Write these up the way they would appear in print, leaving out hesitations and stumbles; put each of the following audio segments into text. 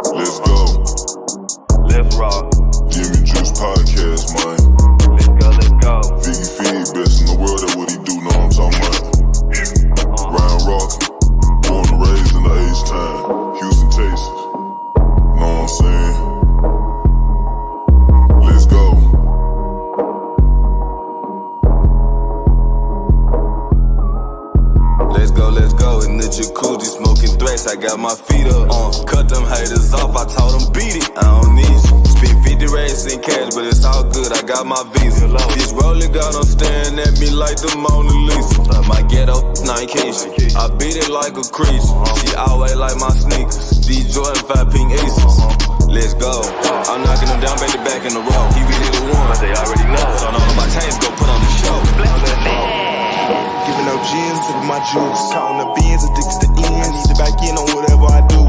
Let's go. Let's rock. Jimmy Juice Podcast, man. Let's go. Figgy Fig, best in the world, that's what he do, know what I'm talking about. Ryan Rockett, born and raised in the H-Town, Houston, Texas. Know what I'm saying? Let's go. Let's go, in the jacuzzi, smoking threats, I got my feet up, cut them haters off, I told them beat it, I don't need you, spent 50 racks in cash, but it's all good, I got my visa, this rolling got them staring at me like the Mona Lisa, my ghetto, Nikeisha, I beat it like a creature, she always like my sneakers, these Jordan 5 pink aces, let's go, I'm knocking them down, baby, back in the row, he be the one, but they already know, so none of my chains go put on the show, giving up gins to my juice. Counting the beans, addicted to ends. I need to back in on whatever I do.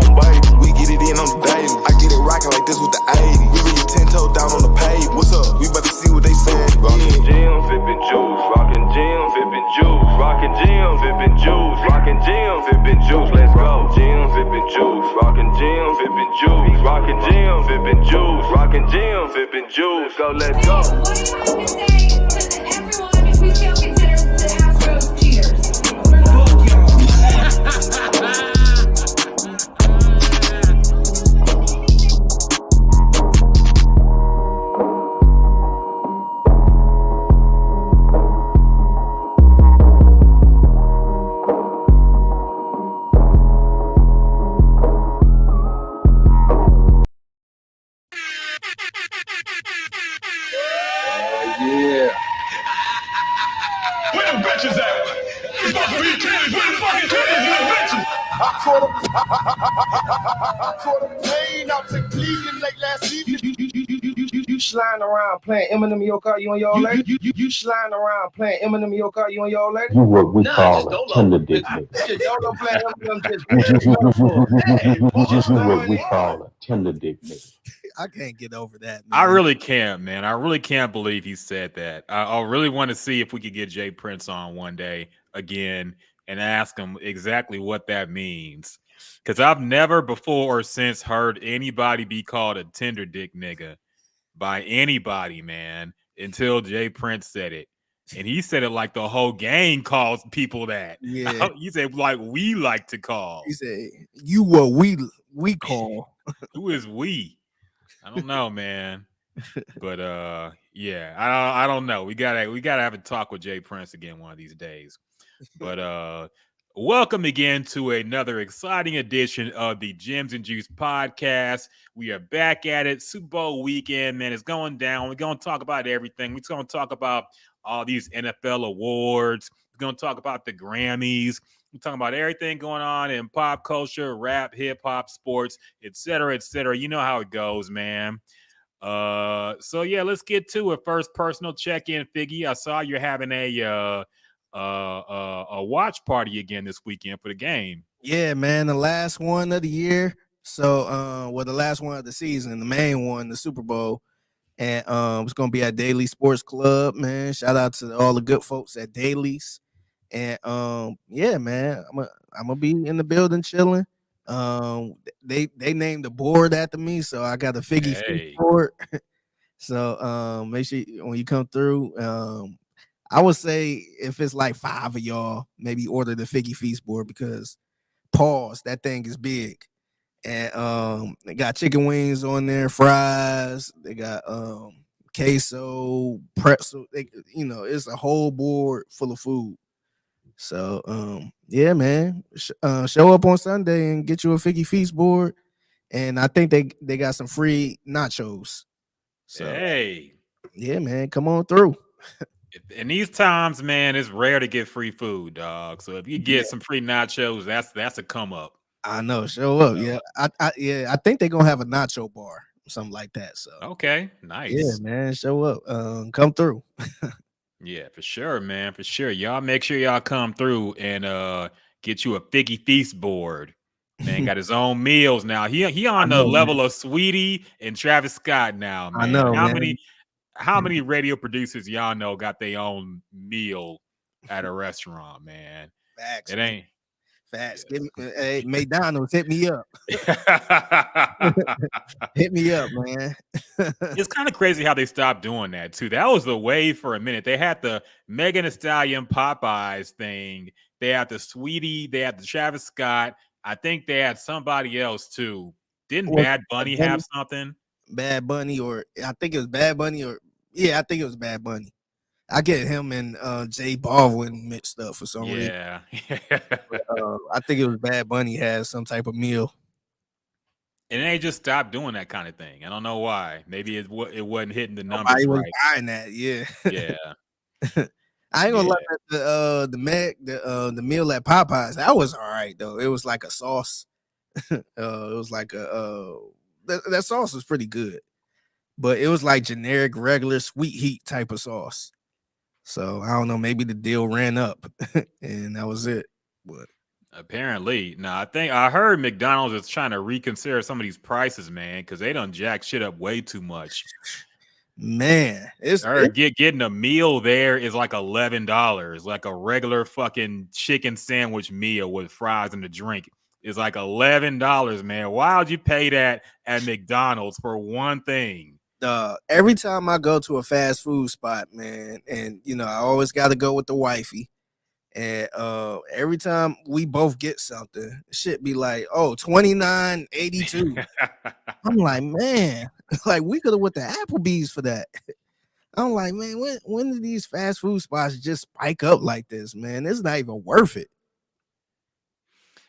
We get it in on the daily. I get it rocking like this with the 80. We really 10 toe down on the pave. What's up? We about to see what they saying. Rockin' gym, vippin' juice. Rockin' gym, vippin' juice. Rockin' gym, vippin' juice. Rockin' gym, vippin' juice. Let's go. Gym, vippin' juice. Rockin' gym, vippin' juice. Rockin' gym, vippin' juice. Rockin' gym, vippin' juice. Go, let's go. What do you have to say to everyone if we still consider the Astros cheaters? Where the bitches at? It's supposed to be titties. Where the fucking titties and the bitches? I caught a plane out to Cleveland late last evening. You sliding around playing Eminem in your car, you and your old lady? You sliding around playing Eminem in your car, you and your old lady? You what we call a tender dick nigga. Don't play Eminem just You what we call a tender dick nigga. I can't get over that, man. I really can't, man. I really can't believe he said that. I really want to see if we could get Jay Prince on one day again and ask him exactly what that means. Because I've never before or since heard anybody be called a tender dick nigga by anybody, man, until Jay Prince said it. And he said it like the whole gang calls people that. Yeah. He said like we like to call. He said, you what we call. Who is we? I don't know, man. But yeah, I don't know. We gotta have a talk with Jay Prince again one of these days. But welcome again to another exciting edition of the Gems and Juice podcast. We are back at it. Super Bowl weekend, man, it's going down. We're gonna talk about everything. We're gonna talk about all these NFL awards. We're gonna talk about the Grammys. We're talking about everything going on in pop culture, rap, hip hop, sports, et cetera, et cetera. You know how it goes, man. So yeah, let's get to it. First, personal check-in, Figgy. I saw you're having a watch party again this weekend for the game. Yeah, man, the last one of the year. So, the last one of the season, the main one, the Super Bowl, and it's gonna be at Daily Sports Club, man. Shout out to all the good folks at Dailies. And yeah, man, I'm gonna be in the building chilling. They named the board after me, so I got a Figgy Fig board. So make sure when you come through, I would say if it's like 5 of y'all, maybe order the Figgy Feast board because that thing is big. And they got chicken wings on there, fries, they got queso, pretzel, it's a whole board full of food. So yeah, man, show up on Sunday and get you a Figgy Feast board, and I think they got some free nachos. So hey, yeah, man, come on through. In these times, man, it's rare to get free food, dog. So if you get some free nachos, that's a come up. I know, show up. Yeah, I think they're gonna have a nacho bar, something like that. So okay, nice. Yeah, man, show up. Come through. Yeah, for sure, man. For sure. Y'all make sure y'all come through and get you a Figgy Feast board. Man, got his own meals now. He on the level of Sweetie and Travis Scott now, man. I know, How many radio producers y'all know got their own meal at a restaurant, man? Facts, it ain't Facts. Give me, hey, McDonald's, hit me up. Yeah. Hit me up, man. It's kind of crazy how they stopped doing that too. That was the wave for a minute. They had the Megan Thee Stallion Popeyes thing. They had the Sweetie. They had the Travis Scott. I think they had somebody else too. Didn't Was Bad it Bunny Bunny? have something? Bad Bunny, or I think it was Bad Bunny, or yeah, I think it was Bad Bunny. I get him and Jay Baldwin mixed up for some reason. Yeah. I think it was Bad Bunny had some type of meal. And they just stopped doing that kind of thing. I don't know why. Maybe it wasn't hitting the numbers Nobody was right. buying that. Yeah. Yeah. I ain't gonna Yeah. lie, the meal at Popeyes, that was all right though. It was like a sauce. It was like that sauce was pretty good, but it was like generic, regular sweet heat type of sauce. So I don't know, maybe the deal ran up, and that was it. But Apparently. Now, I think I heard McDonald's is trying to reconsider some of these prices, man, because they done jack shit up way too much. man, I heard getting a meal there is like $11. Like a regular fucking chicken sandwich meal with fries and a drink is like $11, man. Why would you pay that at McDonald's for one thing? every time I go to a fast food spot, man, and I always got to go with the wifey. And every time we both get something, shit be like, oh, $29.82. I'm like, man, like we could have went to Applebee's for that. I'm like, man, when do these fast food spots just spike up like this, man? It's not even worth it.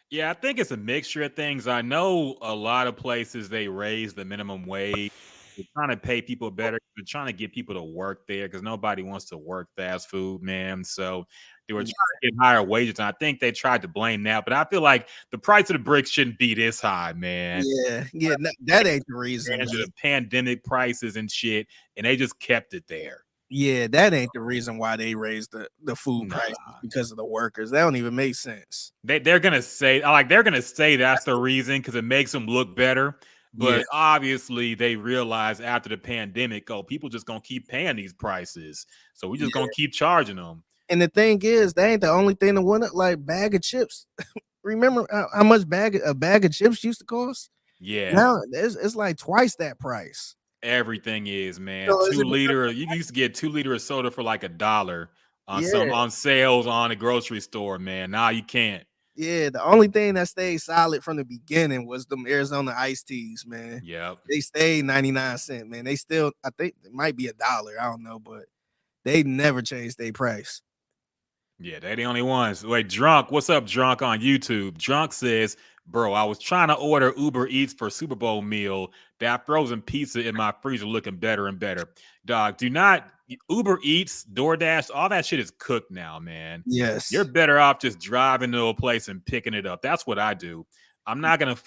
Yeah, I think it's a mixture of things. I know a lot of places they raise the minimum wage. They're trying to pay people better. They're trying to get people to work there because nobody wants to work fast food, man. So they were trying to get higher wages, and I think they tried to blame that. But I feel like the price of the bricks shouldn't be this high, man. Yeah, that ain't the reason. Advantage of the pandemic prices and shit, and they just kept it there. Yeah, that ain't the reason why they raised the food prices, because of the workers. That don't even make sense. They're gonna say that's the reason because it makes them look better. But obviously, they realize after the pandemic, people just gonna keep paying these prices, so we just gonna keep charging them. And the thing is, that ain't the only thing that went up. Like bag of chips. Remember how much a bag of chips used to cost? Yeah, now it's like twice that price. Everything is, man. So 2 liter. You used to get 2 liter of soda for like $1 on Yeah. on sales on a grocery store, man. Now you can't. Yeah, the only thing that stayed solid from the beginning was them Arizona iced teas, man. Yep. They stayed 99 cents, man. They still, I think it might be $1. I don't know, but they never changed their price. Yeah, they the only ones. Wait, Drunk, what's up, Drunk on YouTube? Drunk says, bro, I was trying to order Uber Eats for Super Bowl meal. That frozen pizza in my freezer looking better and better. Dog, do not Uber Eats, DoorDash, all that shit is cooked now, man. Yes. You're better off just driving to a place and picking it up. That's what I do. I'm not gonna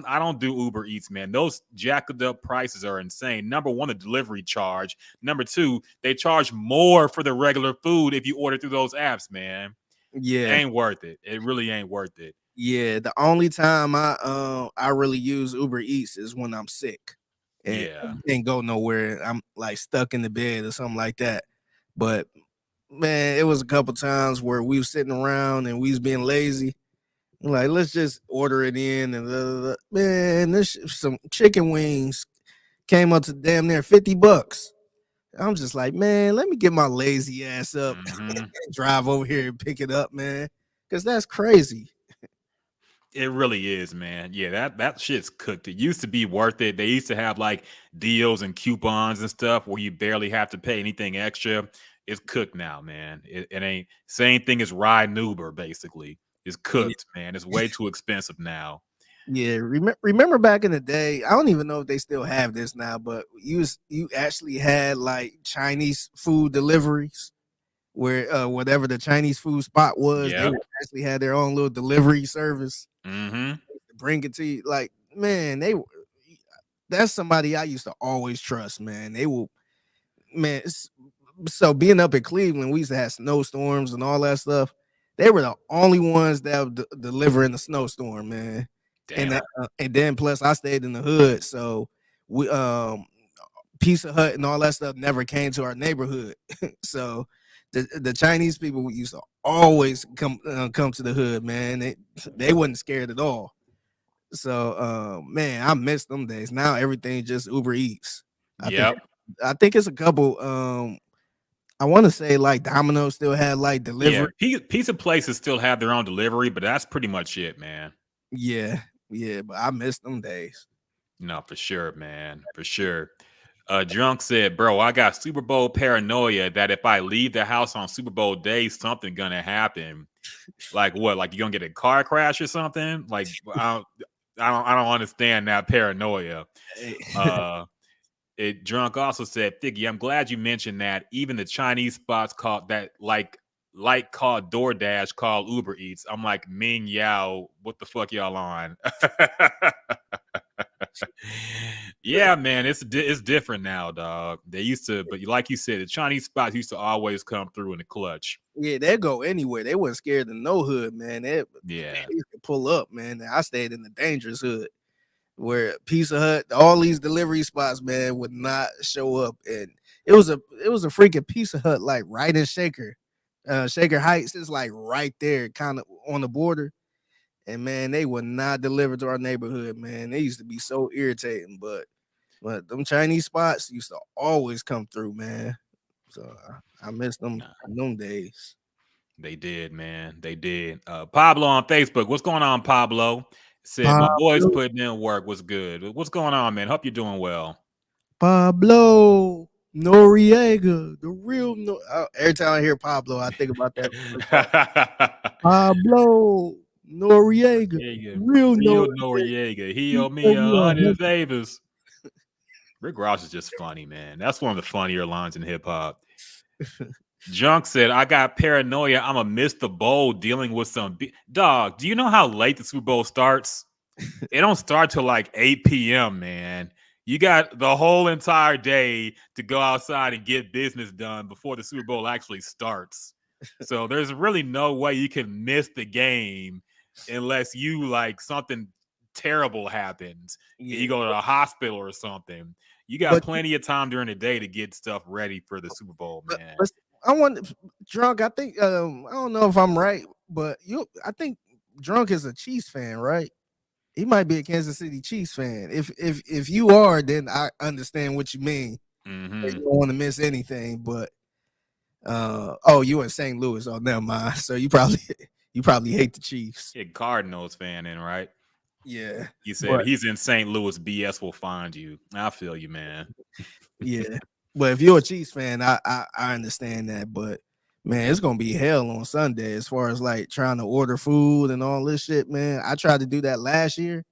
I don't do Uber Eats, man. Those jacked up prices are insane. Number one, the delivery charge. Number two, they charge more for the regular food if you order through those apps, man. Yeah. It ain't worth it. It really ain't worth it. Yeah, the only time I really use Uber Eats is when I'm sick and can't go nowhere. I'm like stuck in the bed or something like that. But man, it was a couple times where we was sitting around and we was being lazy. Like, let's just order it in and man, this some chicken wings came up to damn near $50. I'm just like, man, let me get my lazy ass up and drive over here and pick it up, man, because that's crazy. It really is, man. Yeah, that shit's cooked. It used to be worth it. They used to have like deals and coupons and stuff where you barely have to pay anything extra. It's cooked now, man. It ain't same thing as riding Uber, basically. It's cooked, man. It's way too expensive now. Yeah, remember back in the day, I don't even know if they still have this now, but you actually had like Chinese food deliveries where whatever the Chinese food spot was, they actually had their own little delivery service. Bring it to you. Like, man, that's somebody I used to always trust, man. They will, man. So being up in Cleveland, we used to have snowstorms and all that stuff. They were the only ones that would deliver in the snowstorm, man. Damn. And then plus I stayed in the hood, so we Pizza Hut and all that stuff never came to our neighborhood. So the Chinese people used to always come to the hood, man. They wasn't scared at all. So man, I miss them days. Now everything just Uber Eats. Yep. I think it's a couple. I want to say like Domino's still had like Yeah. delivery. Pizza places still have their own delivery, but that's pretty much it, man. Yeah, but I miss them days. No, for sure, man. For sure. Drunk said, bro, I got Super Bowl paranoia that if I leave the house on Super Bowl day, something gonna happen. Like what? Like you gonna get a car crash or something? Like I don't understand that paranoia. Drunk also said, Figgy, I'm glad you mentioned that. Even the Chinese spots called that like called DoorDash called Uber Eats. I'm like, Ming Yao, what the fuck y'all on? Yeah, man, it's different now, dog. They used to, but like you said, the Chinese spots used to always come through in the clutch. Yeah, they go anywhere. They wasn't scared of no hood, man. They used to pull up, man. I stayed in the dangerous hood where Pizza Hut, all these delivery spots, man, would not show up. And it was a freaking Pizza Hut like right in Shaker. Shaker Heights is like right there, kind of on the border. And man, they would not deliver to our neighborhood, man. They used to be so irritating, but them Chinese spots used to always come through, man. So I miss them days. They did, man. They did. Pablo on Facebook. What's going on, Pablo? Said my boys Pablo. putting in work. What's good? What's going on, man? Hope you're doing well. Pablo Noriega, the real every time I hear Pablo, I think about that. Pablo Noriega, real Noriega. He owe me 100 favors. Rick Ross is just funny, man. That's one of the funnier lines in hip hop. Junk said, I got paranoia. I'm going to miss the bowl dealing with some dog. Do you know how late the Super Bowl starts? It don't start till like 8 p.m., man. You got the whole entire day to go outside and get business done before the Super Bowl actually starts. So there's really no way you can miss the game unless you like something terrible happens. Yeah. You go to the hospital or something. You got plenty of time during the day to get stuff ready for the Super Bowl, man. I want Drunk. I think I don't know if I'm right, but I think Drunk is a Chiefs fan, right? He might be a Kansas City Chiefs fan. If you are, then I understand what you mean. Mm-hmm. You don't want to miss anything, but you in St. Louis. Oh, never mind. So you probably hate the Chiefs. Yeah, Cardinals fan, in right? Yeah. He said he's in St. Louis. BS will find you. I feel you, man. Yeah. But if you're a Chiefs fan, I understand that. But man, it's gonna be hell on Sunday as far as like trying to order food and all this shit, man. I tried to do that last year,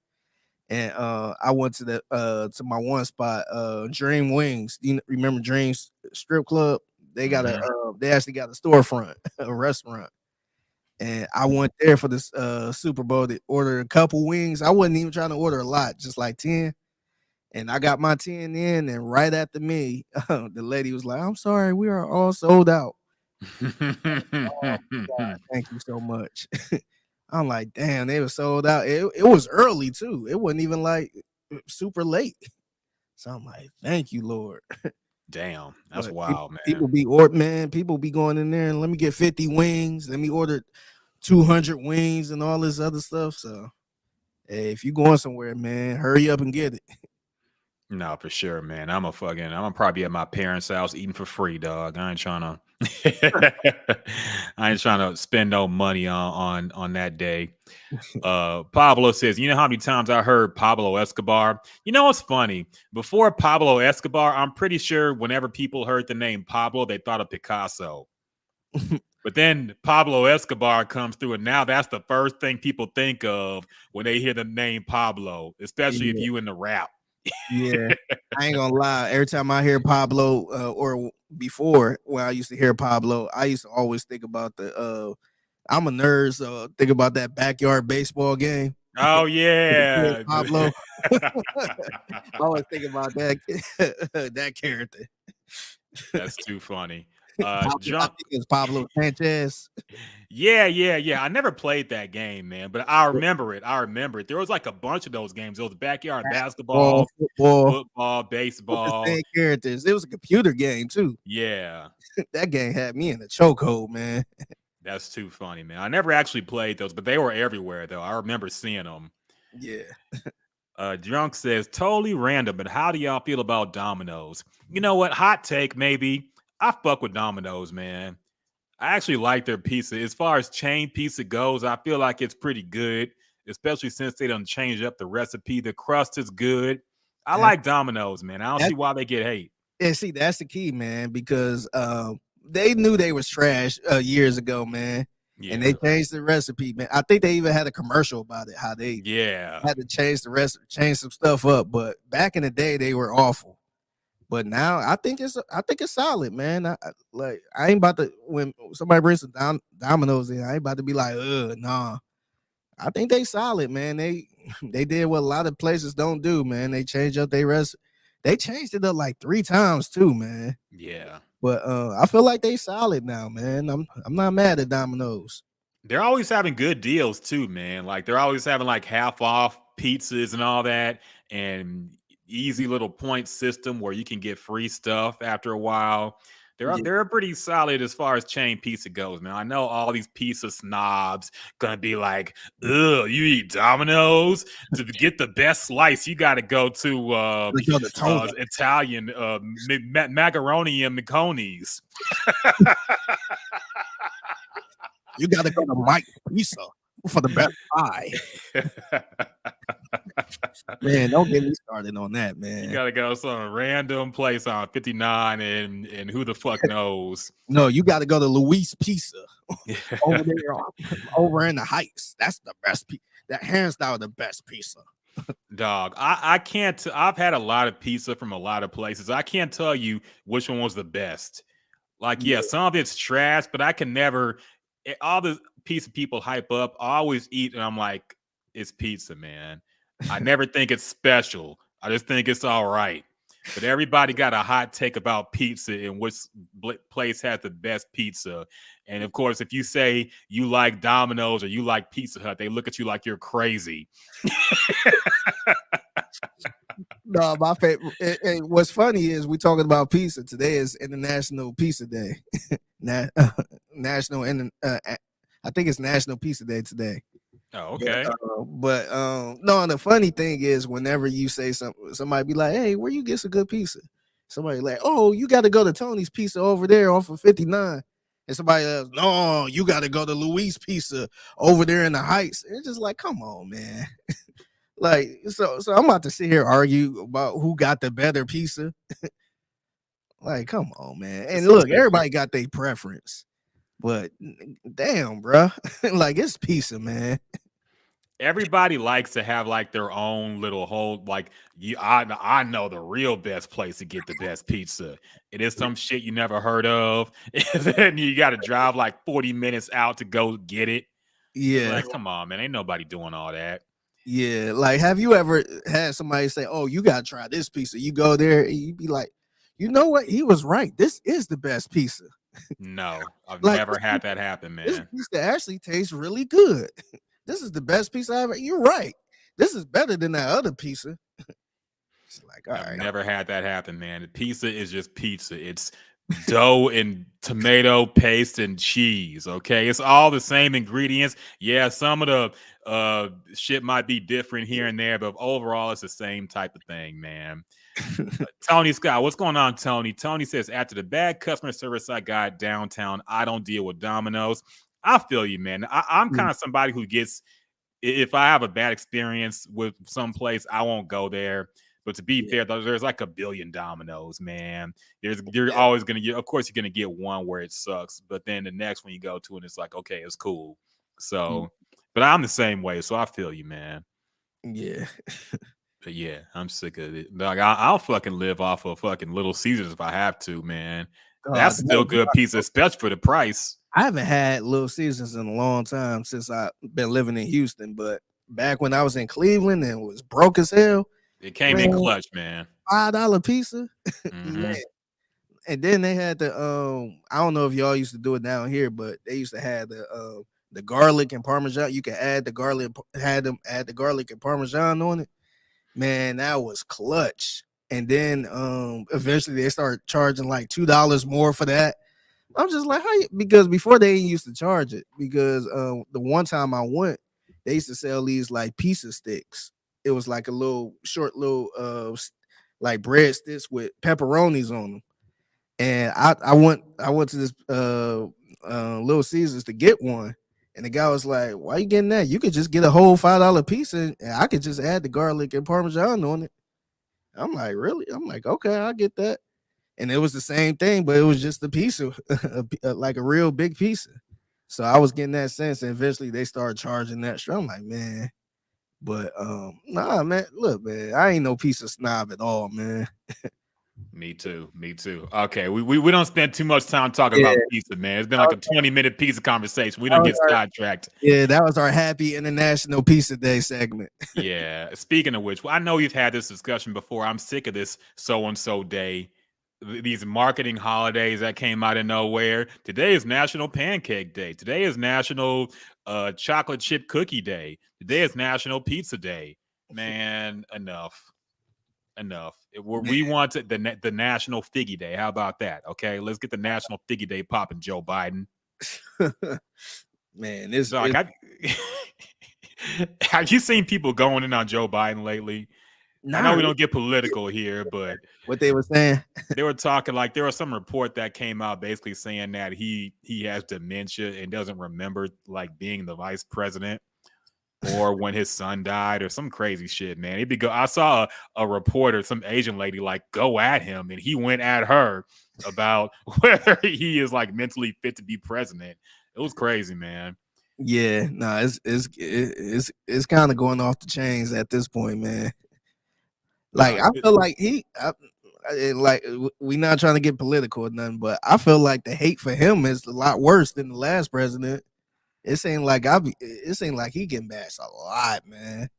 and I went to to my one spot, Dream Wings. You remember Dream's Strip Club? They got they actually got a storefront, a restaurant, and I went there for this Super Bowl to order a couple wings. I wasn't even trying to order a lot, just like 10. And I got my 10 in, and right after me, the lady was like, I'm sorry, we are all sold out. Oh, God, thank you so much. I'm like, damn, they were sold out. It was early, too. It wasn't even like super late. So I'm like, thank you, Lord. Damn, that's wild, man. People be going in there and let me get 50 wings. Let me order 200 wings and all this other stuff. So, hey, if you going somewhere, man, hurry up and get it. No, for sure, man. I'm gonna probably be at my parents' house eating for free, dog. I ain't trying to spend no money on that day. Pablo says, you know how many times I heard Pablo Escobar? You know what's funny? Before Pablo Escobar, I'm pretty sure whenever people heard the name Pablo, they thought of Picasso. But then Pablo Escobar comes through, and now that's the first thing people think of when they hear the name Pablo, especially if you in the rap. Yeah, I ain't gonna lie. Every time I hear Pablo, or before when I used to hear Pablo, I used to always think about I'm a nerd, so think about that backyard baseball game. Oh yeah, Pablo. I always think about that that character. That's too funny. I Drunk. think it's Pablo Sanchez. Yeah. I never played that game, man, but I remember it. There was like a bunch of those games. There was backyard Ball, basketball, football, football, with the baseball. same characters. It was a computer game too. Yeah, That game had me in a chokehold, man. that's too funny, man. I never actually played those, but they were everywhere, though. I remember seeing them. Yeah. Drunk says, totally random, but how do y'all feel about Domino's? You know what? Hot take, maybe. I fuck with Domino's, man. I actually like their pizza. As far as chain pizza goes, I feel like it's pretty good, especially since they done changed up the recipe. The crust is good. I That- like Domino's, man. I don't that- see why they get hate. And see, that's the key, man, because they knew they was trash years ago, man. Yeah. And they changed the recipe, man. I think they even had a commercial about it, how they Yeah. had to change the recipe, change some stuff up. But back in the day, they were awful. But now I think it's solid, man. I ain't about to, when somebody brings some Dominoes in, I ain't about to be like, nah. I think they solid, man. They did what a lot of places don't do, man. They changed up their recipe. They changed it up like 3 times too, man. Yeah. But I feel like they solid now, man. I'm not mad at Domino's. They're always having good deals too, man. Like they're always having like half off pizzas and all that, and easy little point system where you can get free stuff after a while. They're pretty solid as far as chain pizza goes, man. I know all these pizza snobs gonna be like, "Ugh, you eat Domino's to get the best slice. You got to go to Italian macaroni and Miconi's." You got to go to Mike Pizza for the best pie. Man, don't get me started on that, man. You gotta go some random place on 59 and who the fuck knows. No, you got to go to Luis Pizza over there, over in the Heights. That's the best pizza. That hands down the best pizza. Dog, I can't. I've had a lot of pizza from a lot of places. I can't tell you which one was the best. Like, yeah, some of it's trash, but I can never. All the pizza people hype up, I always eat, and I'm like, it's pizza, man. I never think it's special. I just think it's all right. But everybody got a hot take about pizza and which place has the best pizza. And of course, if you say you like Domino's or you like Pizza Hut, they look at you like you're crazy. No, my favorite. And what's funny is we talking about pizza. Today is International Pizza Day. National and I think it's National Pizza Day today. Oh, okay. But no, and the funny thing is, whenever you say something, somebody be like, "Hey, where you get some good pizza?" Somebody like, "Oh, you got to go to Tony's Pizza over there off of 59." And somebody else, "No, you got to go to Luis Pizza over there in the Heights." It's just like, come on, man. Like, so I'm about to sit here argue about who got the better pizza. Like, come on, man. And look, everybody got their preference. But damn, bro, like it's pizza, man. Everybody likes to have like their own little whole like I know the real best place to get the best pizza. It is some shit you never heard of, and then you got to drive like 40 minutes out to go get it. Yeah, like come on, man, ain't nobody doing all that. Yeah, like have you ever had somebody say, "Oh, you gotta try this pizza"? You go there and you be like, "You know what? He was right. This is the best pizza." No, I've Like, never had that happen, man. This pizza actually tastes really good. This is the best pizza I ever. You're right. This is better than that other pizza. It's like, all I've right. never had that happen, man. Pizza is just pizza. It's dough and tomato paste and cheese. Okay, it's all the same ingredients. Yeah, some of the shit might be different here and there, but overall, it's the same type of thing, man. Tony Scott, what's going on, Tony? Tony says, after the bad customer service I got downtown, I don't deal with Domino's. I feel you, man. I'm kind of somebody who gets, if I have a bad experience with some place, I won't go there. But to be fair, there's like a billion Domino's, man. You're always gonna get, of course, you're gonna get one where it sucks, but then the next one you go to and it's like, okay, it's cool. So, but I'm the same way, so I feel you, man. Yeah. But yeah, I'm sick of it. Like I'll fucking live off of fucking Little Caesars if I have to, man. That's still good pizza, especially for the price. I haven't had Little Caesars in a long time since I've been living in Houston, but back when I was in Cleveland and was broke as hell, it came in clutch, man. $5 pizza, Mm-hmm. man. And then they had the I don't know if y'all used to do it down here, but they used to have the garlic and parmesan. You could add the garlic, had them add the garlic and parmesan on it. Man, that was clutch. And then eventually they started charging like $2 more for that. I'm just like, how you, because before they used to charge it, because the one time I went, they used to sell these like pizza sticks. It was like a little short little like bread sticks with pepperonis on them. And I went to this Little Caesars to get one. And the guy was like, "Why you getting that? You could just get a whole $5 pizza, and I could just add the garlic and parmesan on it." I'm like, "Really?" I'm like, "Okay, I get that." And it was the same thing, but it was just a pizza, like a real big pizza. So I was getting that sense, and eventually they started charging that. I'm like, man, but nah, man. Look, man, I ain't no pizza snob at all, man. Me too. Me too. Okay, we don't spend too much time talking Yeah. about pizza, man. It's been like a 20-minute pizza conversation. We don't get sidetracked. Yeah, that was our Happy International Pizza Day segment. Yeah. Speaking of which, I know you've had this discussion before. I'm sick of this so-and-so day. These marketing holidays that came out of nowhere. Today is National Pancake Day. Today is National Chocolate Chip Cookie Day. Today is National Pizza Day. Man, enough. We want the National Figgy Day. How about that? Okay, let's get the National Figgy Day popping, Joe Biden. Man, this So, like, have you seen people going in on Joe Biden lately? I know we don't get political here, but what they were saying, they were talking like there was some report that came out basically saying that he has dementia and doesn't remember like being the vice president or when his son died or some crazy shit, man. I saw a reporter, some Asian lady, like go at him, and he went at her about whether he is like mentally fit to be president. It was crazy, man. yeah, nah, it's kind of going off the chains at this point, man. Like I feel like we not trying to get political or nothing, but I feel like the hate for him is a lot worse than the last president. It seemed like he getting bashed a lot, man.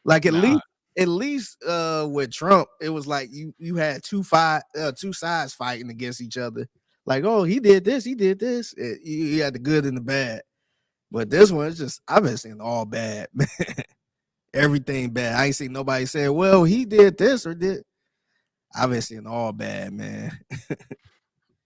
Like at least with Trump, it was like you had two sides fighting against each other. Like, oh, he did this. You had the good and the bad. But this one, it's just I've been seeing all bad, man. Everything bad. I ain't seen nobody say, well, he did this or did. I've been seeing all bad, man.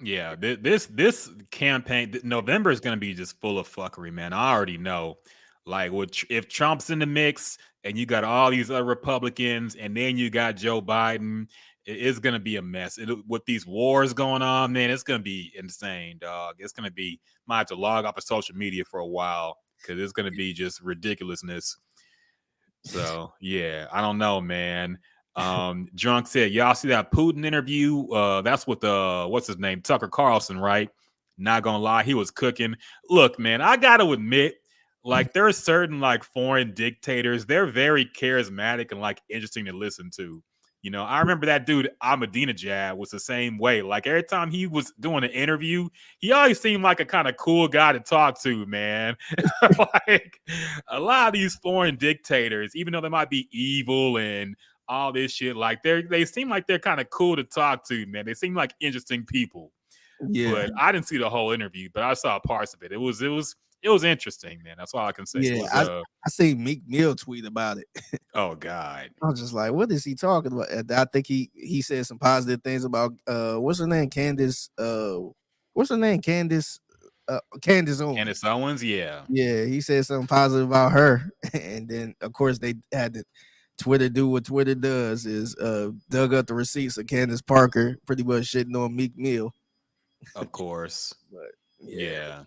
Yeah, this campaign, November is going to be just full of fuckery, man. I already know. Like, if Trump's in the mix and you got all these other Republicans and then you got Joe Biden, it's going to be a mess. With these wars going on, man, it's going to be insane, dog. It's going to be, might have to log off of social media for a while because it's going to be just ridiculousness. So, yeah, I don't know, man. Drunk said, y'all see that Putin interview? That's with what's his name? Tucker Carlson, right? Not gonna lie, he was cooking. Look, man, I gotta admit, like, there are certain like foreign dictators, they're very charismatic and like interesting to listen to. You know, I remember that dude Ahmadinejad was the same way. Like every time he was doing an interview, he always seemed like a kind of cool guy to talk to, man. Like a lot of these foreign dictators, even though they might be evil and all this shit, like they seem like they're kind of cool to talk to, man. They seem like interesting people. Yeah, but I didn't see the whole interview, but I saw parts of it. It was interesting, man. That's all I can say. Yeah, I see Meek Mill tweet about it. Oh God, I was just like, what is he talking about? And I think he said some positive things about what's her name, Candace. What's her name, Candace? Candace Owens. Candace Owens, yeah. Yeah, he said something positive about her, and then of course they had to Twitter do what Twitter does is dug up the receipts of Candace Parker, pretty much shitting on Meek Mill. Of course, but yeah.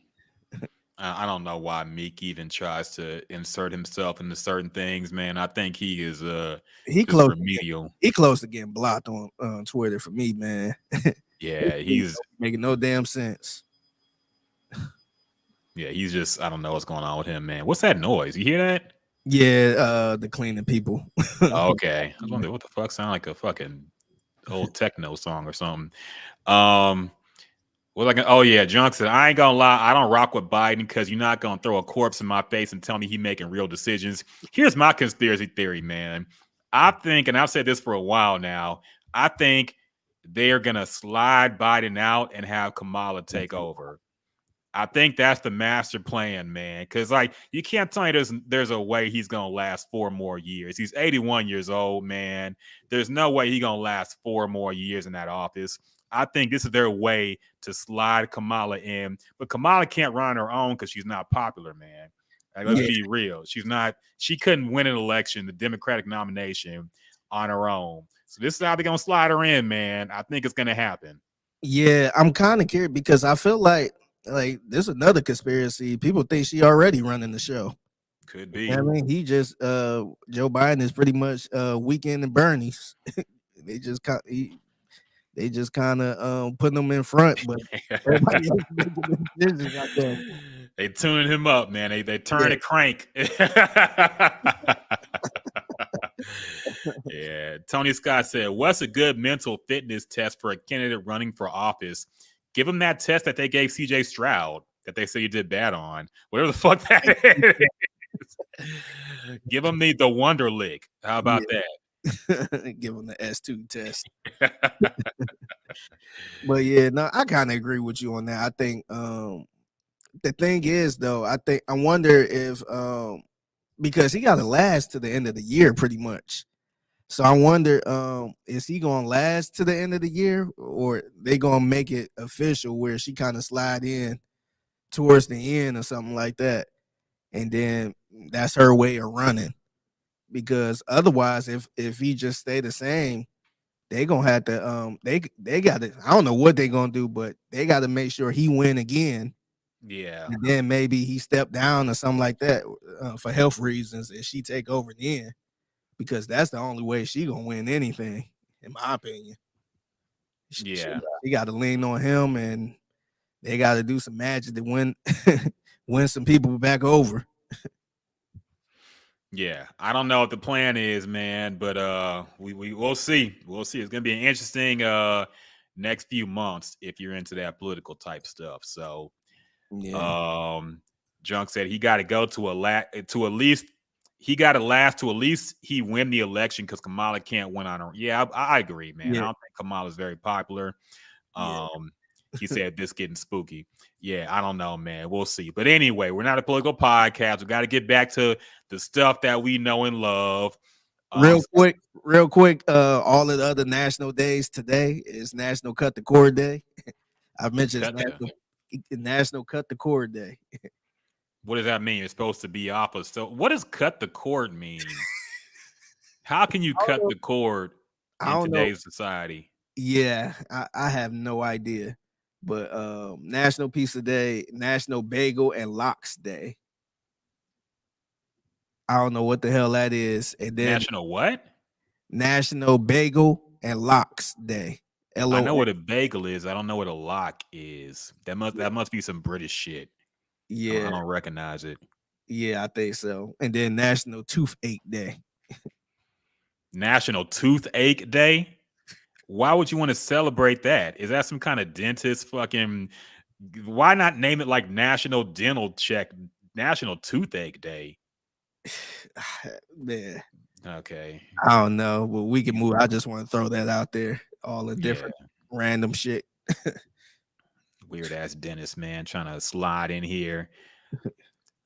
I don't know why Meek even tries to insert himself into certain things, man. I think he is he close remedial. He close to getting blocked on Twitter for me, man. Yeah, he's making no damn sense. Yeah, he's just, I don't know what's going on with him, man. What's that noise? You hear that? Yeah, the cleaning people. Oh, okay. I was wondering what the fuck sound like a fucking old techno song or something. Oh yeah, Junk said, I ain't gonna lie, I don't rock with Biden because you're not gonna throw a corpse in my face and tell me he making real decisions. Here's my conspiracy theory, man. I think, and I've said this for a while now, I think they're gonna slide Biden out and have Kamala take over. I think that's the master plan, man. Because like you can't tell me there's a way he's gonna last 4 more years. He's 81 years old, man. There's no way he's gonna last 4 more years in that office. I think this is their way to slide Kamala in, but Kamala can't run on her own because she's not popular, man. Like, let's be real. She's not. She couldn't win an election, the Democratic nomination, on her own. So this is how they're gonna slide her in, man. I think it's gonna happen. Yeah, I'm kind of curious because I feel like there's another conspiracy. People think she already running the show. Could You be. know what I mean, he just Joe Biden is pretty much Weekend and Bernie's. they just kind of putting them in front, but everybody else making the decisions out there. They tuning him up, man. They turn Yeah. a crank. Yeah. Tony Scott said, "What's a good mental fitness test for a candidate running for office? Give him that test that they gave CJ Stroud that they say he did bad on. Whatever the fuck that is. Give him the Wonder Lick. How about that? Give him the S2 test." But yeah, no, I kind of agree with you on that. I think the thing is though, I wonder if because he got to last to the end of the year pretty much. So I wonder, is he gonna last to the end of the year, or they gonna make it official where she kind of slide in towards the end or something like that, and then that's her way of running? Because otherwise, if he just stay the same, they gonna have to they got to, I don't know what they gonna do, but they got to make sure he win again. Yeah. And then maybe he step down or something like that for health reasons, and she take over then. Because that's the only way she gonna win anything, in my opinion. Yeah. She got to lean on him, and they got to do some magic to win, win some people back over. Yeah, I don't know what the plan is, man, but we'll see. We'll see. It's gonna be an interesting next few months if you're into that political type stuff. So, Junk said he got to go to at least. He got to last to at least he win the election because Kamala can't win on her. Yeah, I agree, man. I don't think Kamala's very popular. He said this getting spooky. Yeah, I don't know, man. We'll see. But anyway, we're not a political podcast. We got to get back to the stuff that we know and love. Real quick. All of the other national days today is National Cut the Cord Day. I mentioned National Cut the Cord Day. What does that mean? It's supposed to be off of. So, what does cut the cord mean? How can you cut the cord in today's society? Yeah, I have no idea. But National Pizza Day, National Bagel and Lox Day. I don't know what the hell that is. And then National what? National Bagel and Lox Day. I know what a bagel is. I don't know what a lock is. That must be some British shit. Yeah, I don't recognize it. Yeah, I think so. And then National Toothache Day. National Toothache Day? Why would you want to celebrate that? Is that some kind of dentist fucking? Why not name it like National Dental National Toothache Day? Man. Okay. I don't know, but we can move. I just want to throw that out there. All the different random shit. Weird ass dentist, man, trying to slide in here.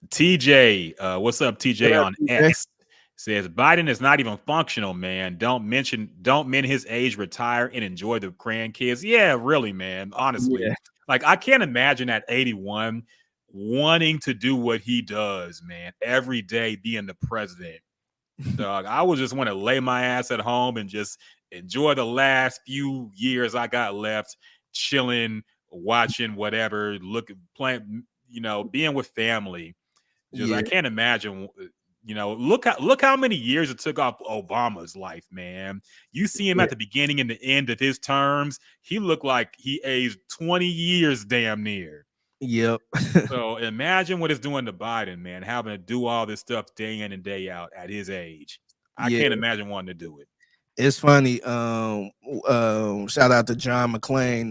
TJ, what's up, TJ on X? Says Biden is not even functional, man. Don't men his age retire and enjoy the grandkids. Yeah, really, man. Honestly, like I can't imagine at 81 wanting to do what he does, man. Every day being the president. Dog, I would just want to lay my ass at home and just enjoy the last few years I got left, chilling, watching whatever, playing, being with family. Just I can't imagine. Look how many years it took off Obama's life, man. You see him at the beginning and the end of his terms. He looked like he aged 20 years damn near. Yep. So imagine what it's doing to Biden, man, having to do all this stuff day in and day out at his age. I can't imagine wanting to do it. It's funny. Shout out to John McClain,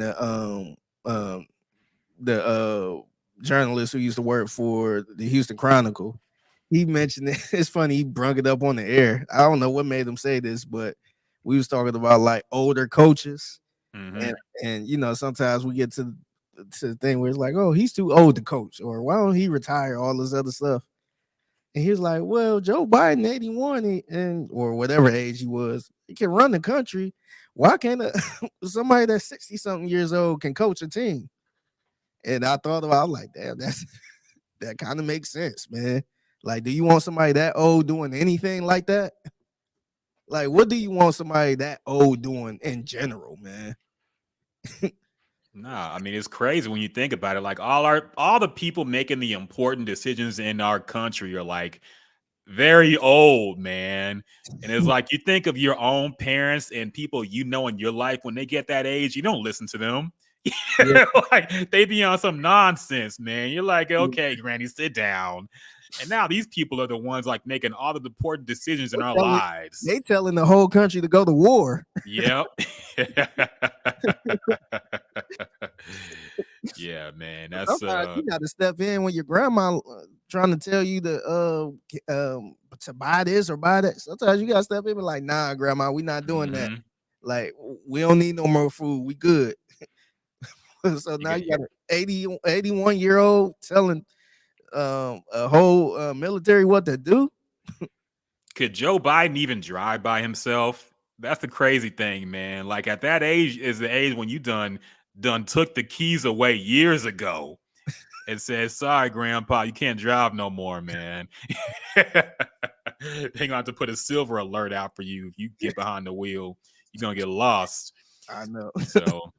the journalist who used to work for the Houston Chronicle. He mentioned it. It's funny. He brung it up on the air. I don't know what made him say this, but we was talking about like older coaches Mhm. And you know, sometimes we get to the thing where it's like, oh, he's too old to coach, or why don't he retire? All this other stuff. And he was like, well, Joe Biden, 81, and or whatever age he was, he can run the country. Why can't somebody that's 60 something years old can coach a team? And I thought about, I was like, damn, that kind of makes sense, man. Like, do you want somebody that old doing anything like that? Like, what do you want somebody that old doing in general, man? Nah, I mean it's crazy when you think about it. Like all the people making the important decisions in our country are like very old, man. And it's like you think of your own parents and people you know in your life when they get that age, you don't listen to them. Yeah, Like they be on some nonsense, man. You're like, okay, Granny, sit down. And now these people are the ones like making all the important decisions in our lives. they telling the whole country to go to war. Yep. Yeah, man. That's Sometimes you got to step in when your grandma trying to tell you to buy this or buy that. Sometimes you got to step in and be like, nah, grandma, we not doing that. mhm. Like, we don't need no more food. We good. So You now get you got an 81-year-old telling a whole military what to do. could Joe Biden even drive by himself? That's the crazy thing, man. Like at that age is the age when you done took the keys away years ago and said, "Sorry, Grandpa, you can't drive no more, man." They're gonna have to put a silver alert out for you if you get behind the wheel. You're gonna get lost. I know. So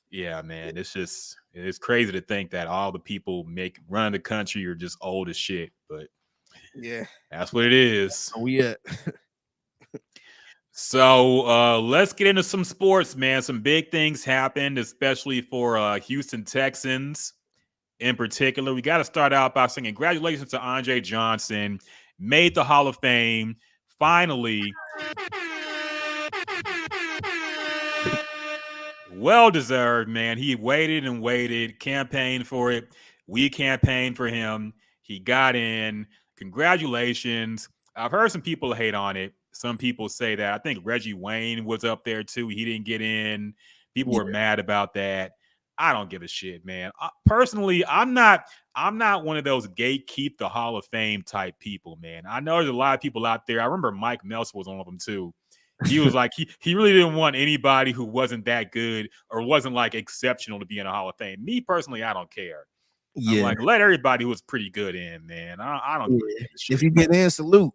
yeah, man, it's crazy to think that all the people run the country are just old as shit, but Yeah. that's what it is. We So let's get into some sports, man. Some big things happened, especially for Houston Texans in particular. We got to start out by saying congratulations to Andre Johnson, made the Hall of Fame finally. Well deserved, man. He waited and waited, campaigned for it. We campaigned for him. He got in. Congratulations. I've heard some people hate on it. Some people say that. I think Reggie Wayne was up there too. He didn't get in. People were mad about that. I don't give a shit, man. Personally, I'm not one of those gatekeep the Hall of Fame type people, man. I know there's a lot of people out there. I remember Mike Meltzer was one of them too. He was like, he really didn't want anybody who wasn't that good or wasn't like exceptional to be in a Hall of Fame. Me personally, I don't care. I'm like, let everybody who was pretty good in, man. I don't really give a shit. If you get in, salute.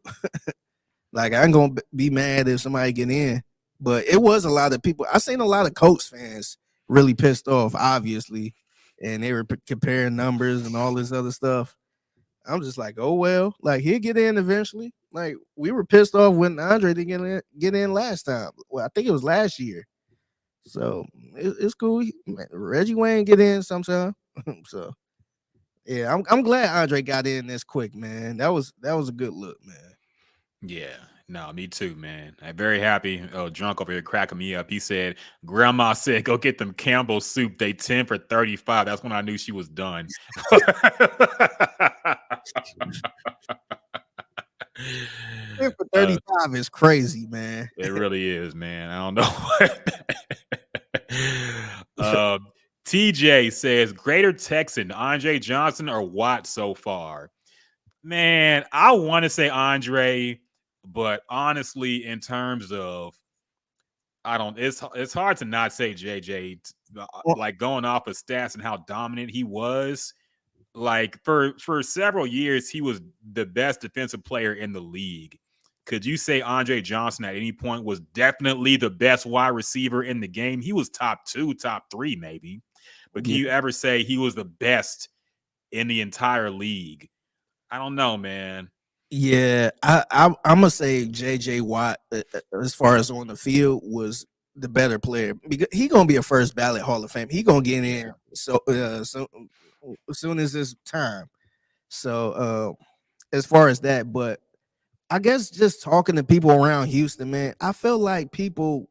Like, I ain't gonna be mad if somebody get in, but it was a lot of people. I seen a lot of Colts fans really pissed off, obviously, and they were comparing numbers and all this other stuff. I'm just like, oh well, like he'll get in eventually. Like we were pissed off when Andre didn't get in last time. Well, I think it was last year. So it's cool. Reggie Wayne get in sometime. So yeah, I'm glad Andre got in this quick, man. That was a good look, man. Yeah, no, me too, man. I'm very happy. Oh, drunk over here cracking me up. He said, Grandma said, go get them Campbell soup. They 10 for 35. That's when I knew she was done. 10 for 35 is crazy, man. It really is, man. I don't know. TJ says, Greater Texan, Andre Johnson or Watt so far? Man, I want to say Andre, but honestly, in terms of, it's hard to not say JJ. Like going off of stats and how dominant he was. Like for several years, he was the best defensive player in the league. Could you say Andre Johnson at any point was definitely the best wide receiver in the game? He was top 2, top 3, maybe. But can you ever say he was the best in the entire league? I don't know, man. Yeah, I'm gonna say JJ Watt, as far as on the field, was the better player because he gonna be a first ballot Hall of Fame. He gonna get in so as soon as it's time. So as far as that, but I guess just talking to people around Houston, man, I feel like people.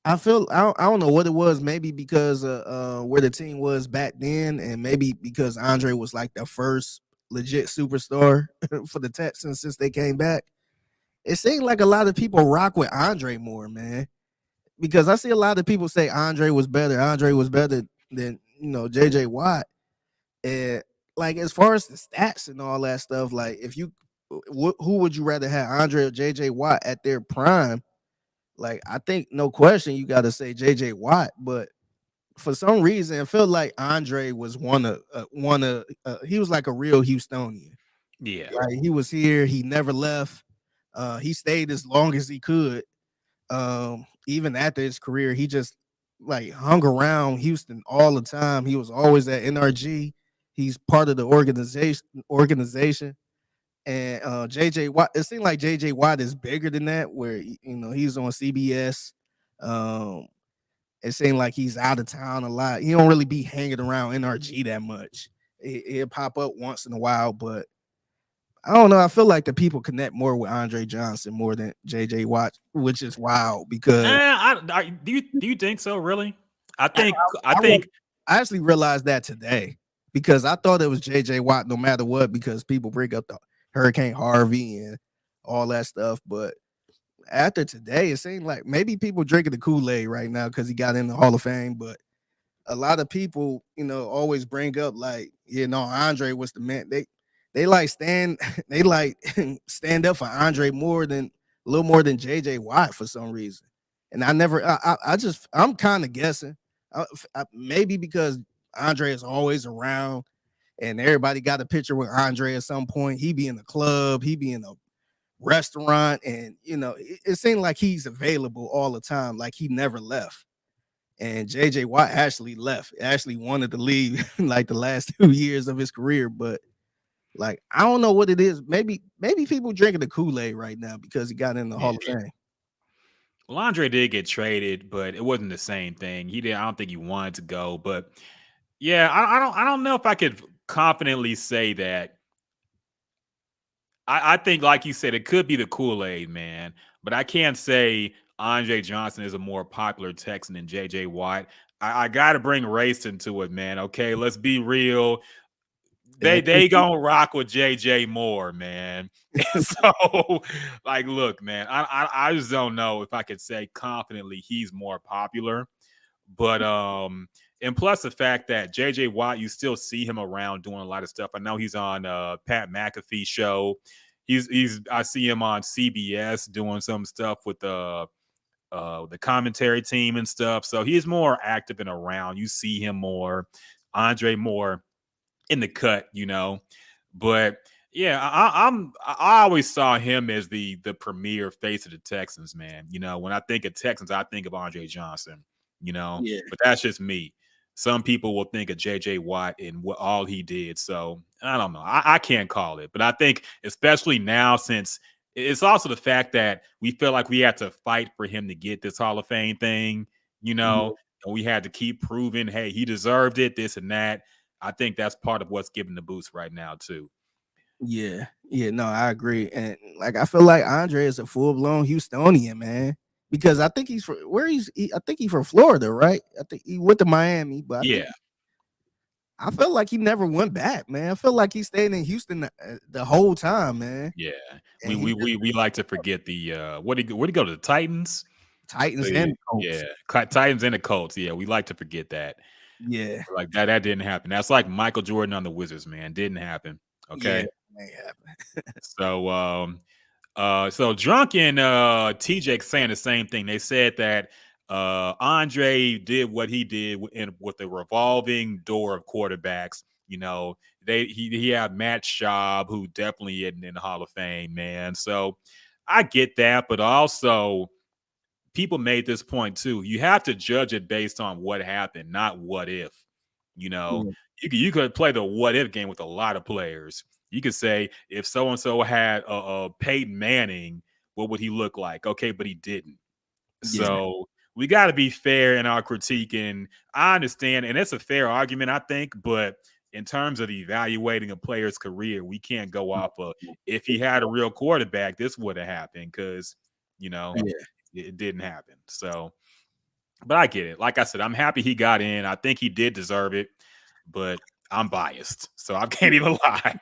I don't know what it was. Maybe because where the team was back then, and maybe because Andre was like the first legit superstar for the Texans since they came back. It seemed like a lot of people rock with Andre more, man. because I see a lot of people say Andre was better. Andre was better than JJ Watt. And like as far as the stats and all that stuff, like if you who would you rather have, Andre or JJ Watt at their prime? Like I think no question you got to say JJ Watt, but for some reason it felt like Andre was he was like a real Houstonian. Yeah. Like he was here, he never left. He stayed as long as he could. Even after his career, he just like hung around Houston all the time. He was always at NRG. He's part of the organization. And JJ Watt, it seemed like JJ Watt is bigger than that, where he's on CBS. Um, it seemed like he's out of town a lot. He don't really be hanging around NRG that much. He'll pop up once in a while, but I don't know. I feel like the people connect more with Andre Johnson more than JJ Watt, which is wild because Do you think so? Really? I think I actually realized that today because I thought it was JJ Watt no matter what, because people bring up the Hurricane Harvey and all that stuff. But after today, it seemed like maybe people drinking the Kool-Aid right now because he got in the Hall of Fame. But a lot of people, always bring up like, Andre was the man. They like stand they like stand up for Andre a little more than JJ Watt for some reason. And I'm kind of guessing. Maybe because Andre is always around and everybody got a picture with Andre at some point. He be in the club, he be in a restaurant, and it seemed like he's available all the time, like he never left. And JJ Watt actually left, actually wanted to leave like the last 2 years of his career, but like I don't know what it is. Maybe people drinking the Kool-Aid right now because he got in the Hall of Fame. Well, Andre did get traded, but it wasn't the same thing. He didn't. I don't think he wanted to go, but yeah, I don't know if I could confidently say that. I think, like you said, it could be the Kool-Aid, man, but I can't say Andre Johnson is a more popular Texan than JJ Watt. I got to bring race into it, man. Okay, let's be real. They gonna rock with JJ more, man. So, like, look, man, I just don't know if I could say confidently he's more popular. But and plus the fact that JJ Watt, you still see him around doing a lot of stuff. I know he's on Pat McAfee show. I see him on CBS doing some stuff with the commentary team and stuff. So he's more active and around. You see him more. Andre more in the cut, But yeah, I always saw him as the premier face of the Texans, man. When I think of Texans, I think of Andre Johnson, Yeah. But that's just me. Some people will think of JJ Watt and what all he did. So I don't know. I can't call it. But I think especially now, since it's also the fact that we feel like we had to fight for him to get this Hall of Fame thing, and we had to keep proving, hey, he deserved it, this and that. I think that's part of what's giving the boost right now, too. Yeah, no, I agree. And like I feel like Andre is a full-blown Houstonian, man. Because I think he's from I think he's from Florida, right? I think he went to Miami, but I felt like he never went back, man. I feel like he stayed in Houston the whole time, man. Yeah. We like to forget the what did he go to, the Titans? Titans and the Colts. Yeah, Titans and the Colts. Yeah, we like to forget that. Yeah. Like that didn't happen. That's like Michael Jordan on the Wizards, man. Didn't happen. Okay. Yeah, So Drunk and TJ saying the same thing. They said that Andre did what he did with the revolving door of quarterbacks. He had Matt Schaub, who definitely isn't in the Hall of Fame, man. So I get that, but also people made this point too. You have to judge it based on what happened, not what if. You could play the what if game with a lot of players. You could say, if so and so had Peyton Manning, what would he look like? Okay, but he didn't. Yeah. So we got to be fair in our critique, and I understand, and it's a fair argument, I think. But in terms of evaluating a player's career, we can't go off of if he had a real quarterback, this would have happened, because it didn't happen. So, but I get it. Like I said, I'm happy he got in. I think he did deserve it, but I'm biased, so I can't even lie.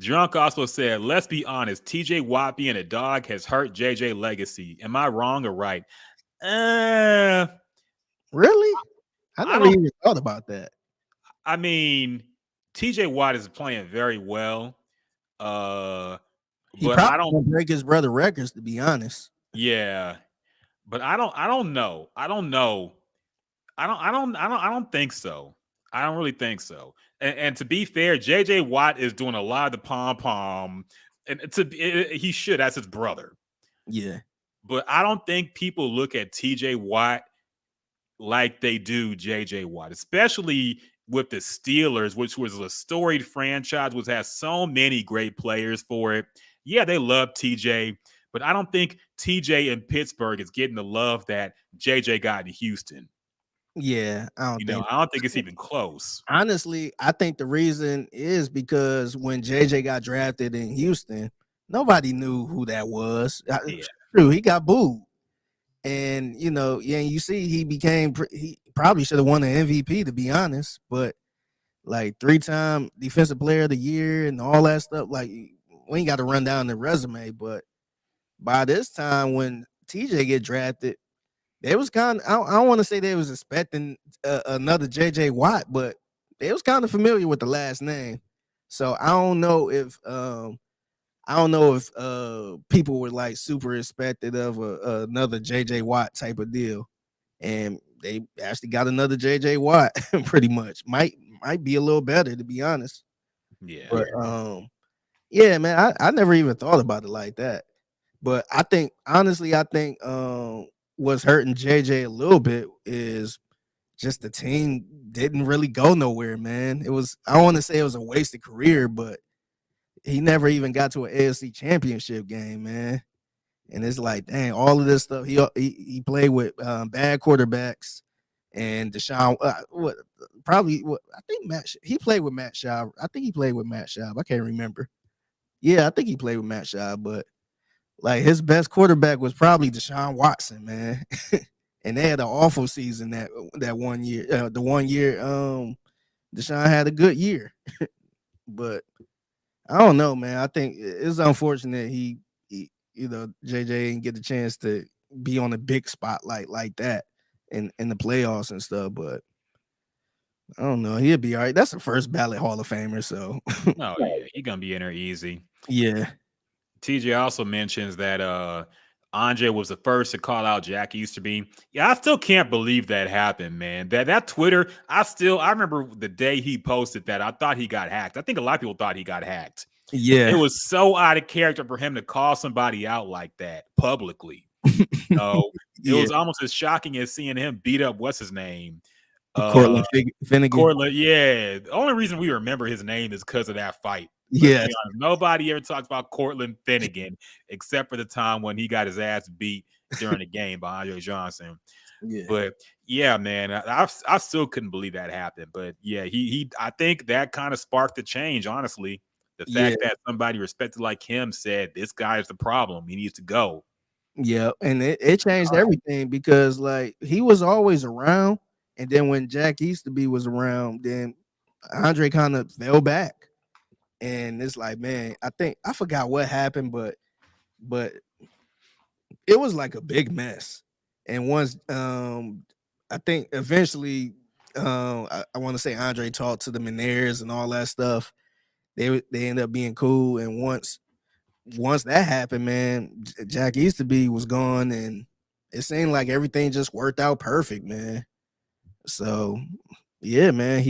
Drunk also said, let's be honest, TJ Watt being a dog has hurt JJ legacy. Am I wrong or right? Really? I I never don't even thought about that. I mean, TJ Watt is playing very well. He But I probably don't gonna break his brother records, to be honest. yeah. But I don't know. I don't think so. I don't really think so. And to be fair, JJ Watt is doing a lot of the pom pom, and he should. That's his brother. Yeah. But I don't think people look at TJ Watt like they do JJ Watt, especially with the Steelers, which was a storied franchise, which has so many great players for it. Yeah, they love TJ, but I don't think TJ in Pittsburgh is getting the love that JJ got in Houston. Yeah, I don't think. I don't think it's even close. Honestly, I think the reason is because when JJ got drafted in Houston, nobody knew who that was. Yeah. True, he got booed. And yeah, you see, he probably should have won the MVP, to be honest. But like 3-time defensive player of the year and all that stuff, like we ain't got to run down the resume. But by this time, when TJ get drafted, they was kind of I don't want to say they was expecting another JJ Watt, but they was kind of familiar with the last name. So I don't know if people were like super expected of another JJ Watt type of deal, and they actually got another JJ Watt. Pretty much might be a little better, to be honest. Yeah. But yeah, man, I never even thought about it like that. But I think honestly, what's hurting JJ a little bit is just the team didn't really go nowhere, man. I don't want to say it was a wasted career, but he never even got to an AFC championship game, man. And it's like, dang, all of this stuff. He played with bad quarterbacks, and Deshaun. I think he played with Matt Schaub. I think he played with Matt Schaub. I can't remember. Yeah, I think he played with Matt Schaub, but like his best quarterback was probably Deshaun Watson, man. And they had an awful season that 1 year. The 1 year Deshaun had a good year. But I don't know, man. I think it's unfortunate he JJ didn't get the chance to be on a big spotlight like that in the playoffs and stuff. But I don't know. He'll be all right. That's the first ballot Hall of Famer. So Oh yeah, he's gonna be in there easy. yeah. TJ also mentions that Andre was the first to call out Jack Easterby. Yeah, I still can't believe that happened, man. That Twitter, I remember the day he posted that. I thought he got hacked. I think a lot of people thought he got hacked. Yeah. It was so out of character for him to call somebody out like that publicly. It was almost as shocking as seeing him beat up what's his name? Cortland Finnegan. Cortland, yeah. The only reason we remember his name is because of that fight. Yeah. Nobody ever talks about Cortland Finnegan except for the time when he got his ass beat during the game by Andre Johnson. Yeah. But yeah, man, I still couldn't believe that happened. But yeah, I think that kind of sparked the change, honestly. The fact that somebody respected like him said, this guy is the problem. He needs to go. Yeah, and it changed everything because like he was always around, and then when Jack Easterby was around, then Andre kind of fell back. And it's like, man, I forgot what happened, but it was like a big mess. And once I think eventually I want to say Andre talked to the Menaires and all that stuff. They ended up being cool. And once that happened, man, Jack Easterby was gone, and it seemed like everything just worked out perfect, man. So yeah, man,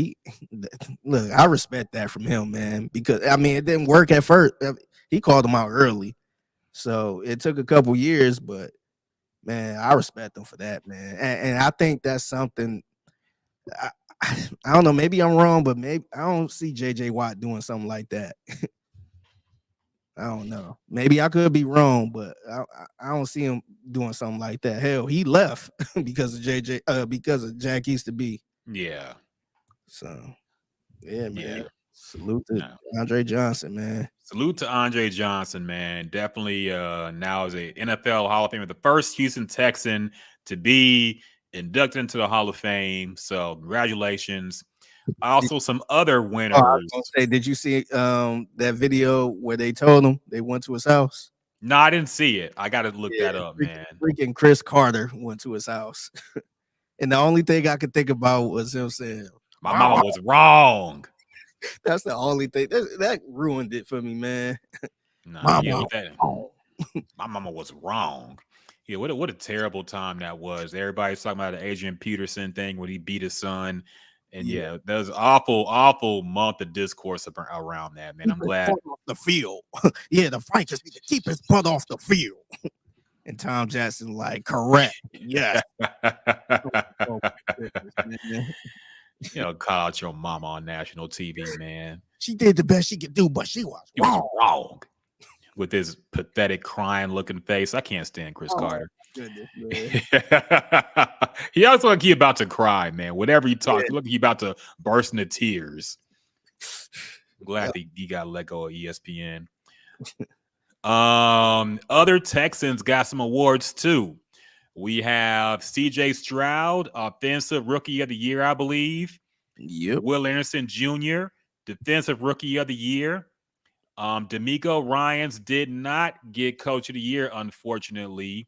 look, I respect that from him, man, because I mean it didn't work at first. He called him out early, so it took a couple years, but man, I respect him for that, man. And I think that's something. I don't know, maybe I'm wrong, but maybe I don't see JJ Watt doing something like that. I don't know. Maybe I could be wrong, but I don't see him doing something like that. Hell, he left because of Jack Easterby. Yeah. So, yeah, man. Yeah. Salute to Andre Johnson, man. Salute to Andre Johnson, man. Definitely now is a NFL Hall of Famer, the first Houston Texan to be inducted into the Hall of Fame. So congratulations. Also, some other Oh, I was winners. gonna say, did you see that video where they told him they went to his house? No, I didn't see it. I got to look Yeah, that up, man. freaking Chris Carter went to his house, and the only thing I could think about was him saying, My mama was wrong. "That's the only thing that ruined it for me, man." Nah, yeah, with that, my mama was wrong. Yeah, what a terrible time that was. Everybody's talking about the Adrian Peterson thing when he beat his son. And yeah, that was awful month of discourse around that, man. I'm glad. Off the field. Yeah, the Frank just need to keep his brother off the field. And Tom Jackson, like, correct. Yes. Oh, goodness, man. You know, call out your mama on national TV, man. She did the best she could do, but she was wrong. With his pathetic crying looking face. I can't stand Chris Carter. Goodness, man. He also like he about to cry, man. Whenever he talks, look, he about to burst into tears. I'm glad he got let go of ESPN. Other Texans got some awards too. We have CJ Stroud, Offensive Rookie of the Year, I believe. Yep. Will Anderson Jr., Defensive Rookie of the Year. D'Amico Ryans did not get Coach of the Year, unfortunately.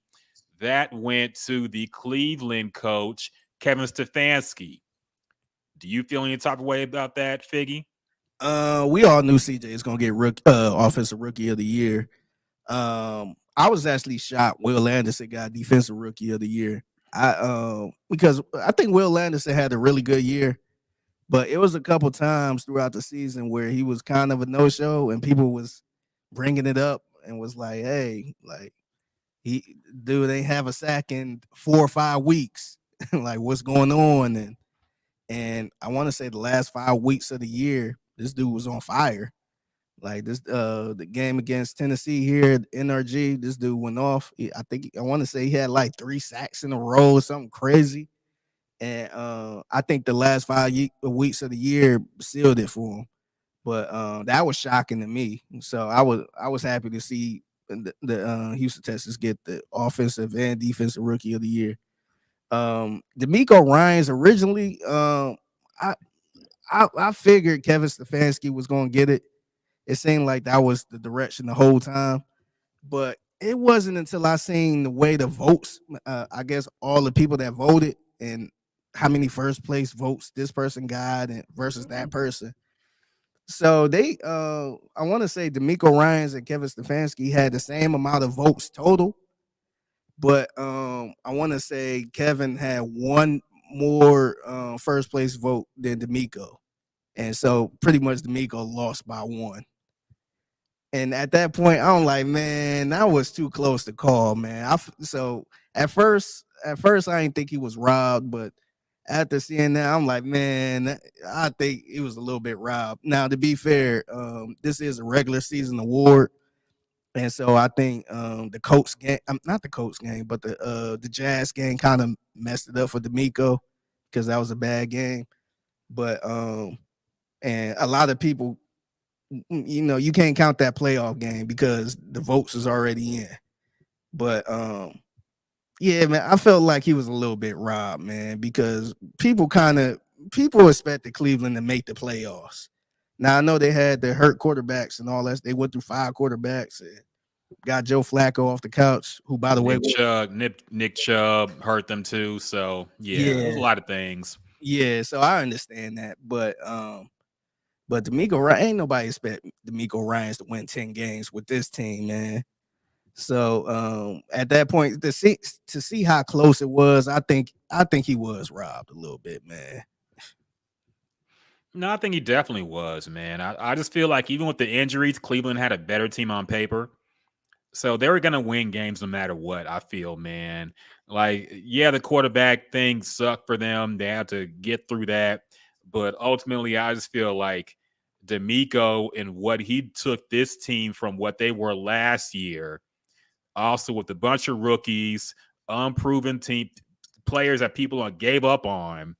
That went to the Cleveland coach, Kevin Stefanski. Do you feel any type of way about that, Figgy? We all knew CJ is gonna get Offensive Rookie of the Year. I was actually shocked Will Anderson got Defensive Rookie of the Year. Because I think Will Anderson had a really good year, but it was a couple times throughout the season where he was kind of a no-show, and people was bringing it up and was like, "Hey, like dude ain't have a sack in 4 or 5 weeks. Like, what's going on?" And I want to say the last 5 weeks of the year, this dude was on fire. Like this, the game against Tennessee here at NRG, this dude went off. I want to say he had like 3 sacks in a row or something crazy. And I think the last 5 weeks of the year sealed it for him. But that was shocking to me. So I was happy to see the Houston Texans get the offensive and defensive rookie of the year. D'Amico Ryans originally, I figured Kevin Stefanski was going to get it. It seemed like that was the direction the whole time, but it wasn't until I seen the way the votes, I guess all the people that voted and how many first place votes this person got and versus that person. So they, I want to say D'Amico Ryans and Kevin Stefanski had the same amount of votes total, but I want to say Kevin had one more first place vote than D'Amico, and so pretty much D'Amico lost by 1. And at that point, I'm like, man, that was too close to call, man. So at first, I didn't think he was robbed, but after seeing that, I'm like, man, I think he was a little bit robbed. Now, to be fair, this is a regular season award, and so I think the Colts game, not the Colts game, but the Jazz game kind of messed it up for D'Amico because that was a bad game. But and a lot of people, you know, you can't count that playoff game because the votes is already in. But yeah, man, I felt like he was a little bit robbed, man, because people expected Cleveland to make the playoffs. Now I know they had the hurt quarterbacks and all that. They went through 5 quarterbacks and got Joe Flacco off the couch, who by the way Nick Chubb hurt them too. So yeah, there's a lot of things. Yeah, so I understand that, but D'Amico Ryan, ain't nobody expect D'Amico Ryans to win 10 games with this team, man. So at that point, to see how close it was, I think he was robbed a little bit, man. No, I think he definitely was, man. I just feel like even with the injuries, Cleveland had a better team on paper. So they were going to win games no matter what, I feel, man. Like, yeah, the quarterback thing sucked for them. They had to get through that. But ultimately, I just feel like D'Amico and what he took this team from what they were last year, also with a bunch of rookies, unproven team players that people gave up on,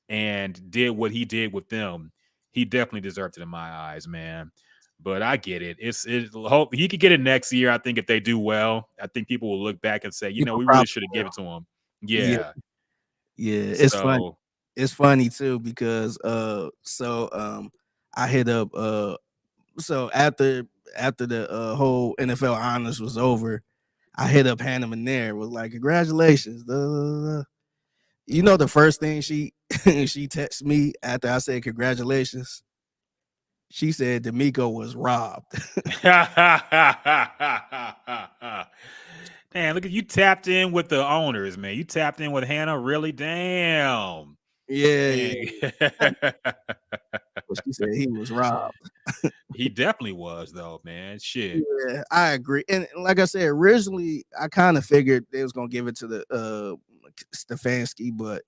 and did what he did with them. He definitely deserved it in my eyes, man. But I get it. Hope he could get it next year. I think if they do well, I think people will look back and say, you know, we really should have given it to him. Yeah. It's fun. it's funny too because I hit up so after the whole NFL honors was over, I hit up Hannah Manera, was like, congratulations. Duh, duh, duh. You know the first thing she she texted me after I said congratulations? She said D'Amico was robbed. Damn, look at you tapped in with the owners, man. You tapped in with Hannah, really? Damn. Yeah, Dang. but she said he was robbed. He definitely was, though, man. Shit. Yeah, I agree. And like I said, originally I kind of figured they was gonna give it to the Stefanski, but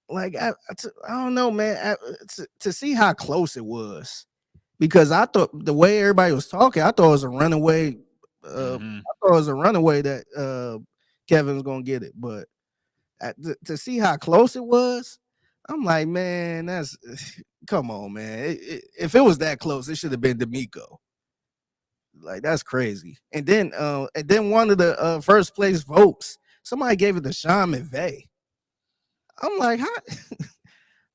like I don't know, man. To see how close it was, because I thought the way everybody was talking, I thought it was a runaway. Mhm. I thought it was a runaway that Kevin was gonna get it, but to see how close it was, I'm like, man, that's come on, man. If it was that close, it should have been D'Amico. Like that's crazy. And then one of the first place votes, somebody gave it to Sean McVay. I'm like, how?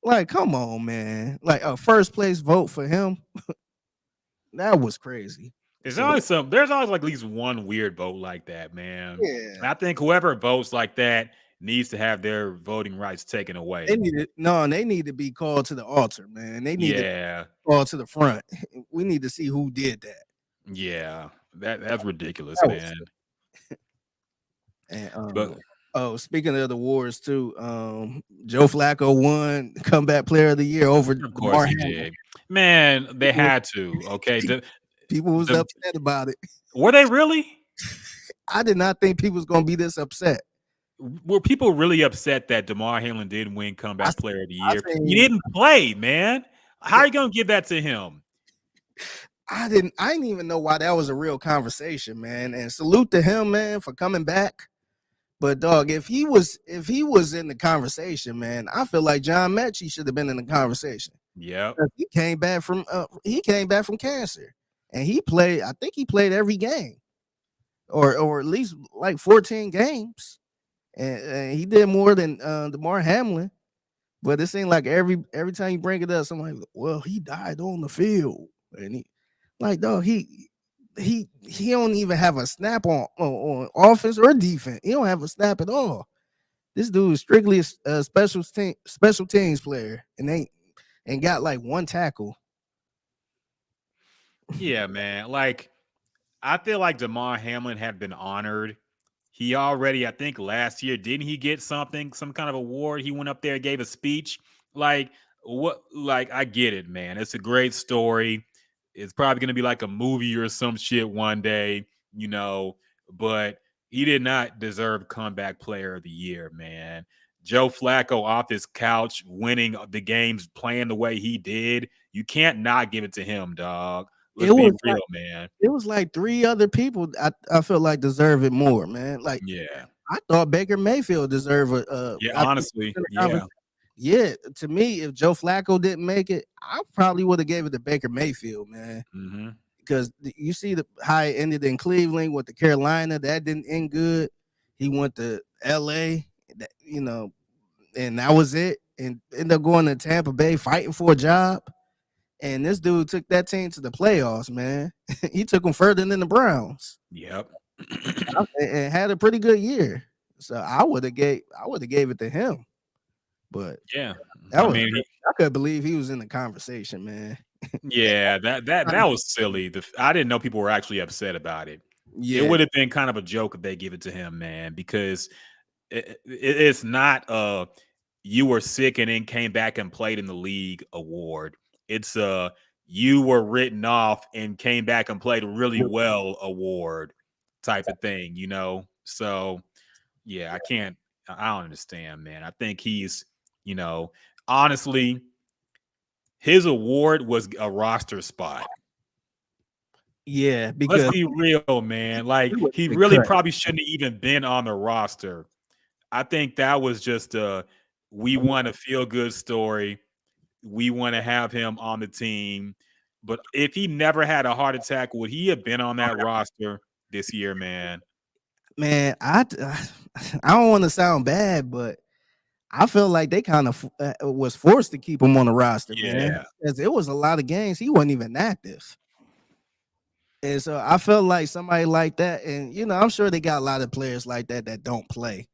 Like, come on, man. Like a first place vote for him. That was crazy. There's So always there's always like at least one weird vote like that, man. yeah, I think whoever votes like that needs to have their voting rights taken away. they need to be called to the altar, man. They need to Yeah. call to the front. We need to see who did that. Yeah. That's ridiculous, That was man. And But speaking of the wars too, Joe Flacco won comeback player of the year over of course he did. Man, they had to. Okay. People was the- upset about it. Were they really? I did not think people was gonna be this upset. Were people really upset that DeMar Hamlin did win comeback player of the I year? seen- He didn't play, man. How are you gonna give that to him? I didn't even know why that was a real conversation, man. And salute to him, man, for coming back. But dog, if he was in the conversation, man, I feel like John Mechie should have been in the conversation. Yep. He came back from cancer, and he played. I think he played every game, or at least like 14 games, and he did more than DeMar Hamlin. But it seemed like every time you bring it up, somebody, well, he died on the field, and he like dog, he don't even have a snap on offense or defense. He don't have a snap at all. This dude is strictly a special teams player, and got like one tackle. Yeah, man. Like, I feel like DeMar Hamlin had been honored. He already, I think last year, didn't he get some kind of award? He went up there, gave a speech. Like, what? Like, I get it, man. It's a great story. It's probably going to be like a movie or some shit one day, but he did not deserve comeback player of the year, man. Joe Flacco off his couch, winning the games, playing the way he did. You can't not give it to him, dog. Let's be real, man. It was like 3 other people I felt like deserve it more, man. Like, Yeah. I thought Baker Mayfield deserved Honestly, yeah. Yeah, to me, if Joe Flacco didn't make it, I probably would have gave it to Baker Mayfield, man. Mm-hmm. Because you see how it ended in Cleveland with the Carolina, that didn't end good. He went to LA, and that was it. And ended up going to Tampa Bay fighting for a job. And this dude took that team to the playoffs, man. He took them further than the Browns. Yep. And had a pretty good year. So I would have gave it to him. But yeah, I couldn't believe he was in the conversation, man. Yeah, that was silly. I didn't know people were actually upset about it. Yeah, it would have been kind of a joke if they give it to him, man, because it's not you were sick and then came back and played in the league award. It's you were written off and came back and played really well award type of thing, So yeah, I don't understand, man. I think he's, honestly, his award was a roster spot. Yeah, because let's be real, man. Like, he really probably shouldn't have even been on the roster. I think that was just we want a feel-good story. We want to have him on the team. But if he never had a heart attack, would he have been on that roster this year, man? Man, I don't want to sound bad, but I feel like they kind of was forced to keep him on the roster, man, Yeah. because it was a lot of games he wasn't even active. And so I felt like somebody like that, and I'm sure they got a lot of players like that that don't play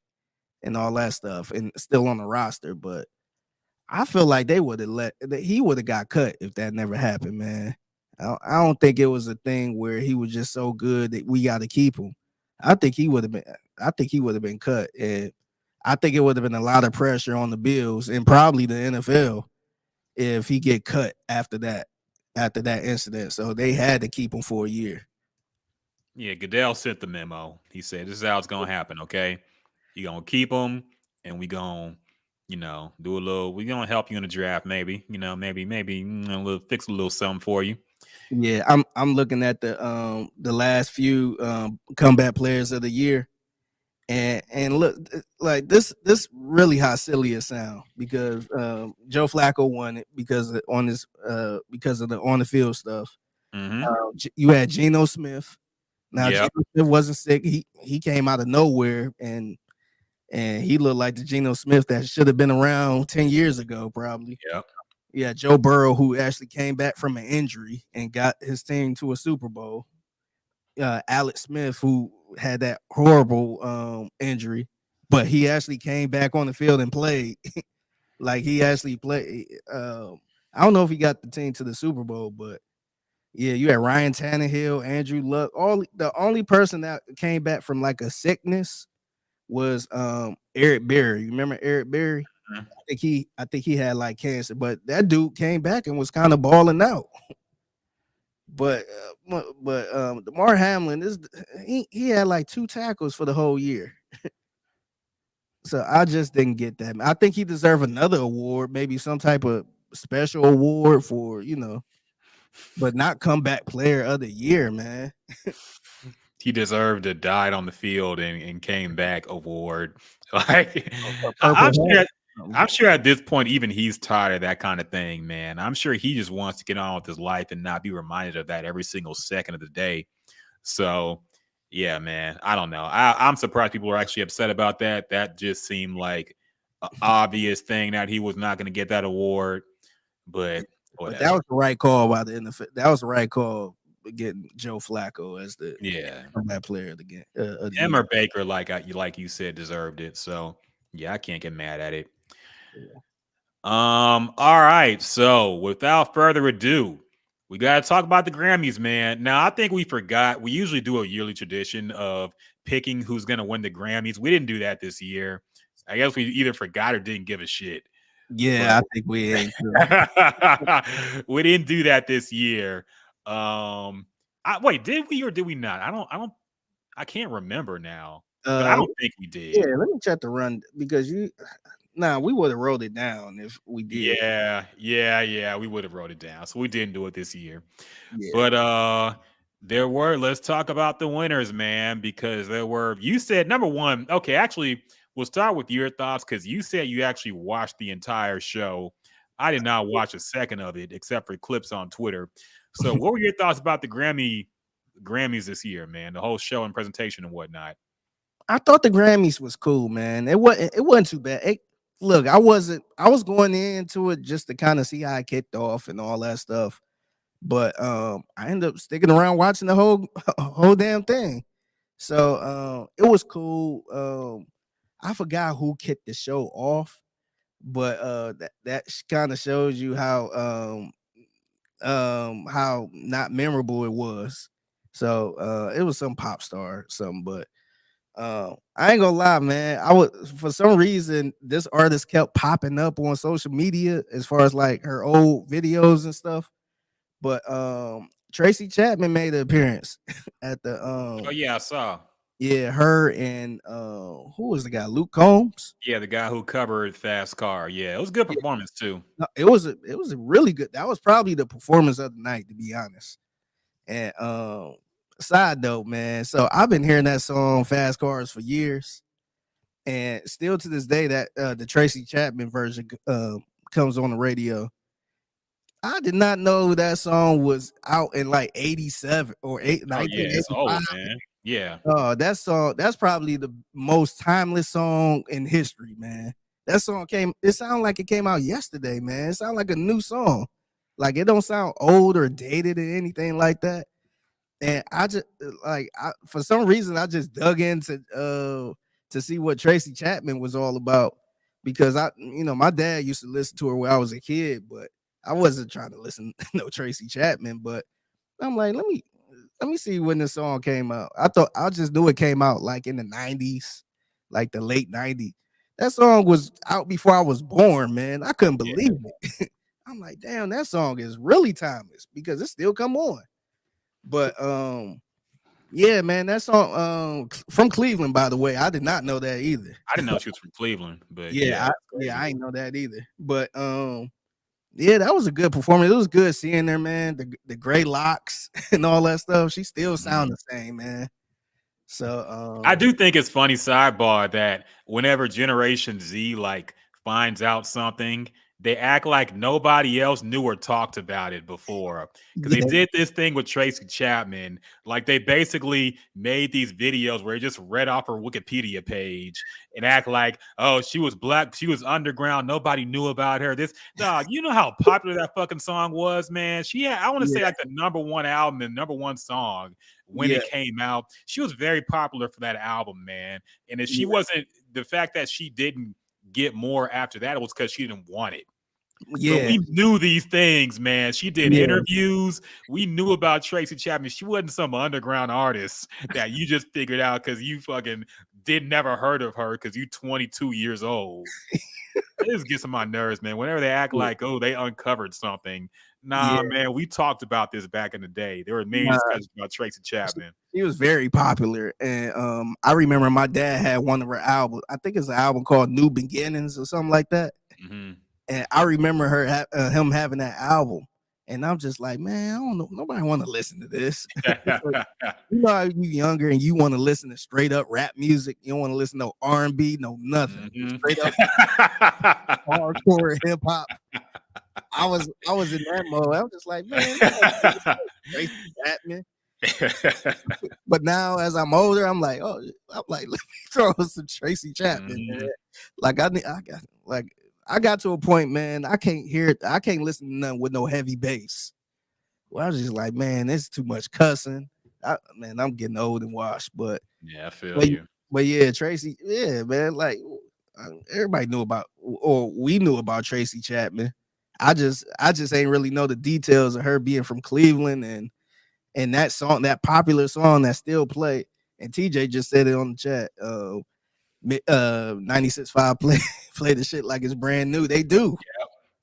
and all that stuff, and still on the roster. But I feel like they would have that he would have got cut if that never happened, man. I don't think it was a thing where he was just so good that we got to keep him. I think he would have been. I think he would have been cut, and I think it would have been a lot of pressure on the Bills and probably the NFL if he get cut after that incident. So they had to keep him for a year. Yeah, Goodell sent the memo. He said, "This is how it's gonna happen. Okay, you gonna keep him, and we gonna, do a little. We gonna help you in the draft, maybe. Maybe fix a little something for you." Yeah, I'm looking at the last few comeback players of the year, and look like this really how silly it sound because Joe Flacco won it because of the on the field stuff. Mm-hmm. You had Geno Smith. Now Yep. Geno Smith wasn't sick. He came out of nowhere and he looked like the Geno Smith that should have been around 10 years ago, probably. Yep. Yeah, Joe Burrow, who actually came back from an injury and got his team to a Super Bowl. Alex Smith, who had that horrible injury, but he actually came back on the field and played. Like he actually played. I don't know if he got the team to the Super Bowl, but yeah, you had Ryan Tannehill, Andrew Luck. The only person that came back from like a sickness was Eric Berry. You remember Eric Berry? Mhm. I think he had like cancer, but that dude came back and was kind of balling out. But Damar Hamlin he had like 2 tackles for the whole year. So I just didn't get that. I think he deserved another award, maybe some type of special award for, but not comeback player of the year, man. He deserved a died on the field and came back award. Like Purple I'm sure at this point, even he's tired of that kind of thing, man. I'm sure he just wants to get on with his life and not be reminded of that every single second of the day. So, yeah, man, I don't know. I'm surprised people are actually upset about that. That just seemed like an obvious thing that he was not going to get that award. But whatever. that was the right call by the NFL. That was the right call getting Joe Flacco as the comeback player of the game. Emmer Baker, like you said, deserved it. So yeah, I can't get mad at it. Yeah. All right. So without further ado, we got to talk about the Grammys, man. Now, I think we forgot. We usually do a yearly tradition of picking who's going to win the Grammys. We didn't do that this year. I guess we either forgot or didn't give a shit. Yeah, I think we ain't. We didn't do that this year. Wait, did we or did we not? I can't remember now. But I don't think we did. Yeah, let me check the run because we would have wrote it down if we did. Yeah, we would have wrote it down. So we didn't do it this year. Yeah. But let's talk about the winners, man, because you said number one. Okay, actually, we'll start with your thoughts because you said you actually watched the entire show. I did not watch a second of it except for clips on Twitter. So what were your thoughts about the Grammys this year, man? The whole show and presentation and whatnot. I thought the Grammys was cool, man. It wasn't too bad. Look, I was going into it just to kind of see how it kicked off and all that stuff. But I ended up sticking around watching the whole damn thing. So it was cool. I forgot who kicked the show off, but that kind of shows you how not memorable it was. So it was some pop star or something, but I ain't gonna lie, man. For some reason this artist kept popping up on social media as far as like her old videos and stuff. But Tracy Chapman made an appearance at the Oh yeah, I saw. Yeah, her and who was the guy? Luke Combs. Yeah, the guy who covered Fast Car. Yeah, it was a good performance too. No, it was a really good. That was probably the performance of the night, to be honest. And side note, man. So I've been hearing that song "Fast Cars" for years, and still to this day, that the Tracy Chapman version comes on the radio. I did not know that song was out in like 87 or 1985. Yeah, it's old, man. Yeah. That song, that's probably the most timeless song in history, man. that song came. It sounded like it came out yesterday, man. It sounded like a new song. Like it don't sound old or dated or anything like that. And I just for some reason I just dug into to see what Tracy Chapman was all about because my dad used to listen to her when I was a kid, but I wasn't trying to listen to no Tracy Chapman. But I'm like, let me see when this song came out. I just knew it came out like in the 90s, like the late 90s. That song was out before I was born, man. I couldn't believe it. I'm like, damn, that song is really timeless because it still come on. But yeah, man, that song from Cleveland, by the way. I did not know that either. I didn't know she was from Cleveland, but I didn't know that either. But yeah, that was a good performance. It was good seeing her, man. The gray locks and all that stuff. She still sound the same, man. So I do think it's funny, sidebar, that whenever Generation Z like finds out something, they act like nobody else knew or talked about it before. Because they did this thing with Tracy Chapman. Like they basically made these videos where they just read off her Wikipedia page and act like, oh, she was black, she was underground, nobody knew about her. This dog, you know how popular that fucking song was, man. She had, I want to say like the #1 album and #1 song when it came out. She was very popular for that album, man. And if she wasn't, the fact that she didn't get more after that, it was because she didn't want it. But we knew these things, man. She did interviews. We knew about Tracy Chapman. She wasn't some underground artist that you just figured out because you fucking never heard of her because you 22 years old. This gets on my nerves, man. Whenever they act like, oh, they uncovered something. Nah, man, we talked about this back in the day. There were many discussions about Tracy Chapman. She was very popular. And I remember my dad had one of her albums. I think it's an album called New Beginnings or something like that. Mm-hmm. And I remember him having that album. And I'm just like, man, I don't know. Nobody want to listen to this. Like, you know how you younger and you want to listen to straight up rap music. You don't want to listen to no R&B, no nothing. Mm-hmm. Straight up hardcore hip hop. I was in that mode. I was just like, man, Tracy Chapman. But now as I'm older, I'm like, let me throw some Tracy Chapman. Man. Like I got to a point, man. I can't listen to nothing with no heavy bass. Well, I was just like, man, it's too much cussing. I'm getting old and washed. But yeah, I feel you. But yeah, Tracy, yeah, man. Like everybody knew about, or we knew about Tracy Chapman. I just ain't really know the details of her being from Cleveland and that song, that popular song that still play. And TJ just said it on the chat. 96.5 play the shit like it's brand new. They do.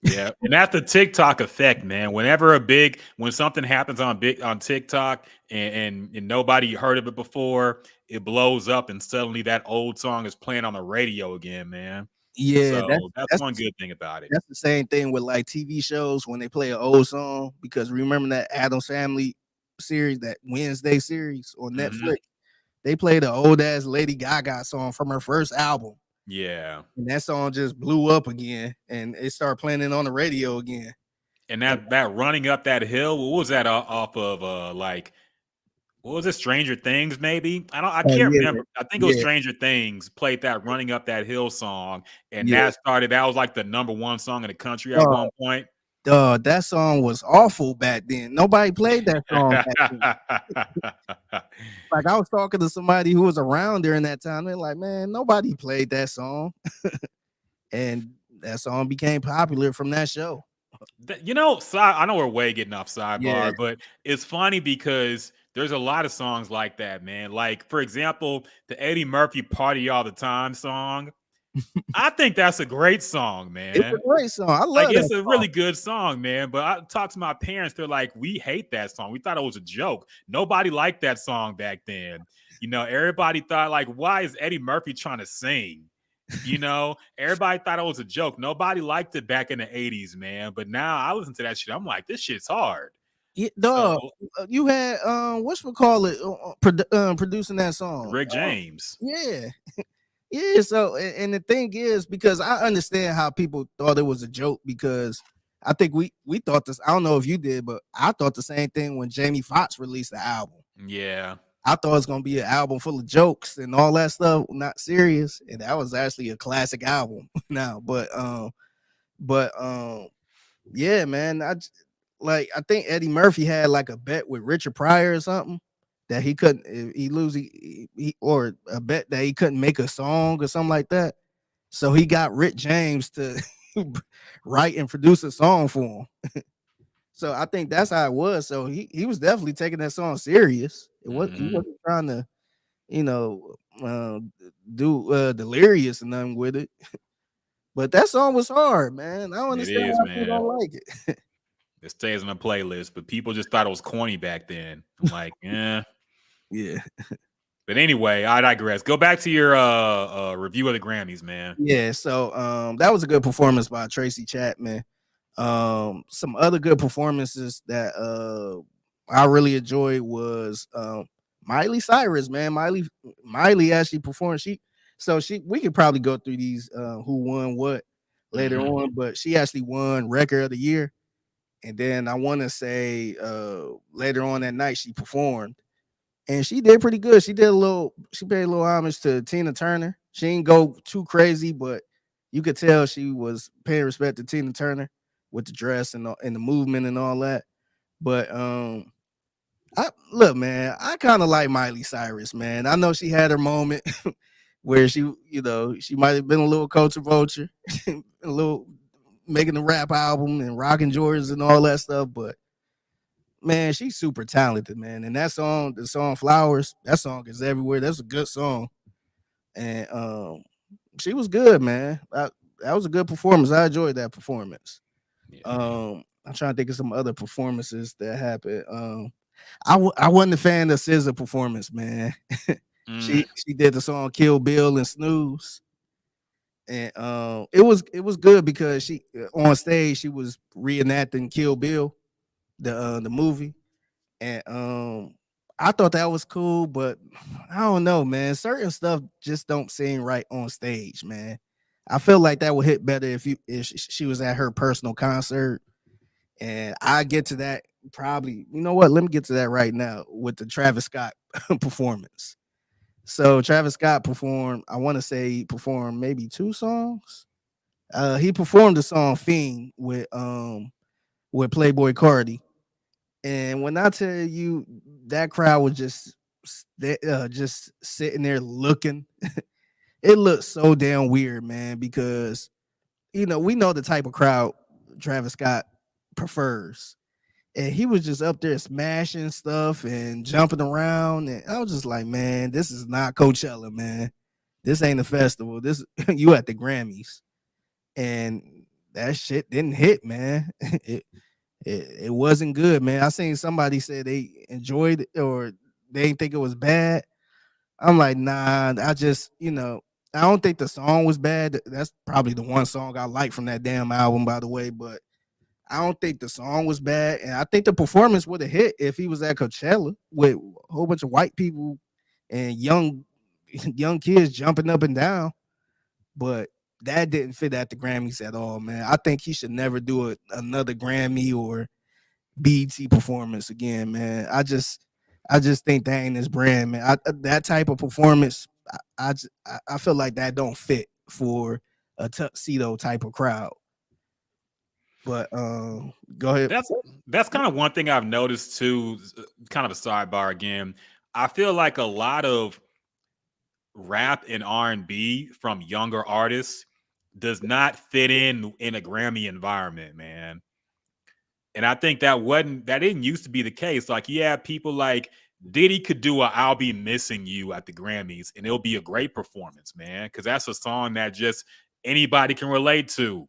Yeah. And that's the TikTok effect, man. When something happens on TikTok and nobody heard of it before, it blows up and suddenly that old song is playing on the radio again, man. Yeah, so that's one good thing about it. That's the same thing with like TV shows when they play an old song, because remember that Addams Family series, that Wednesday series on Netflix? They played an old ass Lady Gaga song from her first album. Yeah. And that song just blew up again and it started playing it on the radio again. And that running up that hill, what was that off of what was it, Stranger Things, maybe? I can't remember. I think it was Stranger Things played that Running Up That Hill song, and that was like the #1 song in the country at one point. That song was awful back then. Nobody played that song back then. Like I was talking to somebody who was around during that time. They're like, man, nobody played that song. And that song became popular from that show. I know we're way getting off sidebar, but it's funny because there's a lot of songs like that, man. Like, for example, the Eddie Murphy Party All the Time song. I think that's a great song, man. It's a great song. I love it. It's a really good song, man. But I talked to my parents. They're like, we hate that song. We thought it was a joke. Nobody liked that song back then. Everybody thought, like, why is Eddie Murphy trying to sing? Everybody thought it was a joke. Nobody liked it back in the 80s, man. But now I listen to that shit. I'm like, this shit's hard. Yeah, you had producing that song, Rick James. Yeah, so and the thing is, because I understand how people thought it was a joke, because I think we thought this. I don't know if you did, but I thought the same thing when Jamie Foxx released the album. Yeah, I thought it was gonna be an album full of jokes and all that stuff, not serious. And that was actually a classic album now. But yeah, man. I think Eddie Murphy had like a bet with Richard Pryor or something that he couldn't if he lose or a bet that he couldn't make a song or something like that. So he got Rick James to write and produce a song for him. So I think that's how it was. So he was definitely taking that song serious. He wasn't trying to, you know, do delirious and nothing with it. But that song was hard, man. I don't It understand is, why people man. don't like it. It stays on the playlist, but people just thought it was corny back then. I'm like, yeah. Yeah. But anyway, I digress. Go back to your review of the Grammys, man. Yeah, so that was a good performance by Tracy Chapman. Some other good performances that I really enjoyed was Miley Cyrus, man. Miley actually performed. We could probably go through these who won what later on, but she actually won record of the year. And then I want to say later on that night she performed and she did pretty good. She paid a little homage to Tina Turner. She didn't go too crazy, but you could tell she was paying respect to Tina Turner with the dress and the movement and all that. But I look, man, I kind of like Miley Cyrus, man. I know she had her moment where she might have been a little culture vulture, a little making a rap album and rocking Jordans and all that stuff, but man, she's super talented, man. And that song, the song Flowers, that song is everywhere. That's a good song. And she was good, man. That was a good performance. I enjoyed that performance. Yeah. I'm trying to think of some other performances that happened. I wasn't a fan of SZA performance, man. She did the song Kill Bill and Snooze. And it was good because she on stage she was reenacting Kill Bill, the movie. And I thought that was cool, but I don't know, man. Certain stuff just don't seem right on stage, man. I feel like that would hit better if she was at her personal concert. And I get to that probably. You know what? Let me get to that right now with the Travis Scott performance. So Travis Scott performed. I want to say he performed maybe 2 songs. He performed the song "Fiend" with Playboy Cardi. And when I tell you that crowd was just sitting there looking, it looked so damn weird, man, because we know the type of crowd Travis Scott prefers. And he was just up there smashing stuff and jumping around. And I was just like, man, this is not Coachella, man. This ain't a festival. This you at the Grammys. And that shit didn't hit, man. It wasn't good, man. I seen somebody say they enjoyed it or they didn't think it was bad. I'm like, nah, I don't think the song was bad. That's probably the one song I like from that damn album, by the way, but I don't think the song was bad. And I think the performance would have hit if he was at Coachella with a whole bunch of white people and young kids jumping up and down. But that didn't fit at the Grammys at all, man. I think he should never do another Grammy or BET performance again, man. I just think that ain't his brand, man. That type of performance, I feel like that don't fit for a tuxedo type of crowd. But go ahead. That's kind of one thing I've noticed too. Kind of a sidebar again. I feel like a lot of rap and R&B from younger artists does not fit in a Grammy environment, man. And I think that didn't used to be the case. Like, yeah, people like Diddy could do a "I'll Be Missing You" at the Grammys, and it'll be a great performance, man, because that's a song that just anybody can relate to.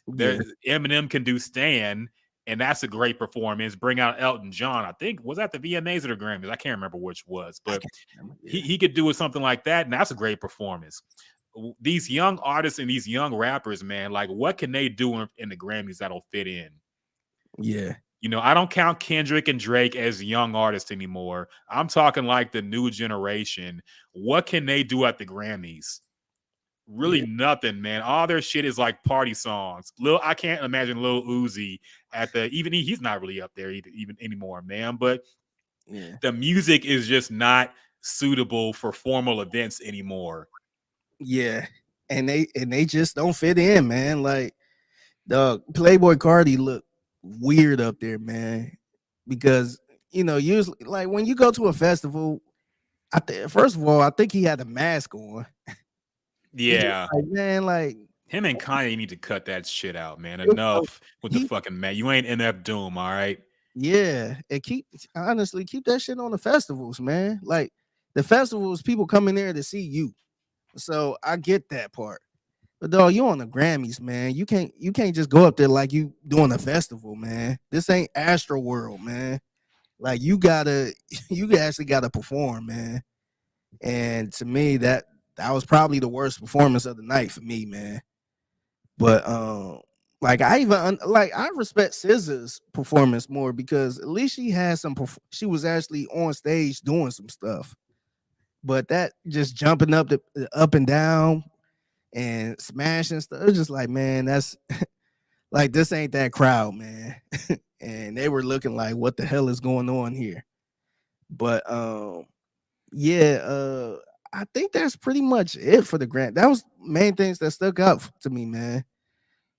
Yeah. Eminem can do "Stan," and that's a great performance. Bring out Elton John. I think was that the VMAs or the Grammys? I can't remember which was, but he could do something like that, and that's a great performance. These young artists and these young rappers, man, like what can they do in the Grammys that'll fit in? Yeah. I don't count Kendrick and Drake as young artists anymore. I'm talking like the new generation. What can they do at the Grammys? Really nothing, man. All their shit is like party songs. I can't imagine Lil Uzi he's not really up there even anymore, man. But Yeah. The music is just not suitable for formal events anymore. Yeah. And they just don't fit in, man. Like the Playboy Cardi look weird up there, man. Because usually like when you go to a festival, first of all, I think he had a mask on. It's just Yeah. like, man, like Him and Kanye need to cut that shit out, man. it- Enough with the he fucking man. You ain't NF Doom, all right? yeah, and keep that shit on the festivals, man. Like the festivals, people come in there to see you. So I get that part. But dog, you on the Grammys, man. You can't just go up there like you doing a festival, man. This ain't Astro World, man. Like you actually gotta perform, man. And to me, that was probably the worst performance of the night for me, man. But like I respect SZA's performance more because at least she had she was actually on stage doing some stuff. But that just jumping up and down and smashing stuff, it's just like, man, that's like this ain't that crowd, man. And they were looking like, what the hell is going on here? But yeah, I think that's pretty much it for the grant. That was main things that stuck out to me, man.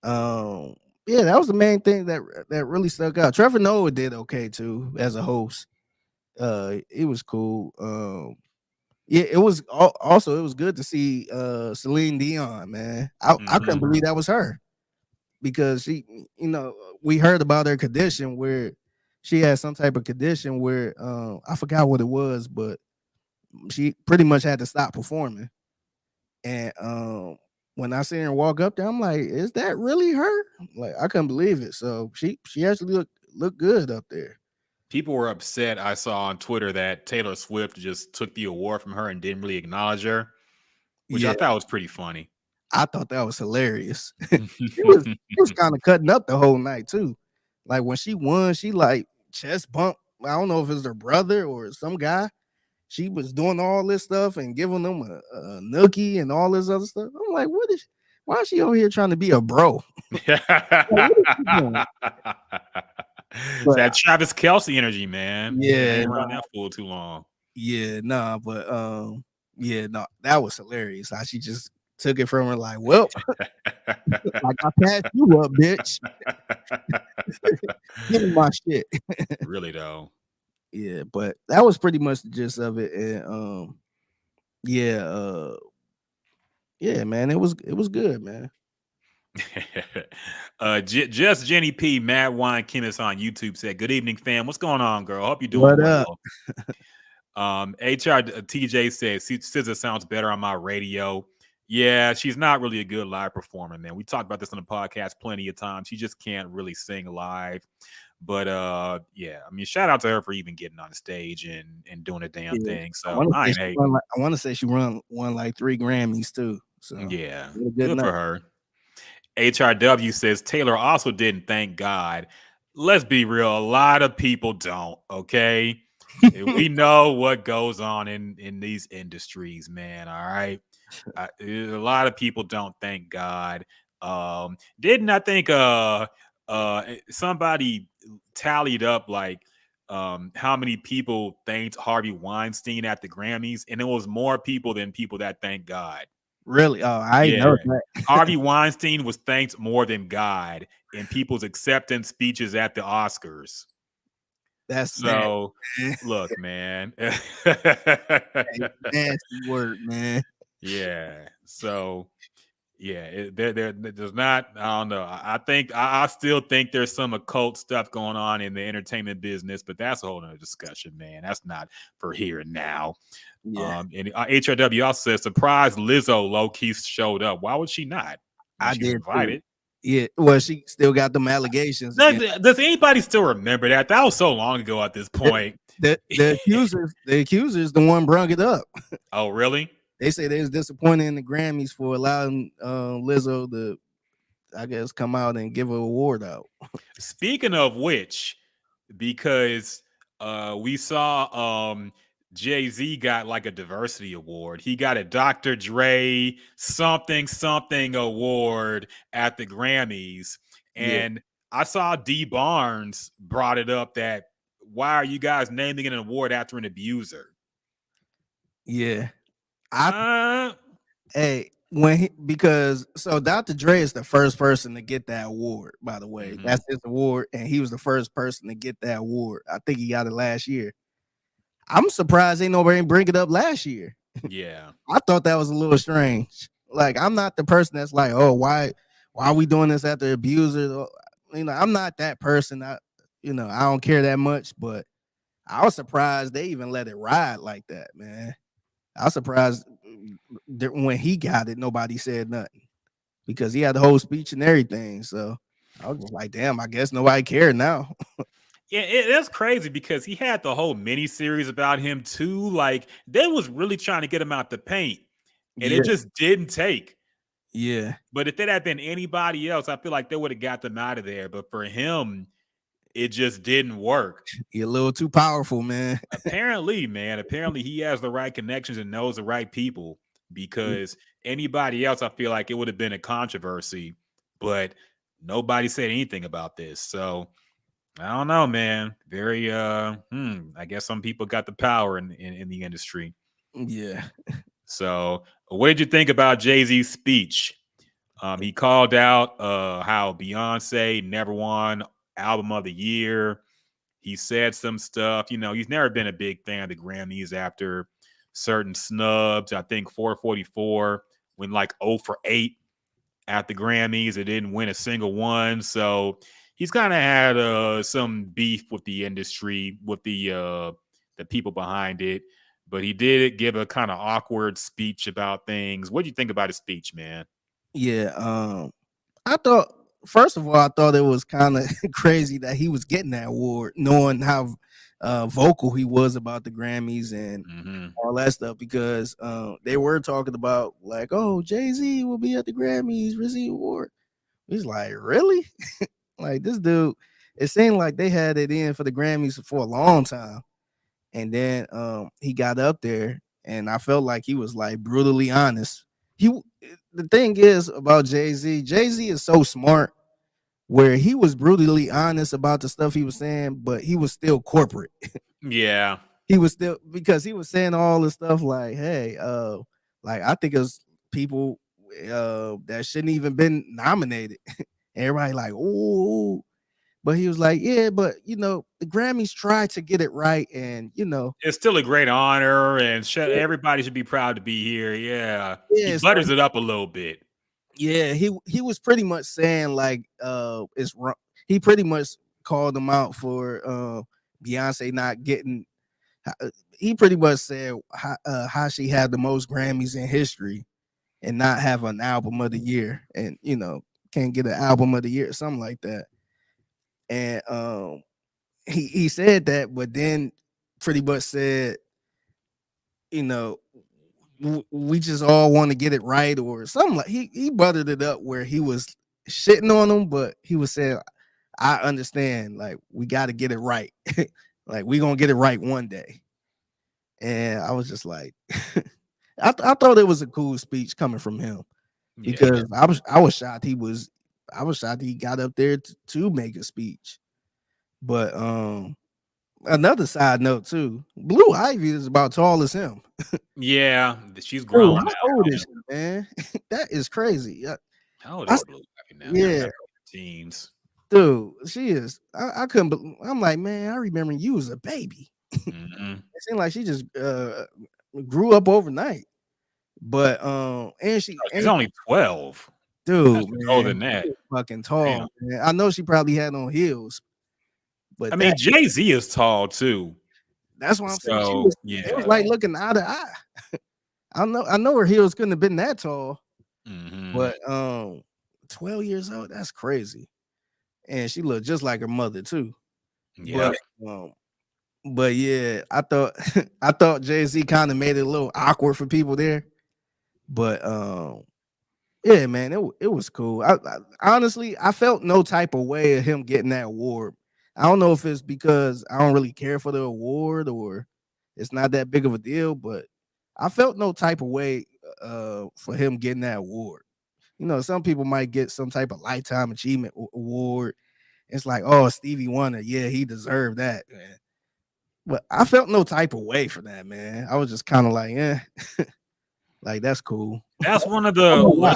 Um, yeah, that was the main thing that really stuck out. Trevor Noah did okay too as a host. It was cool. Yeah, it was also it was good to see Celine Dion, man. I couldn't believe that was her because she, we heard about her condition where she had some type of condition where I forgot what it was, but she pretty much had to stop performing. And when I seen her walk up there, I'm like, is that really her? Like I couldn't believe it. So she actually looked good up there. People were upset. I saw on Twitter that Taylor Swift just took the award from her and didn't really acknowledge her, which I Yeah, thought was pretty funny. I thought that was hilarious. It was kind of cutting up the whole night too. Like when she won, she like chest bump. I don't know if it's her brother or some guy. She was doing all this stuff and giving them a nookie and all this other stuff. I'm like, why is she over here trying to be a bro? Like, what is she doing? It's But that Travis Kelce energy, man. yeah, Hang around that fool too long. yeah, nah, but yeah, no, that was hilarious. How she just took it from her like, well, like I passed you up, bitch. Give me my shit. Really though. Yeah, but that was pretty much the gist of it. And yeah, yeah, man, it was good, man. Just Jenny P. Mad Wine Chemist on YouTube said, "Good evening, fam. What's going on, girl? Hope you're doing What up? well." HR TJ says, "SZA sounds better on my radio." Yeah, she's not really a good live performer, man. We talked about this on the podcast plenty of times. She just can't really sing live. But yeah, I mean, shout out to her for even getting on the stage and doing a damn Yeah. thing. So I ain't hating. I want to say she won like 3 Grammys too. So Yeah, it was a good night. for her. HRW says Taylor also didn't thank God. Let's be real, a lot of people don't, okay? We know what goes on in these industries, man, all right? A lot of people don't thank God. Didn't I think somebody tallied up like how many people thanked Harvey Weinstein at the Grammys, and it was more people than people that thank God. Really? Oh, I Yeah. know that. Harvey Weinstein was thanked more than God in people's acceptance speeches at the Oscars. That's So, nasty, look, man. nasty word, man. Yeah. So, yeah, there's not. I don't know. I think I still think there's some occult stuff going on in the entertainment business, but that's a whole nother discussion, man. That's not for here and now. Yeah, And HRW also says, surprise Lizzo low key showed up. Why would she not? I She's did too. invited. Yeah, well, she still got them allegations against Does anybody still remember that? That was so long ago at this point. the accusers, the one brung it up. Oh, really? They say they was disappointed in the Grammys for allowing Lizzo to, I guess, come out and give an award out. Speaking of which, because we saw Jay-Z got like a diversity award. He got a Dr. Dre something award at the Grammys. Yeah. And I saw D Barnes brought it up that why are you guys naming an award after an abuser? Yeah. Uh, Hey, because so Dr. Dre is the first person to get that award, by the way. Mhm. That's his award, and he was the first person to get that award. I think he got it last year. I'm surprised ain't nobody bring it up last year. yeah. I thought that was a little strange. Like, I'm not the person that's like, oh, why are we doing this after abusers? I'm not that person. I don't care that much, but I was surprised they even let it ride like that, man. I was surprised when he got it, nobody said nothing because he had the whole speech and everything. So I was just like, damn, I guess nobody cared now. Yeah, that's crazy because he had the whole mini series about him too. Like they was really trying to get him out the paint, and Yeah, it just didn't take. yeah, But if it had been anybody else, I feel like they would have got them out of there. But for him, it just didn't work. you're a little too powerful, man. Apparently, man, apparently he has the right connections and knows the right people because anybody else, I feel like it would have been a controversy, but nobody said anything about this. So I don't know, man. Very I guess some people got the power in the industry. Yeah, So what did you think about Jay-Z's speech? He called out how Beyonce never won album of the year. He said some stuff. He's never been a big fan of the Grammys after certain snubs. I think 444 went like 0 for 8 at the Grammys. It didn't win a single one. So he's kind of had some beef with the industry, with the people behind it. But he did give a kind of awkward speech about things. What do you think about his speech, man? yeah. I thought first of all, I thought it was kind of crazy that he was getting that award, knowing how vocal he was about the Grammys and Mm-hmm. all that stuff. Because they were talking about like, oh, Jay-Z will be at the Grammys, receive award. He's like, really? Like this dude, it seemed like they had it in for the Grammys for a long time. And then he got up there and I felt like he was like brutally honest. The thing is about Jay-Z is so smart where he was brutally honest about the stuff he was saying, but he was still corporate. Yeah. He was still because he was saying all this stuff like, hey, like I think it was people that shouldn't even been nominated. Everybody like, oh, but he was like, yeah, but the Grammys tried to get it right, and It's still a great honor, and everybody should be proud to be here. Yeah. He yeah, so butters it up a little bit. yeah, he was pretty much saying like it's wrong. He pretty much called them out for Beyonce not getting. He pretty much said how she had the most Grammys in history and not have an album of the year, and can't get an album of the year, something like that. And he said that, but then pretty much said, you know, we just all want to get it right or something like he buttered it up where he was shitting on them, but he was saying, I understand, like we got to get it right. Like we gonna get it right one day. And I was just like, I thought it was a cool speech coming from him because I was shocked he got up there to make a speech. But another side note too, Blue Ivy is about tall as him. Yeah, she's Oh, grown how now. old is she, man? That is crazy. How old I is s- Blue Ivy now? yeah, Teens. dude, she is. I couldn't. I'm like, man, I remember you was a baby. Mm-hmm. It seemed like she just grew up overnight. But She's only 12. That's dude, older man, than that. she is fucking Damn. tall. Man. I know she probably had on heels, I but mean, Jay-Z is tall too. that's what I'm saying. So It was yeah. like looking eye to eye. I know her heels couldn't have been that tall, Mm-hmm. but 12 years old, that's crazy. And she looked just like her mother too. Yeah. Um, but yeah, I thought I thought Jay-Z kind of made it a little awkward for people there. But yeah, man, it was cool. Honestly, I felt no type of way of him getting that award. I don't know if it's because I don't really care for the award or it's not that big of a deal, but I felt no type of way for him getting that award. Some people might get some type of lifetime achievement award. It's like, oh, Stevie Wonder, yeah, he deserved that, man. But I felt no type of way for that, man. I was just kind of like, like that's cool. That's one of I don't the know why.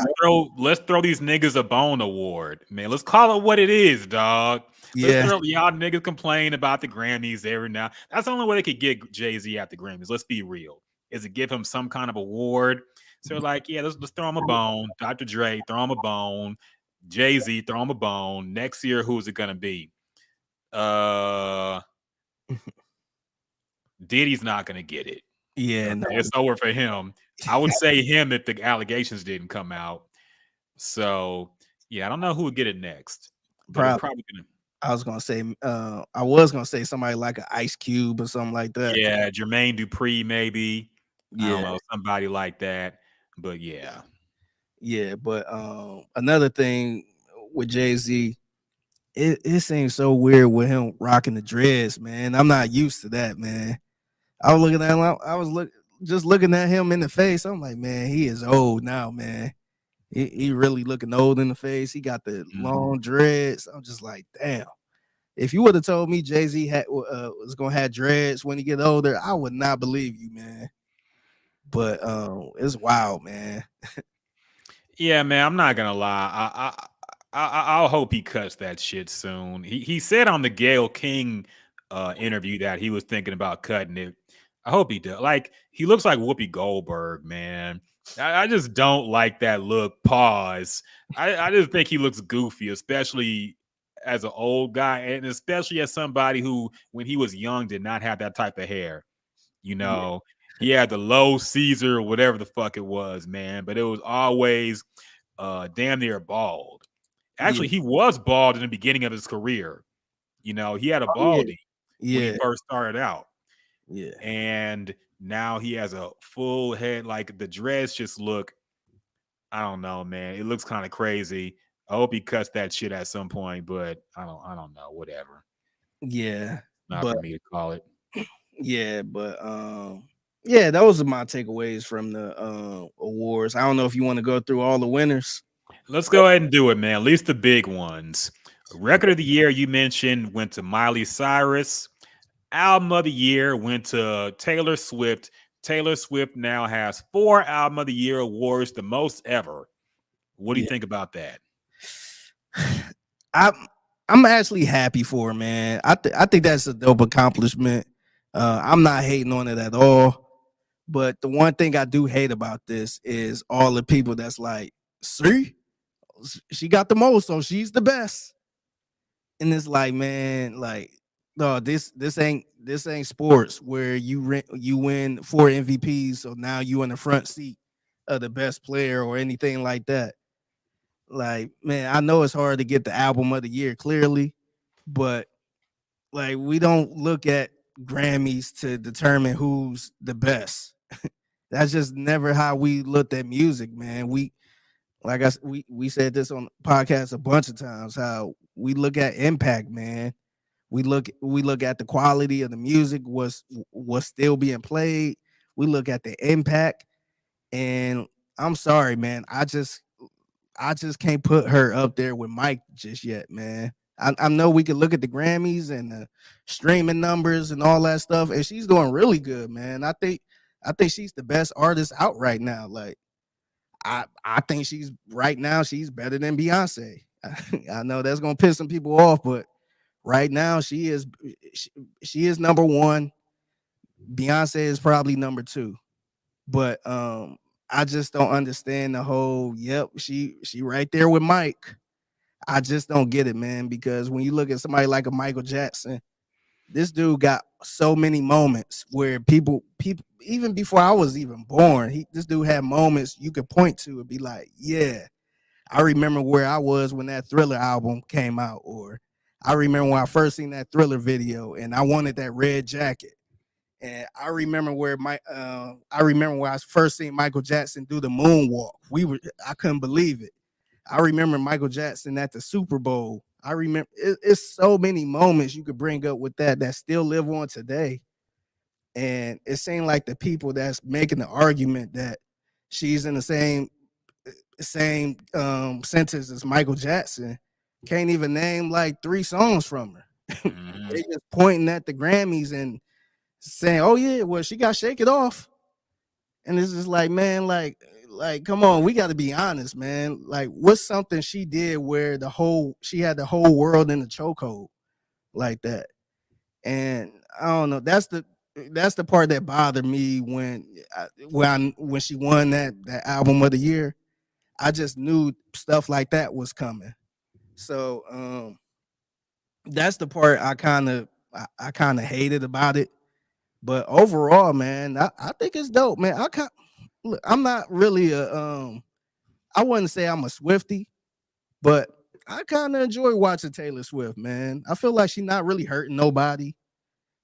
let's throw these niggas a bone award, man. Let's call it what it is, dog. Let's Yeah, throw y'all niggas complain about the Grammys every now. That's the only way they could get Jay-Z at the Grammys. Let's be real. Is to give him some kind of award. So like, yeah, let's throw him a bone. Dr. Dre, throw him a bone. Jay-Z, throw him a bone. Next year, who's it gonna be? Diddy's not gonna get it. yeah, no, It's over for him. I would say him if the allegations didn't come out. So yeah, I don't know who would get it next, but it's probably. probably gonna. I was gonna say somebody like an Ice Cube or something like that. Yeah, Jermaine Dupri maybe. I don't Yeah, know, somebody like that. But yeah, yeah. But another thing with Jay-Z, it seems so weird with him rocking the dreads, man. I'm not used to that, man. I was looking at him, just looking at him in the face. I'm like, man, he is old now, man. He really looking old in the face. He got the long dreads. I'm just like, damn. If you would have told me Jay-Z was gonna have dreads when he get older, I would not believe you, man. But it's wild, man. yeah, man. I'm not gonna lie. I'll hope he cuts that shit soon. He said on the Gayle King interview that he was thinking about cutting it. I hope he does. Like he looks like Whoopi Goldberg, man. I just don't like that look. Pause. I just think he looks goofy, especially as an old guy, and especially as somebody who, when he was young, did not have that type of hair. You know, he had the low Caesar or whatever the fuck it was, man. But it was always damn near bald. Yeah, Actually, he was bald in the beginning of his career. You know, he had a yeah, balding when he yeah, first started out. yeah, And now he has a full head. Like the dreads just look, I don't know, man. It looks kind of crazy. I hope he cuts that shit at some point, but I don't know. Whatever. yeah. Not But for me to call it. yeah, but yeah, those are my takeaways from the awards. I don't know if you want to go through all the winners. Let's go ahead and do it, man. At least the big ones. Record of the year you mentioned went to Miley Cyrus. Album of the year went to Taylor Swift. Taylor Swift now has 4 Album of the Year awards, the most ever. What do you Yeah. think about that? I'm actually happy for her, man. I think that's a dope accomplishment. I'm not hating on it at all. But the one thing I do hate about this is all the people that's like, see, she got the most, so she's the best. And it's like, man, like, no, this ain't sports where you win 4 MVPs, so now you in the front seat of the best player or anything like that. Like, man, I know it's hard to get the album of the year clearly, but like we don't look at Grammys to determine who's the best. That's just never how we looked at music, man. We said this on the podcast a bunch of times, how we look at impact, man. We look at the quality of the music, was still being played. We look at the impact, and I'm sorry, man. I just can't put her up there with Mike just yet, man. I know we could look at the Grammys and the streaming numbers and all that stuff, and she's doing really good, man. I think she's the best artist out right now. Like I think she's right now she's better than Beyonce. I know that's gonna piss some people off, but right now she is number one. Beyonce is probably number two. But I just don't understand the whole she right there with Mike. I just don't get it, man, because when you look at somebody like a Michael Jackson, this dude got so many moments where people even before I was even born, this dude had moments you could point to and be like, yeah, I remember where I was when that Thriller album came out, or I remember when I first seen that Thriller video and I wanted that red jacket. And I remember when I first seen Michael Jackson do the moonwalk. I couldn't believe it. I remember Michael Jackson at the Super Bowl. I remember it's so many moments you could bring up with that still live on today. And it seemed like the people that's making the argument that she's in the same sentence as Michael Jackson can't even name like 3 songs from her. Mhm. They just pointing at the Grammys and saying, "Oh yeah, well she got Shake It Off," and it's just like, man, like come on, we got to be honest, man. Like, what's something she did where she had the whole world in the chokehold like that? And I don't know. That's the part that bothered me when she won that album of the year. I just knew stuff like that was coming. So that's the part I kind of hated about it. But overall, man, I think it's dope, man. Look, I'm not really I wouldn't say I'm a Swiftie, but I kind of enjoy watching Taylor Swift, man. I feel like she's not really hurting nobody.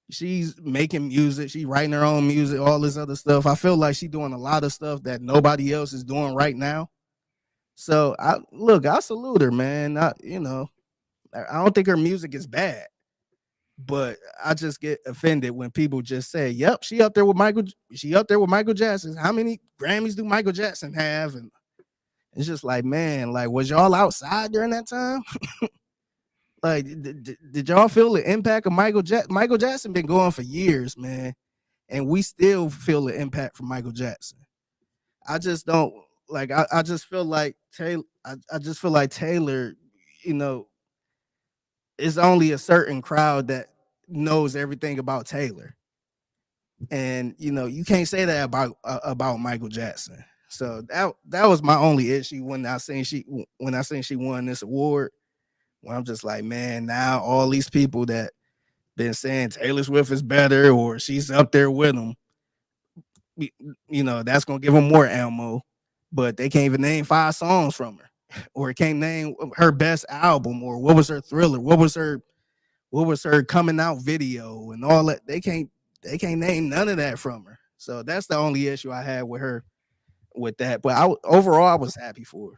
She's making music, she writing her own music, all this other stuff. I feel like she's doing a lot of stuff that nobody else is doing right now. So I salute her, man. I don't think her music is bad, but I just get offended when people just say, "Yep, she up there with Michael. She up there with Michael Jackson." How many Grammys do Michael Jackson have? And it's just like, man, like, was y'all outside during that time? Like, did y'all feel the impact of Michael Jackson? Michael Jackson been going for years, man, and we still feel the impact from Michael Jackson. I just don't like. I just feel like Taylor. I just feel like Taylor. You know, it's only a certain crowd that knows everything about Taylor, and you can't say that about Michael Jackson. So that was my only issue when I seen she won this award. When I'm just like, man, now all these people that been saying Taylor Swift is better or she's up there with them, that's gonna give them more ammo. But they can't even name 5 songs from her, or can't name her best album, or what was her Thriller, what was her coming out video, and all that. They can't name none of that from her. So that's the only issue I had with her with that. But overall, I was happy for her.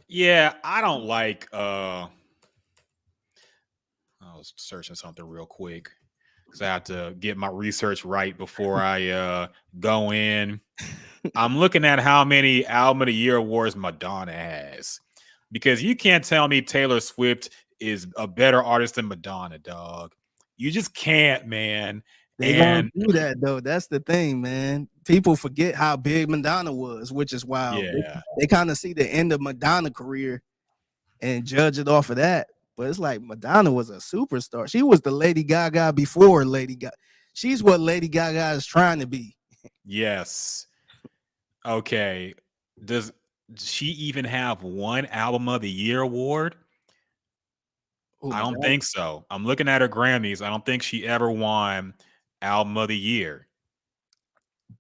Yeah, I don't like I was searching something real quick because I have to get my research right before I go in. I'm looking at how many Album of the Year awards Madonna has, because you can't tell me Taylor Swift is a better artist than Madonna, dog. You just can't, man. They gonna And do that though. That's the thing, man. People forget how big Madonna was, which is wild. yeah, They kind of see the end of Madonna career and judge it off of that. But it's like Madonna was a superstar. She was the Lady Gaga before Lady Gaga. She's what Lady Gaga is trying to be. yes. Okay. Does she even have one Album of the Year award? Oh, I don't Madonna. think so. I'm looking at her Grammys. I don't think she ever won Album of the Year,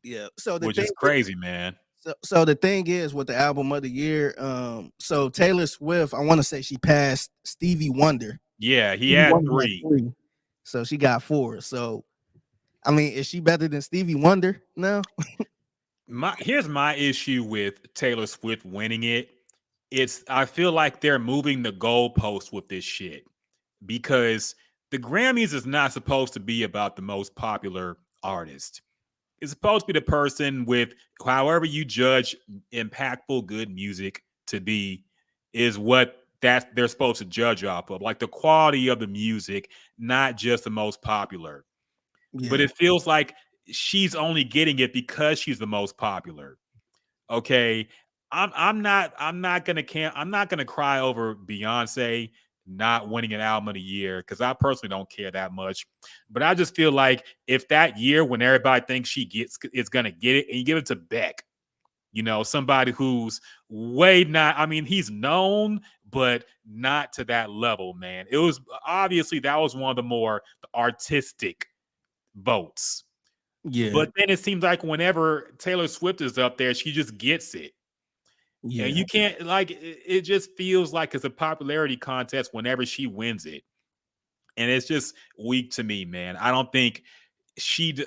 Yeah. So the which thing is crazy, man. so the thing is with the album of the year, so Taylor Swift, I want to say she passed Stevie Wonder. Yeah, he Stevie had Wonder had 3. 3. So she got 4. So I mean, is she better than Stevie Wonder now? Here's my issue with Taylor Swift winning it. I feel like they're moving the goalpost with this shit, because the Grammys is not supposed to be about the most popular artist. It's supposed to be the person with, however you judge impactful good music to be, is what that they're supposed to judge off of, like the quality of the music, not just the most popular. But Yeah. it feels like she's only getting it because she's the most popular. Okay, I'm not gonna cry over Beyonce not winning an album of the year, because I personally don't care that much. But I just feel like if that year when everybody thinks she gets is gonna get it, and you give it to Beck, somebody who's way not, I mean, he's known, but not to that level, man. It was obviously that was one of the more artistic votes. Yeah. But then it seems like whenever Taylor Swift is up there, she just gets it. And Yeah. you can't, like, it just feels like it's a popularity contest whenever she wins it. And it's just weak to me, man. I don't think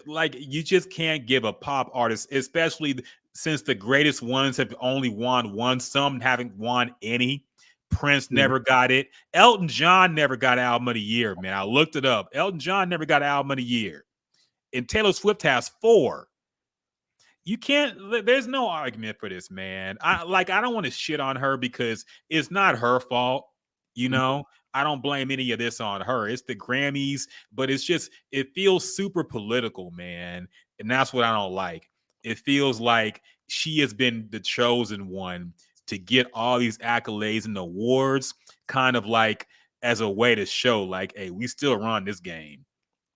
like, you just can't give a pop artist, especially since the greatest ones have only won one, some haven't won any. Prince Yeah. never got it. Elton John never got Album of the Year, man. I looked it up. Elton John never got Album of the Year. And Taylor Swift has 4. You can't, there's no argument for this, man. I don't want to shit on her because it's not her fault, I don't blame any of this on her. It's the Grammys, but it feels super political, man. And that's what I don't like. It feels like she has been the chosen one to get all these accolades and awards, kind of like as a way to show, like, hey, we still run this game.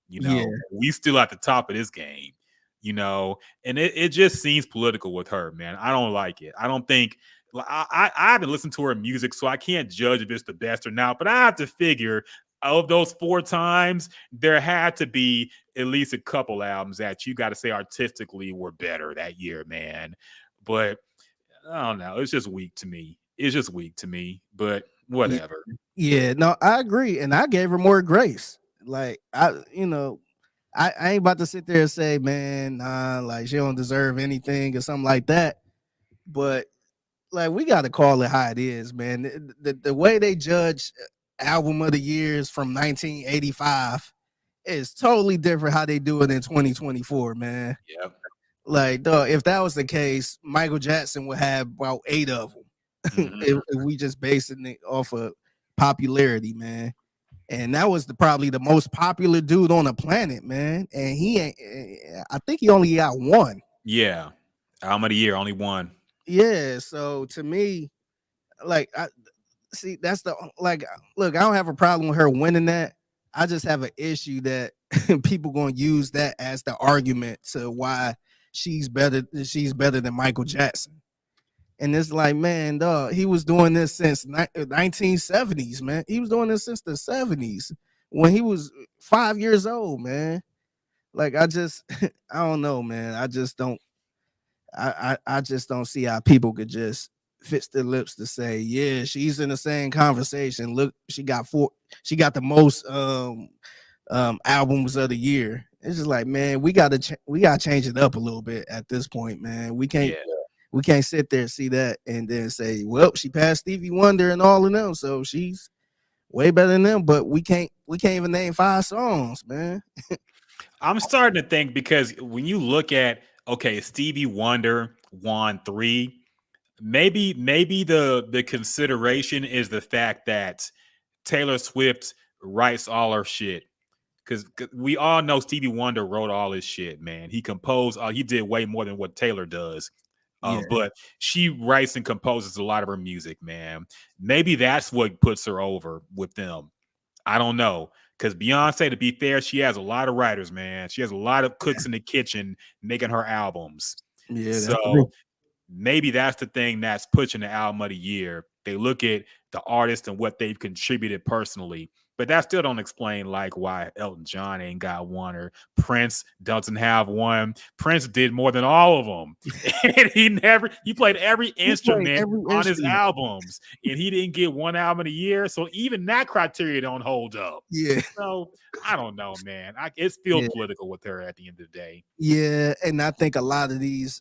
Yeah. We still at the top of this game, and it just seems political with her, man. I don't like it. I don't think I haven't listened to her music, so I can't judge if it's the best or not. But I have to figure of those 4 times, there had to be at least a couple albums that you got to say artistically were better that year, man. But I don't know. It's just weak to me. But whatever. Yeah, no, I agree. And I gave her more grace. Like I ain't about to sit there and say, man, nah, like she don't deserve anything or something like that. But like we got to call it how it is, man. The way they judge album of the years from 1985 is totally different how they do it in 2024, man. Yep. Like, dog, if that was the case, Michael Jackson would have about 8 of them. Mhm. if we just basing it off of popularity, man. And that was probably the most popular dude on the planet, man. And he ain't. I think he only got one. Yeah. Album of the year, only one. Yeah. So to me, like, I see that's the like. Look, I don't have a problem with her winning that. I just have an issue that people gonna use that as the argument to why she's better. She's better than Michael Jackson. And it's like, man, dog, he was doing this since 1970s, man. He was doing this since the 70s when he was 5 years old, man. Like, I just, I don't know, man. I just don't, I just don't see how people could just fix their lips to say, yeah, she's in the same conversation. Look, she got the most albums of the year. It's just like, man, we gotta change it up a little bit at this point, man. We can't. Yeah. We can't sit there and see that and then say, well, she passed Stevie Wonder and all of them, so she's way better than them. But we can't even name 5 songs, man. I'm starting to think, because when you look at, okay, Stevie Wonder won 3, maybe the consideration is the fact that Taylor Swift writes all her shit. Because we all know Stevie Wonder wrote all his shit, man. He composed, he did way more than what Taylor does. Yeah. But she writes and composes a lot of her music, man. Maybe that's what puts her over with them. I don't know. Because Beyonce, to be fair, she has a lot of writers, man. She has a lot of cooks in the kitchen making her albums. Yeah. So maybe that's the thing that's pushing the album of the year. They look at the artist and what they've contributed personally. But that still don't explain like why Elton John ain't got one, or Prince doesn't have one. Prince did more than all of them. And he played every instrument on his albums, and he didn't get one album of the year. So even that criteria don't hold up. Yeah. So I don't know, man. It's still political with her at the end of the day. Yeah. And I think a lot of these,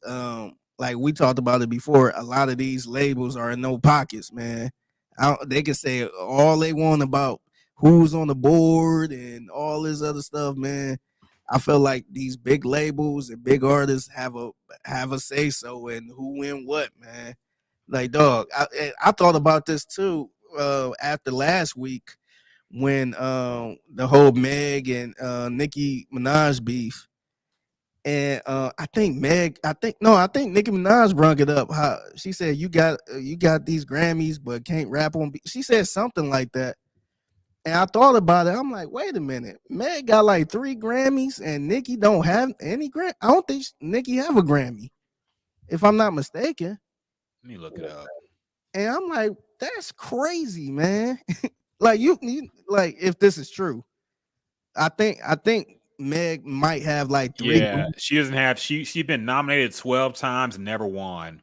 like we talked about it before, a lot of these labels are in no pockets, man. They can say all they want about who's on the board and all this other stuff, man. I feel like these big labels and big artists have a say so in who win what, man. Like, dog, I thought about this too after last week when the whole Meg and Nicki Minaj beef. And I think Nicki Minaj brung it up. How she said you got these Grammys but can't rap on. She said something like that. And I thought about it. I'm like, wait a minute. Meg got like 3 Grammys and Nicki don't have any Grammy. I don't think Nicki have a Grammy, if I'm not mistaken. Let me look it up. And I'm like, that's crazy, man. Like you like, if this is true, I think Meg might have like 3. Yeah, she doesn't have. She's been nominated 12 times and never won.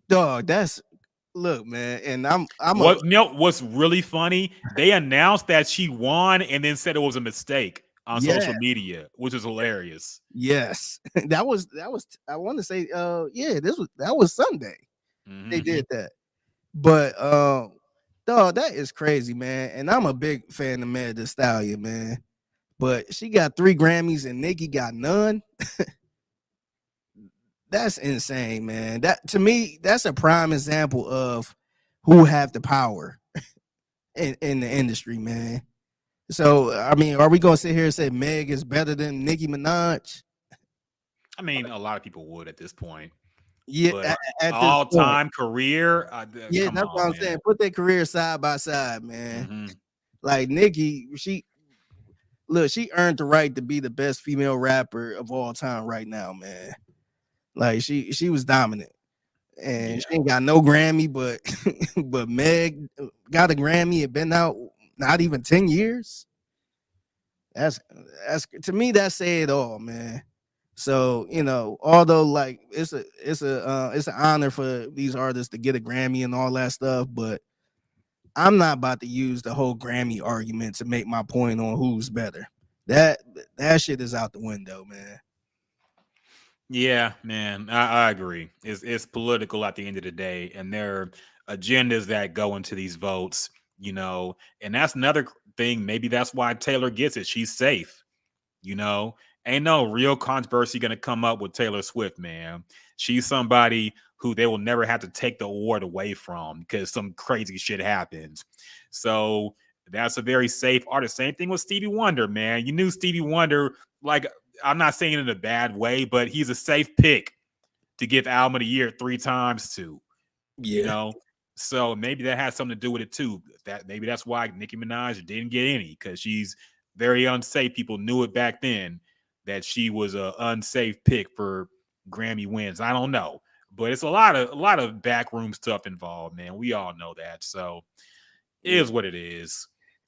Dog, that's. Look, man, and I'm what's really funny? They announced that she won and then said it was a mistake on social media, which is hilarious. Yes, that was. I want to say, that was Sunday. Mm-hmm. They did that, but dog, that is crazy, man. And I'm a big fan of Meg Thee Stallion, man. But she got 3 Grammys and Nicki got none. That's insane, man. That, to me, that's a prime example of who have the power. in the industry, man. So I mean, are we gonna sit here and say Meg is better than Nicki Minaj? I mean, a lot of people would at this point, Yeah, but at this all point. time career, Yeah, come that's what on, I'm man. saying. Put their careers side by side, man. Hmm. Like Nicki, she earned the right to be the best female rapper of all time right now, man. Like she was dominant. And Yeah, she ain't got no Grammy, but but Meg got a Grammy. It been out not even 10 years. That's to me that say it all, man. So although like it's an honor for these artists to get a Grammy and all that stuff, but I'm not about to use the whole Grammy argument to make my point on who's better. That that shit is out the window, man. yeah, man. I agree. It's political at the end of the day, and there are agendas that go into these votes. And that's another thing. Maybe that's why Taylor gets it. She's safe. You know, ain't no real controversy gonna come up with Taylor Swift, man. She's somebody who they will never have to take the award away from because some crazy shit happens. So that's a very safe artist. Same thing with Stevie Wonder, man. You knew Stevie Wonder, like, I'm not saying it in a bad way, but he's a safe pick to give album of the year 3 times to. you Yeah, know. So maybe that has something to do with it too. That maybe that's why Nicki Minaj didn't get any, because she's very unsafe. People knew it back then that she was a unsafe pick for Grammy wins. I don't know, but it's a lot of backroom stuff involved, man. We all know that. So it yeah, is what it is.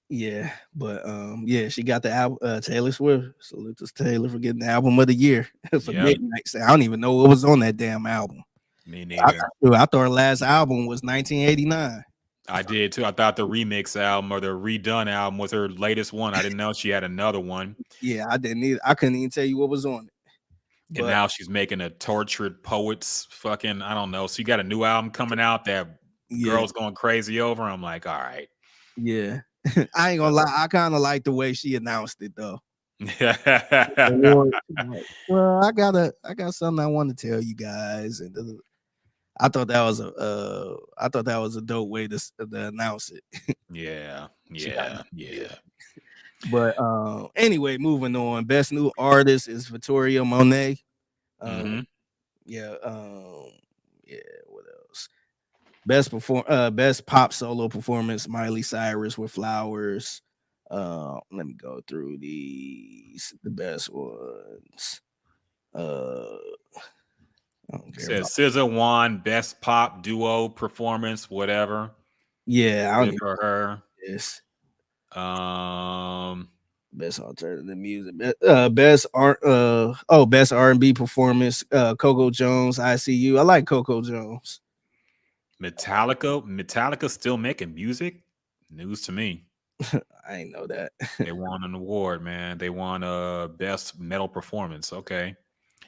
yeah. But yeah, she got the album. Taylor Swift. Salute to Taylor for getting the album of the year for Yep. Midnight Sound. I don't even know what was on that damn album. Me I, neither. I thought her last album was 1989. I did too. I thought the remix album or the redone album was her latest one. I didn't know she had another one. Yeah, I didn't either. I couldn't even tell you what was on it. And But now she's making a tortured poets fucking, I don't know. She got a new album coming out that yeah, girls going crazy over. I'm like, all right. yeah. I ain't gonna lie. I kind of like the way she announced it though. Yeah. Well, I got something I want to tell you guys, and I thought that was a dope way to announce it. Yeah. She got Yeah. Yeah. But anyway, moving on. Best new artist is Victoria Monet. Mhm. Yeah. Yeah. What else? Best pop solo performance, Miley Cyrus with Flowers. Let me go through these. The best ones. I don't care Says about. SZA won best pop duo performance, whatever. Yeah, I don't Good even for her. this. Um Best alternative music. Best R&B performance. Coco Jones, ICU. I like Coco Jones. Metallica still making music? News to me. I ain't know that. They won an award, man. They won best metal performance. Okay.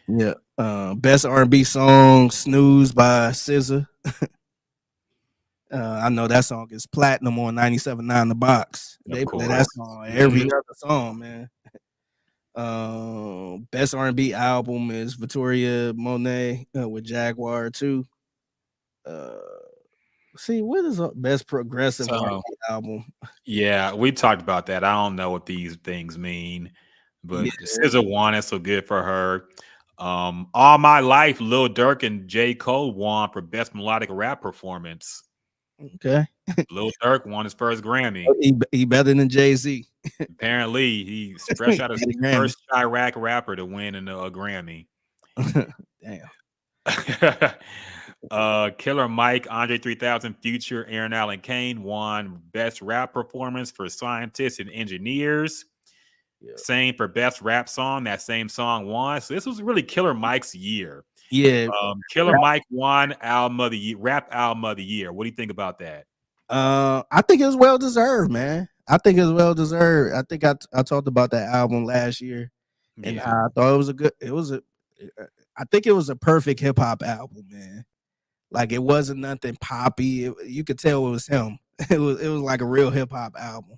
Yeah. Best R&B song, Snooze by SZA. I know that song is platinum on 97.9 The Box. They play that course. song every Mhm. other song, man. Best R&B album is Victoria Monet with Jaguar too. See, what is best progressive So R&B album? yeah, we talked about that. I don't know what these things mean, but Yeah. SZA won it, so good for her. All My Life, Lil Durk and J. Cole won for best melodic rap performance. Okay. Lil Durk won his first Grammy. He better than Jay-Z. Apparently, he's fresh out of Get a Grammy. first Chirac rapper to win a Grammy. Damn. Killer Mike, Andre 3000, Future, Aaron Allen Kane won best rap performance for scientists and engineers. Yeah. Same for best rap song. That same song won. So this was really Killer Mike's year. Yeah. Killer Mike won album of the year, rap album of the year. What do you think about that? I think it's well deserved, man. I think it's well deserved. I think I talked about that album last year, and Yeah. I thought I think it was a perfect hip hop album, man. Like it wasn't nothing poppy. You could tell it was him. It was like a real hip hop album.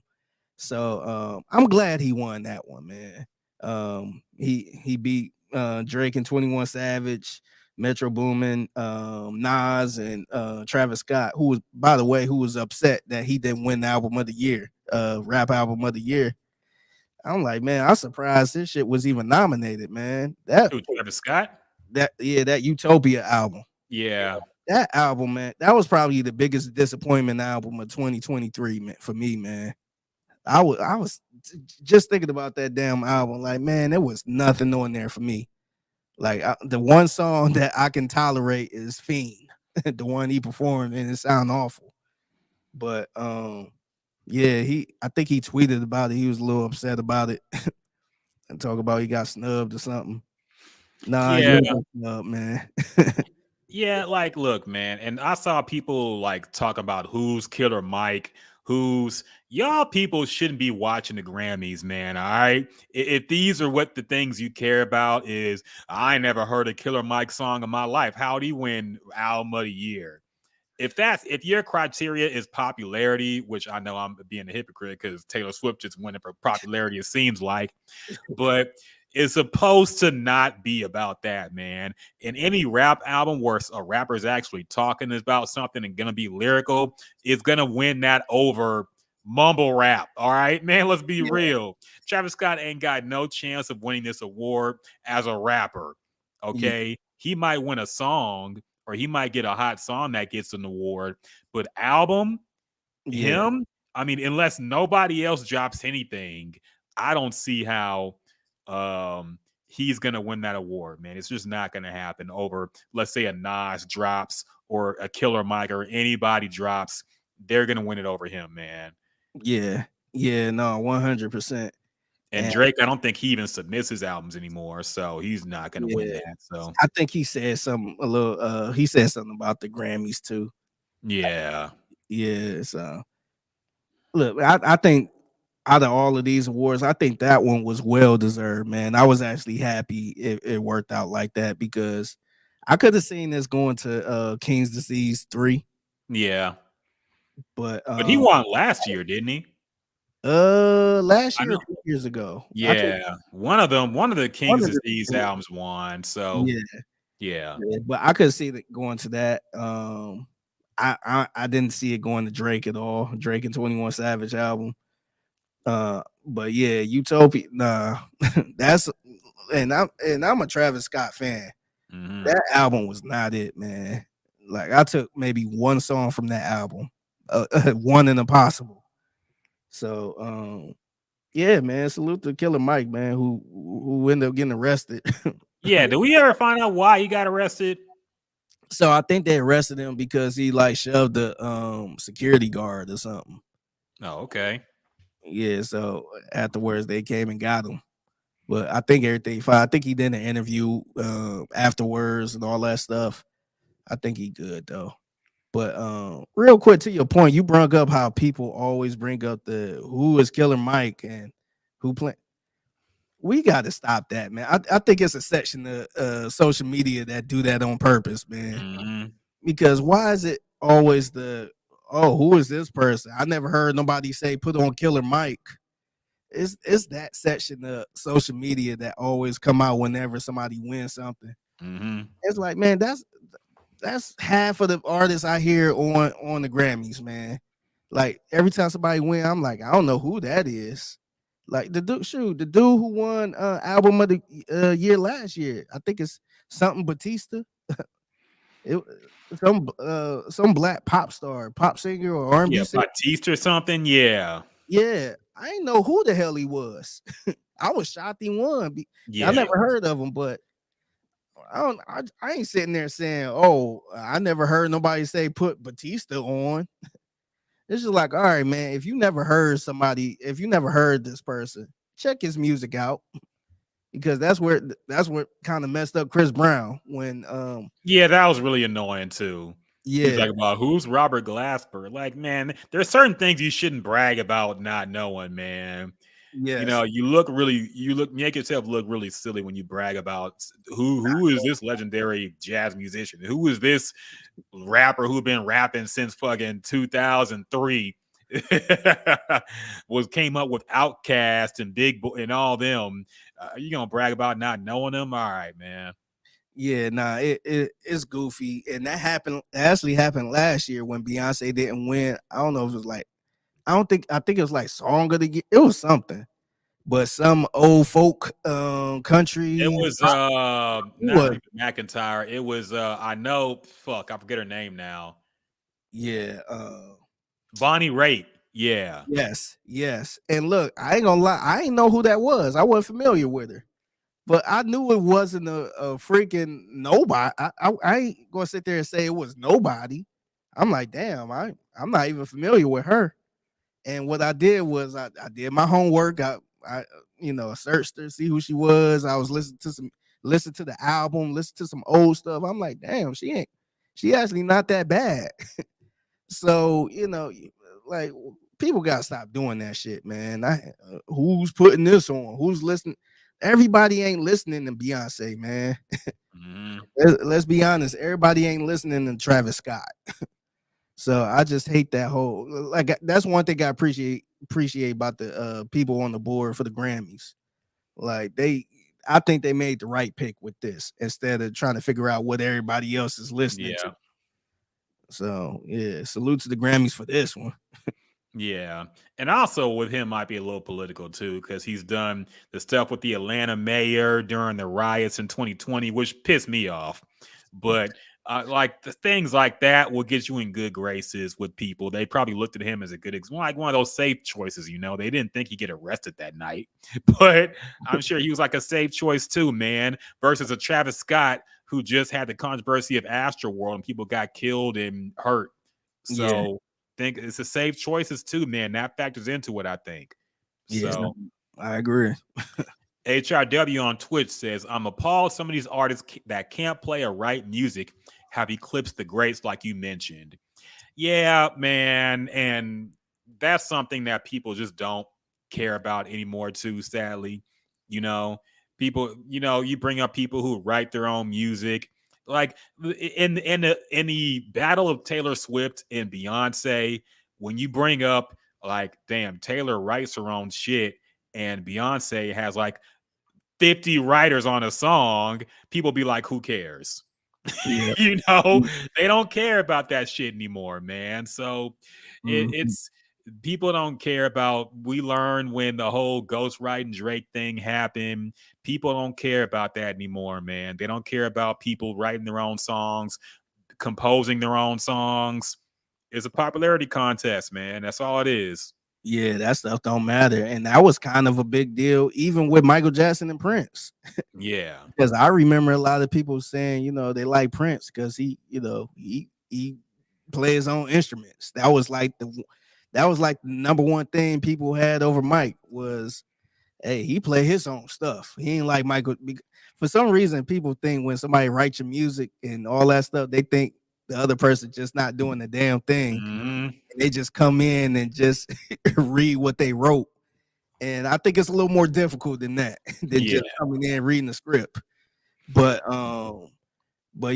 So I'm glad he won that one, man. He beat Drake and 21 Savage, Metro Boomin, Nas, and Travis Scott, who was, by the way, who was upset that he didn't win the album of the year, rap album of the year. I'm like, man, I'm surprised this shit was even nominated, man. That Who, Travis Scott? that Utopia album. Yeah. That album, man, that was probably the biggest disappointment album of 2023, man, for me, man. I was just thinking about that damn album, like, man, there was nothing on there for me. Like the one song that I can tolerate is Fiend, the one he performed, and it sound awful. But yeah, I think he tweeted about it. He was a little upset about it and talk about he got snubbed or something. Nah, you Yeah. ain't got snubbed, man. Yeah, like, look, man, and I saw people like talk about who's Killer Mike, who's y'all people shouldn't be watching the Grammys, man. All right, if these are what the things you care about is, I never heard a Killer Mike song in my life. How'd he win Album of the Year? If your criteria is popularity, which I know I'm being a hypocrite because Taylor Swift just winning for popularity, it seems like, but it's supposed to not be about that, man. In any rap album where a rapper is actually talking about something and gonna be lyrical, it's gonna win that over mumble rap. All right, man, let's be real. Travis Scott ain't got no chance of winning this award as a rapper. Okay, he might win a song or he might get a hot song that gets an award, but album, Yeah, him, I mean, unless nobody else drops anything, I don't see how he's gonna win that award, man. It's just not gonna happen over, let's say, a Nas drops or a Killer Mike or anybody drops. They're gonna win it over him, man. yeah, no, 100%. And And Drake, I don't think he even submits his albums anymore, so he's not gonna win yeah, that. So I think he said something a little. He said something about the Grammys too. yeah. Yeah, so look, I think out of all of these awards, I think that one was well deserved, man. I was actually happy it worked out like that because I could have seen this going to King's Disease 3, Yeah. but But he won last year, didn't he? last I year or know. 2 years ago. Yeah. One of the One King's of the Disease albums won. So yeah, yeah. yeah, but I could see it going to that. I didn't see it going to Drake at all. Drake and 21 Savage album. But yeah, Utopia, nah, that's I'm a Travis Scott fan. Mhm. That album was not it, man. Like I took maybe one song from that album, one in Impossible. So yeah, man, salute to Killer Mike, man, who ended up getting arrested. Yeah, did we ever find out why he got arrested? So I think they arrested him because he like shoved the security guard or something. Oh, okay. Yeah, so afterwards they came and got him. But I think everything fine. I think he did an interview afterwards and all that stuff. I think he good though. But real quick to your point, you brought up how people always bring up the who is Killer Mike and who play. We got to stop that, man. I think it's a section of social media that do that on purpose, man. Mhm. Because why is it always who is this person? I never heard nobody say put on Killer Mike. It's that section of social media that always come out whenever somebody wins something. Mhm. It's like, man, that's half of the artists I hear on the Grammys, man. Like every time somebody win, I'm like, I don't know who that is. Like the dude who won album of the year last year. I think it's something Batista. It some black pop star, pop singer or R&B Yeah, singer. Batiste or something. Yeah. Yeah, I didn't know who the hell he was. I was shocked he won. Yeah. I never heard of him, but I ain't sitting there saying, "Oh, I never heard nobody say put Batista on." It's just like, all right, man. If you never heard this person, check his music out because that's what kind of messed up Chris Brown when Yeah, that was really annoying too. He's yeah, like, about who's Robert Glasper? Like, man, there's certain things you shouldn't brag about not knowing, man. You yes, know, make yourself look really silly when you brag about who is this legendary jazz musician? Who is this rapper who been rapping since fucking 2003? Came up with Outkast and Big Boy and all them. You gonna brag about not knowing them? All right, man. Yeah, nah, it's goofy, and that happened. Actually, happened last year when Beyonce didn't win. I don't know if it was like I think it was like song of the year. It was something, but some old folk It country. was not What? Reba McEntire. It was I know, fuck, I forget her name now. Yeah. Bonnie Raitt. Yeah. Yes. Yes. And look, I ain't gonna lie. I ain't know who that was. I wasn't familiar with her, but I knew it wasn't a freaking nobody. I ain't gonna sit there and say it was nobody. I'm like, damn. I'm not even familiar with her. And what I did was I did my homework. I searched her, see who she was. I was listen to the album, listen to some old stuff. I'm like, damn, she actually not that bad. So, like people gotta stop doing that shit, man. Who's putting this on? Who's listening? Everybody ain't listening to Beyonce, man. Mhm. Let's be honest, everybody ain't listening to Travis Scott. So I just hate that whole like that's one thing I appreciate about the people on the board for the Grammys. Like I think they made the right pick with this instead of trying to figure out what everybody else is listening to. Yeah. So yeah, salute to the Grammys for this one. Yeah. And also with him might be a little political too, because he's done the stuff with the Atlanta mayor during the riots in 2020, which pissed me off. But like the things like that will get you in good graces with people. They probably looked at him as a good, like one of those safe choices. They didn't think he'd get arrested that night, but I'm sure he was like a safe choice too, man. Versus a Travis Scott who just had the controversy of Astroworld and people got killed and hurt. Yeah, So think it's a safe choices too, man. That factors into it, I think. yeah, So I agree. HRW on Twitch says, I'm appalled some of these artists that can't play or write music have eclipsed the greats like you mentioned. Yeah, man. And that's something that people just don't care about anymore, too, sadly. You know, people, you bring up people who write their own music. Like in the battle of Taylor Swift and Beyonce, when you bring up like, damn, Taylor writes her own shit and Beyonce has like 50 writers on a song, people be like, who cares? Yeah. you know, they don't care about that shit anymore, man. So Mhm. it's people don't care about. We learned when the whole ghostwriting Drake thing happened. People don't care about that anymore, man. They don't care about people writing their own songs, composing their own songs. It's a popularity contest, man. That's all it is. Yeah, that stuff don't matter. And that was kind of a big deal, even with Michael Jackson and Prince. Yeah. Because I remember a lot of people saying, they like Prince because he play his own instruments. That was like the number one thing people had over Mike was, hey, he play his own stuff. He ain't like Michael. For some reason, people think when somebody writes your music and all that stuff, they think the other person just not doing the damn thing. Mhm. And they just come in and just read what they wrote. And I think it's a little more difficult than that, than Yeah. just coming in and reading the script. But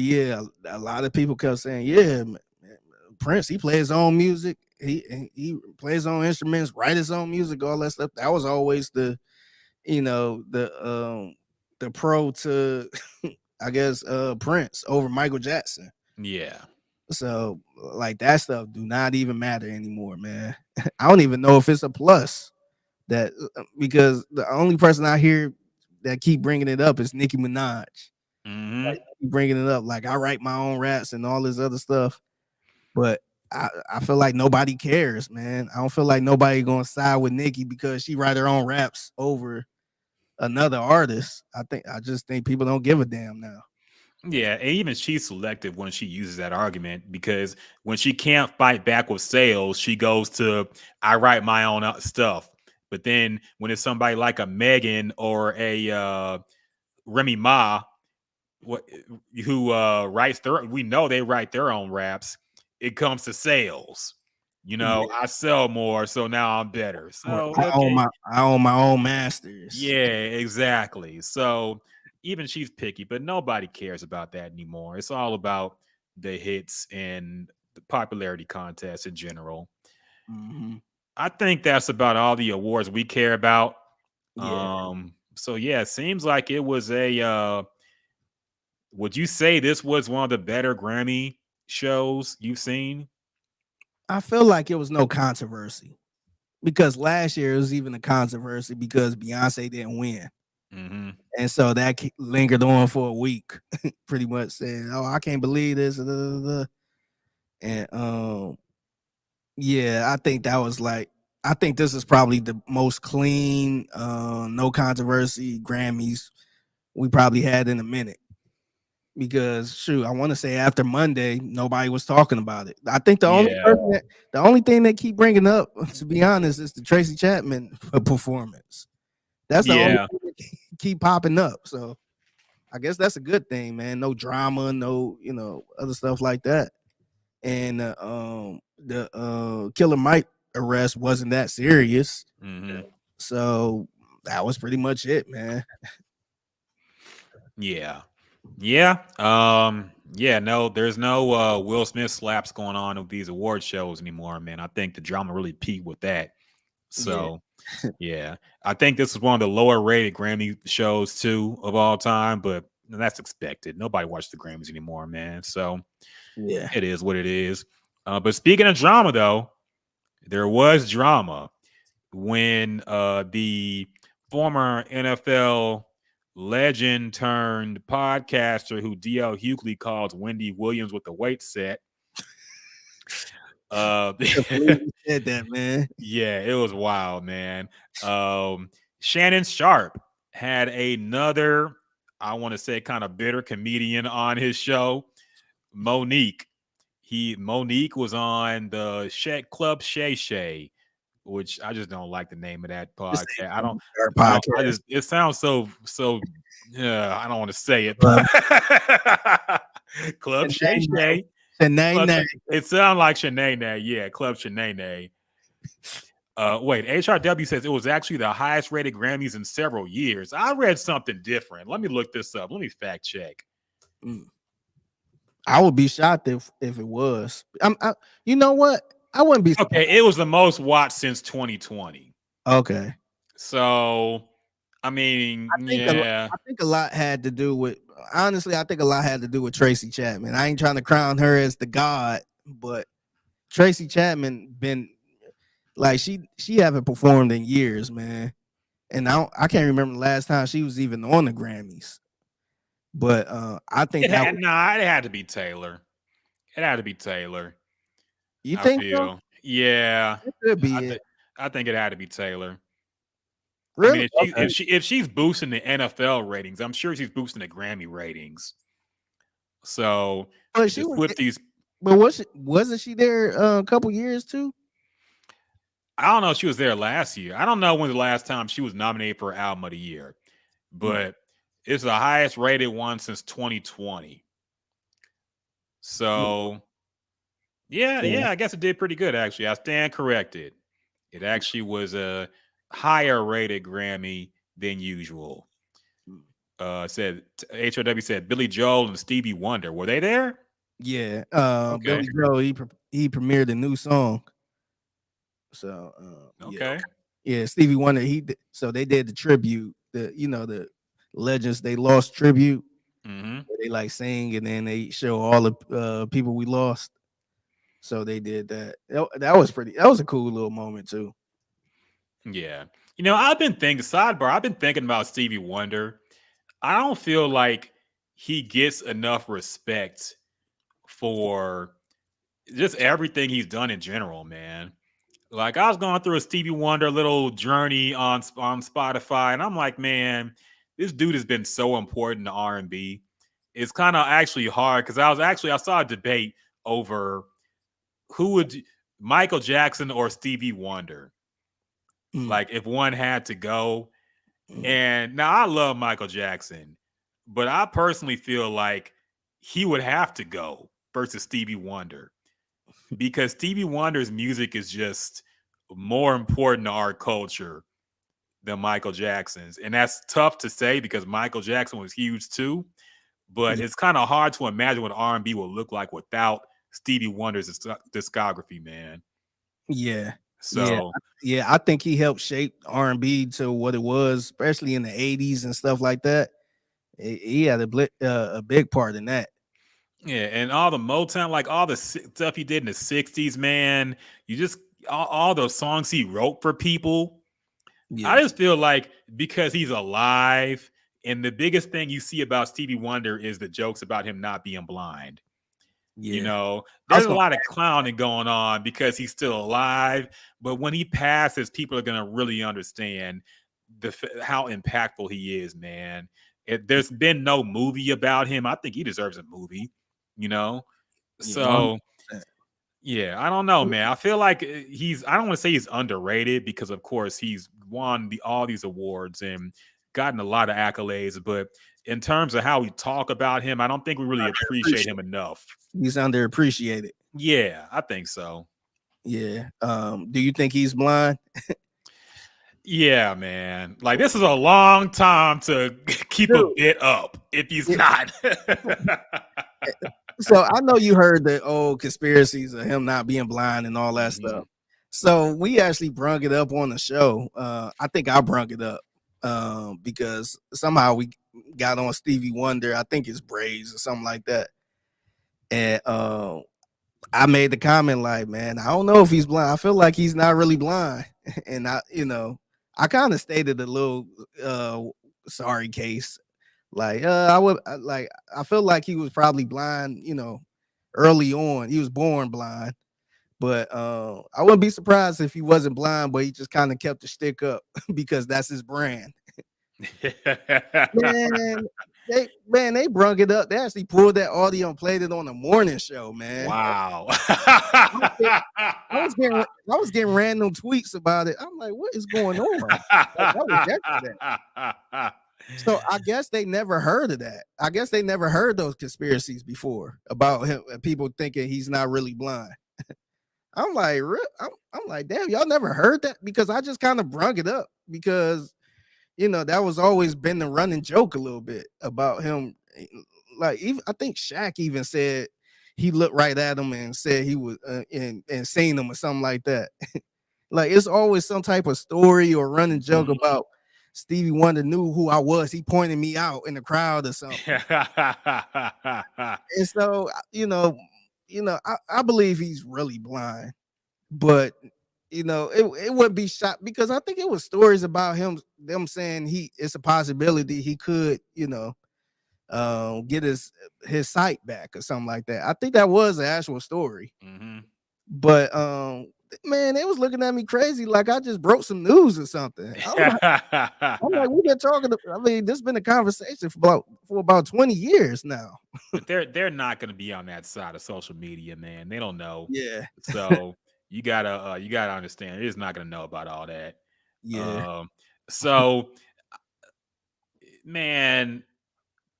yeah, a lot of people kept saying, yeah, man, Prince, he plays his own music, he plays his own instruments, write his own music, all that stuff. That was always the pro to I guess Prince over Michael Jackson. Yeah. So like that stuff do not even matter anymore, man. I don't even know if it's a plus that because the only person I hear that keep bringing it up is Nicki Minaj. Mhm. Like keep bringing it up, like I write my own raps and all this other stuff, but I feel like nobody cares, man. I don't feel like nobody gonna side with Nicki because she write her own raps over another artist. I just think people don't give a damn now. Yeah, and even she's selective when she uses that argument because when she can't fight back with sales, she goes to I write my own stuff. But then when it's somebody like a Megan or a Remy Ma, what who writes their, we know they write their own raps. It comes to sales. Yeah, I sell more, so now I'm better. or So I own okay, my own masters. yeah, exactly. So even she's picky, but nobody cares about that anymore. It's all about the hits and the popularity contest in general. Mhm. I think that's about all the awards we care about. Yeah, So yeah, it seems like it was a would you say this was one of the better Grammy shows you've seen? I feel like it was no controversy because last year it was even a controversy because Beyonce didn't win. Mm-hmm. And so that lingered on for a week, pretty much saying, "Oh, I can't believe this." And yeah, I think that was like, I think this is probably the most clean, no controversy Grammys we probably had in a minute. Because shoot, I want to say after Monday, nobody was talking about it. I think the only thing they keep bringing up, to be honest, is the Tracy Chapman performance. That's the only thing that keep popping up. So I guess that's a good thing, man. No drama, no, other stuff like that. And the Killer Mike arrest wasn't that serious. Mm-hmm. So that was pretty much it, man. Yeah. No, there's no Will Smith slaps going on with these award shows anymore, man. I think the drama really peaked with that. So yeah. I think this is one of the lower rated Grammy shows too of all time, but that's expected. Nobody watches the Grammys anymore, man. So yeah, it is what it is. But speaking of drama, though, there was drama when the former NFL legend turned podcaster who DL Hughley calls Wendy Williams with the weight set. you said that, man. Yeah, it was wild, man. Shannon Sharp had another, I want to say, kind of bitter comedian on his show, Monique. Monique was on the Club Shay Shay, which I just don't like the name of that podcast. I don't. It sounds so. I don't want to say it. Club Shay Shay. It sounds like Shanae. Yeah, Club Shanae. Wait, HRW says it was actually the highest rated Grammys in several years. I read something different. Let me look this up. Let me fact check. I would be shocked if it was. You know what? I wouldn't be. Okay, it was the most watched since 2020. Okay. So, I mean, I think a lot had to do with. Honestly, I think a lot had to do with Tracy Chapman. I ain't trying to crown her as the god, but Tracy Chapman been like she haven't performed in years, man. And I can't remember the last time she was even on the Grammys. But I think it had to be Taylor. It had to be Taylor. You think so? Yeah. It could be I think it had to be Taylor. Really? I mean, if she's boosting the NFL ratings, I'm sure she's boosting the Grammy ratings. So but wasn't she there a couple years too? I don't know if she was there last year. I don't know when the last time she was nominated for Album of the Year, but it's the highest rated one since 2020. So yeah, I guess it did pretty good actually. I stand corrected. It actually was a higher rated Grammy than usual. Said HRW said Billy Joel and Stevie Wonder. Were they there? Yeah. Billy Joel, he premiered a new song. So yeah, Stevie Wonder, so they did the tribute, the Legends They Lost tribute. Mm-hmm. They like sing and then they show all the people we lost. So they did that. That was a cool little moment too. Yeah. I've been thinking about Stevie Wonder. I don't feel like he gets enough respect for just everything he's done in general, man. Like I was going through a Stevie Wonder little journey on Spotify, and I'm like, man, this dude has been so important to R&B. It's kind of actually hard because I saw a debate over who would Michael Jackson or Stevie Wonder. Like if one had to go. And now I love Michael Jackson, but I personally feel like he would have to go versus Stevie Wonder because Stevie Wonder's music is just more important to our culture than Michael Jackson's. And that's tough to say because Michael Jackson was huge too, but it's kind of hard to imagine what R&B will look like without Stevie Wonder's discography, man. Yeah. So yeah, I think he helped shape R&B to what it was, especially in the 80s and stuff like that. He had a big part in that. Yeah, and all the Motown, like all the stuff he did in the '60s, man. You just all those songs he wrote for people. Yeah, I just feel like because he's alive, and the biggest thing you see about Stevie Wonder is the jokes about him not being blind. You yeah. know, I was there's a gonna lot of clowning going on because he's still alive, but when he passes, people are gonna really understand how impactful he is, man. There's been no movie about him. I think he deserves a movie. You know, yeah, 100%. so yeah, I don't know, man. I feel like I don't want to say he's underrated because, of course, he's won all these awards and gotten a lot of accolades. But in terms of how we talk about him, I don't think we really appreciate him enough. He's underappreciated. Yeah, I think so. Yeah. Do you think he's blind? Yeah, man. Like this is a long time to keep a Dude. bit up if he's Yeah. not. So I know you heard the old conspiracies of him not being blind and all that stuff. So we actually brung it up on the show. I think I brung it up because somehow we got on Stevie Wonder. I think it's braids or something like that. And I made the comment like, man, I don't know if he's blind. I feel like he's not really blind. And I kind of stated a little sorry case. Like, I feel like he was probably blind, early on. He was born blind. But I wouldn't be surprised if he wasn't blind, but he just kind of kept the stick up because that's his brand. Man, they brung it up. They actually pulled that audio and played it on the morning show, man. Wow. I was getting random tweets about it. I'm like, what is going on? That was yesterday. So I guess they never heard of that. I guess they never heard those conspiracies before about him, people thinking he's not really blind. I'm like, I'm like, damn, y'all never heard that? Because I just kind of brung it up because that was always been the running joke a little bit about him. Like, even I think Shaq even said he looked right at him and said he was and seen him or something like that. Like, it's always some type of story or running joke about Stevie Wonder knew who I was. He pointed me out in the crowd or something. And so, I believe he's really blind, but it wouldn't be shot because I think it was stories about them saying it's a possibility he could, get his sight back or something like that. I think that was the actual story. But man, they was looking at me crazy like I just broke some news or something. I'm like, we've been talking. I mean, this has been a conversation for about 20 years now. But they're not going to be on that side of social media, man. They don't know. Yeah. So you gotta understand. They're just not going to know about all that. Yeah. So, man,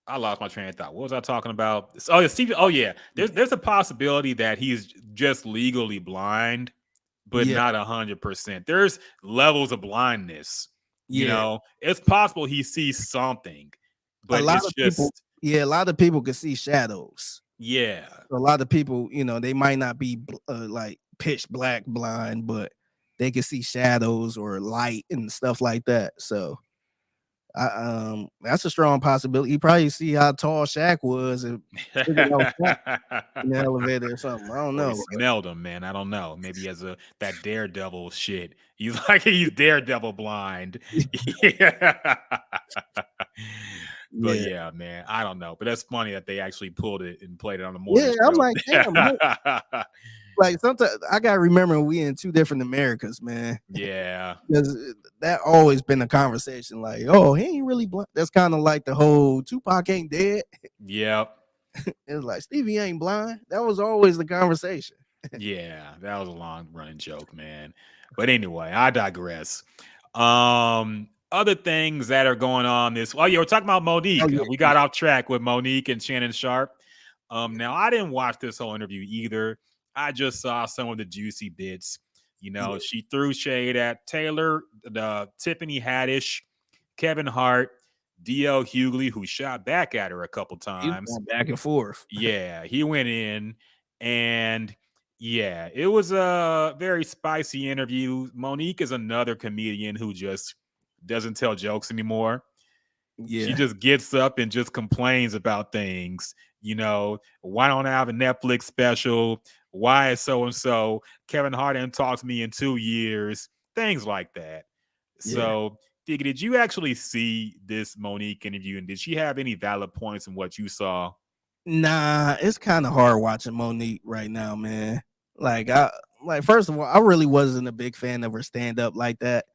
I lost my train of thought. What was I talking about? Oh yeah, Stevie. Oh yeah, there's a possibility that he's just legally blind, but Yeah. not 100%. There's levels of blindness. Yeah. It's possible he sees something, but a lot it's of people, just a lot of people can see shadows. yeah. A lot of people, they might not be like pitch black blind, but they can see shadows or light and stuff like that. So that's a strong possibility. You probably see how tall Shaq was and figured out Shaq in the elevator or something. I don't Or he know. smelled him, man. I don't know. Maybe he has that daredevil shit. He's daredevil blind. Yeah. But Yeah. yeah, man, I don't know. But that's funny that they actually pulled it and played it on the Yeah, morning I'm show. like, damn. Like sometimes I gotta remember we in two different Americas, man. Yeah. Because that always been a conversation. Like, oh, he ain't really blind. That's kind of like the whole Tupac ain't dead. Yep. It's like Stevie ain't blind. That was always the conversation. Yeah, that was a long running joke, man. But anyway, I digress. Other things that are going on oh yeah, we're talking about Monique. Oh, yeah. We got off track with Monique and Shannon Sharp. Now I didn't watch this whole interview either. I just saw some of the juicy bits. She threw shade at Taylor, Tiffany Haddish, Kevin Hart, D.L. Hughley, who shot back at her a couple times. Back and forth. Yeah, he went in, and yeah, it was a very spicy interview. Monique is another comedian who just doesn't tell jokes anymore. She Yeah. just gets up and just complains about things. Why don't I have a Netflix special? Why is so and so? Kevin Hart didn't talk to me in 2 years. Things like that. Yeah. So, Diggy, did you actually see this Monique interview, and did she have any valid points in what you saw? Nah, it's kind of hard watching Monique right now, man. Like first of all, I really wasn't a big fan of her stand up like that.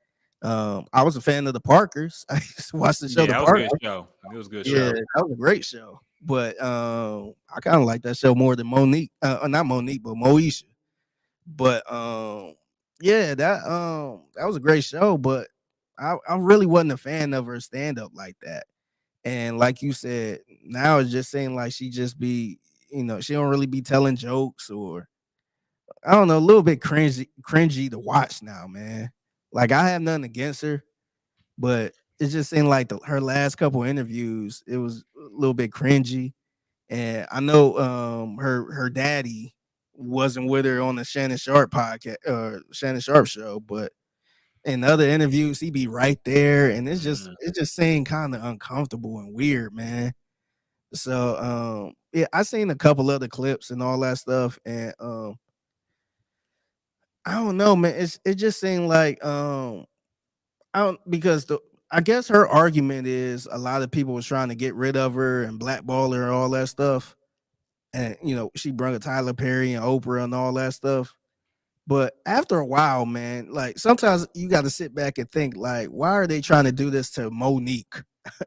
I was a fan of the Parkers. I used to watch the show Yeah, The that was a Parkers. good show. It was a good Yeah, show. that was a great show. But I kind of like that show more than Monique. Not Monique, but Moesha. But yeah, that was a great show. But I really wasn't a fan of her stand up like that. And like you said, now it just seems like she just be, she don't really be telling jokes, or I don't know, a little bit cringy to watch now, man. Like I have nothing against her, but it just seemed like her last couple interviews, it was a little bit cringy. And I know her daddy wasn't with her on the Shannon Sharp podcast or Shannon Sharp show, but in other interviews, he be right there, and it just seemed kind of uncomfortable and weird, man. So yeah, I seen a couple other clips and all that stuff, and I don't know, man. It just seemed like I don't because I guess her argument is a lot of people was trying to get rid of her and blackball her and all that stuff. And she brung a Tyler Perry and Oprah and all that stuff. But after a while, man, like sometimes you got to sit back and think, like, why are they trying to do this to Monique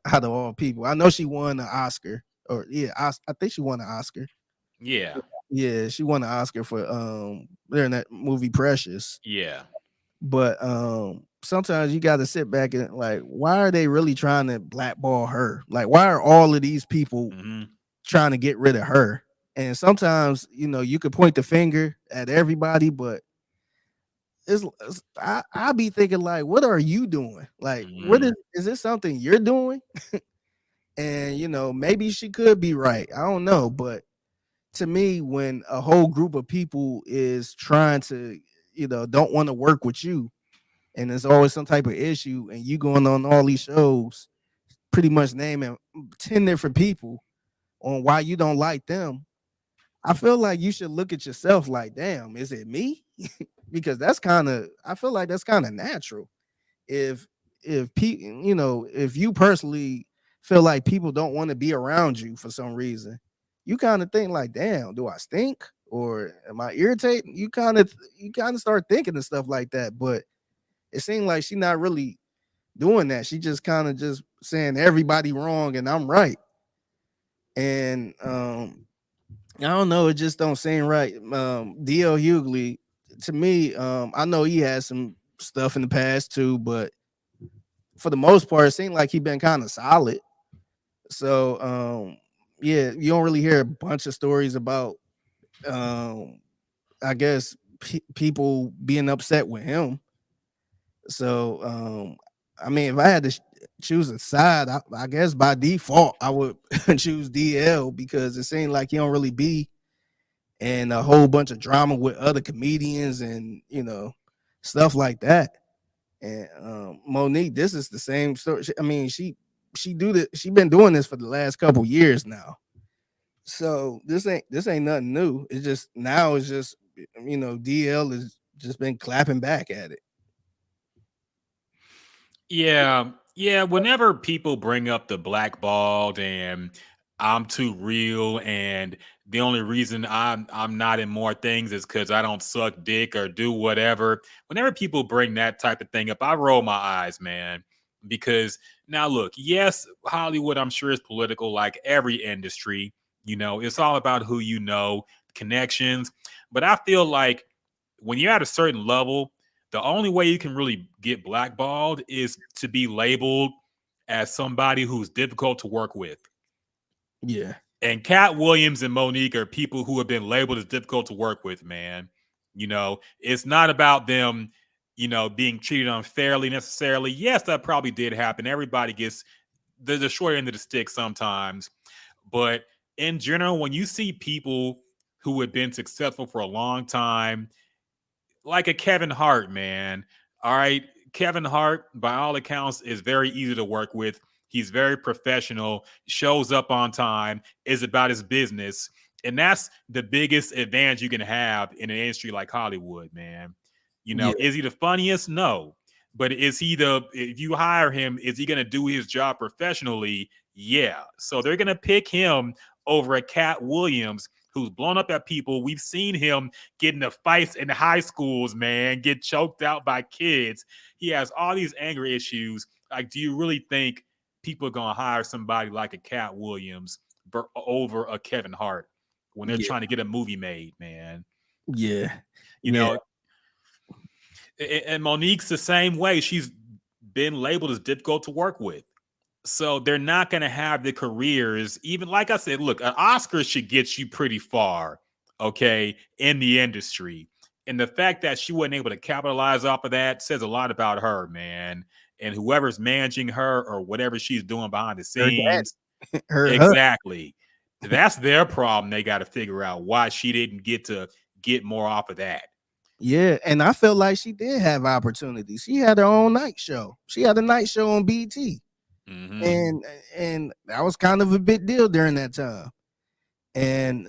out of all people? I know she won an Oscar, or yeah, I think she won an Oscar. Yeah. Yeah, she won an Oscar for during that movie Precious. Yeah. But sometimes you got to sit back and like, why are they really trying to blackball her? Like, why are all of these people trying to get rid of her? And sometimes, you could point the finger at everybody, but I be thinking like, what are you doing? Like, what is this something you're doing? And maybe she could be right. I don't know, but to me, when a whole group of people is trying to, don't want to work with you, and there's always some type of issue, and you going on all these shows, pretty much naming 10 different people on why you don't like them, I feel like you should look at yourself like, damn, is it me? Because I feel like that's kind of natural. If if you personally feel like people don't want to be around you for some reason, you kind of think like, damn, do I stink or am I irritating? You kind of start thinking of stuff like that. But it seemed like she's not really doing that. She just kind of just saying everybody wrong and I'm right. And I don't know, it just don't seem right. DL Hughley, to me, I know he has some stuff in the past too, but for the most part, it seemed like he been kind of solid. So yeah, you don't really hear a bunch of stories about I guess people being upset with him. So I mean, if I had to choose a side, I guess by default I would choose DL because it seemed like he don't really be in a whole bunch of drama with other comedians and stuff like that. And Monique, this is the same story. I mean, she been doing this for the last couple years now. So this ain't nothing new. It's just now it's just DL has just been clapping back at it. Yeah, yeah. Whenever people bring up the blackballed and I'm too real, and the only reason I'm not in more things is because I don't suck dick or do whatever. Whenever people bring that type of thing up, I roll my eyes, man. Because now, look, yes, Hollywood, I'm sure is political, like every industry. It's all about who you know, connections. But I feel like when you're at a certain level, the only way you can really get blackballed is to be labeled as somebody who's difficult to work with. Yeah. And Cat Williams and Monique are people who have been labeled as difficult to work with, man. It's not about them, being treated unfairly necessarily. Yes, that probably did happen. Everybody gets the short end of the stick sometimes. But in general, when you see people who have been successful for a long time, like a Kevin Hart, man. All right. Kevin Hart, by all accounts, is very easy to work with. He's very professional, shows up on time, is about his business. And that's the biggest advantage you can have in an industry like Hollywood, man. Yeah. Is he the funniest? No. But is he if you hire him, is he going to do his job professionally? Yeah. So they're going to pick him over a Cat Williams who's blown up at people. We've seen him get into fights in high schools, man, get choked out by kids. He has all these anger issues. Like, do you really think people are going to hire somebody like a Cat Williams over a Kevin Hart when they're trying to get a movie made, man? Yeah. You know, and Monique's the same way. She's been labeled as difficult to work with. So they're not going to have the careers. Even like I said, look, an Oscar should get you pretty far, okay, in the industry. And the fact that she wasn't able to capitalize off of that says a lot about her, man. And whoever's managing her or whatever she's doing behind the scenes, exactly. That's their problem. They got to figure out why she didn't get to get more off of that. Yeah, and I felt like she did have opportunities. She had her own night show. She had a night show on BT. And that was kind of a big deal during that time. And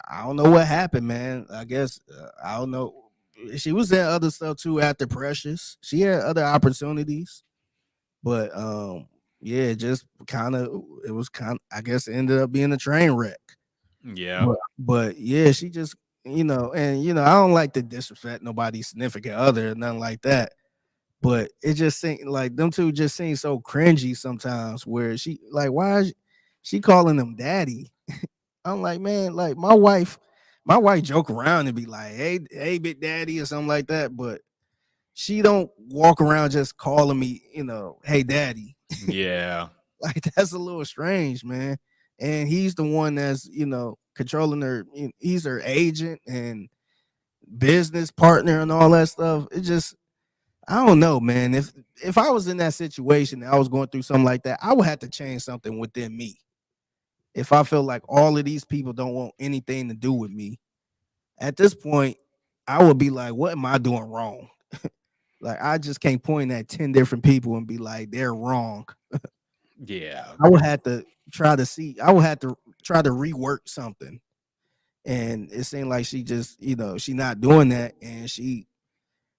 I don't know what happened, man. I guess I don't know. She was in other stuff too after Precious. She had other opportunities, but yeah, just kind of it was I guess it ended up being a train wreck. Yeah, but yeah, she just and I don't like to disrespect nobody's significant other or nothing like that. But it just seemed like them two just seem so cringy sometimes. Where she like, why is she calling him daddy? I'm like, man, like my wife joke around and be like, hey, big daddy or something like that. But she don't walk around just calling me, hey, daddy. Yeah, like that's a little strange, man. And he's the one that's controlling her. He's her agent and business partner and all that stuff. It just I don't know, man. If I was in that situation and I was going through something like that, I would have to change something within me. If I feel like all of these people don't want anything to do with me, at this point, I would be like, what am I doing wrong? Like, I just can't point at 10 different people and be like, they're wrong. Yeah. I would have to try to rework something. And it seemed like she just, she not doing that. And she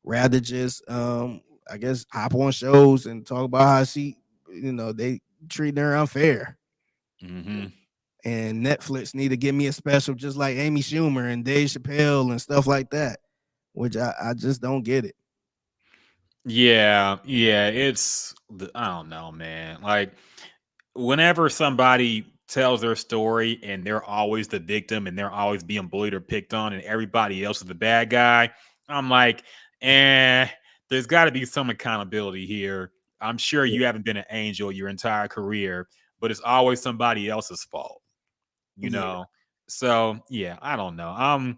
rather just I guess hop on shows and talk about how she they treat her unfair. And Netflix need to give me a special just like Amy Schumer and Dave Chappelle and stuff like that, which I just don't get it. Yeah, I don't know, man. Like whenever somebody tells their story and they're always the victim and they're always being bullied or picked on and everybody else is the bad guy, I'm like, there's got to be some accountability here. I'm sure you haven't been an angel your entire career, but it's always somebody else's fault, you know? So, yeah, I don't know.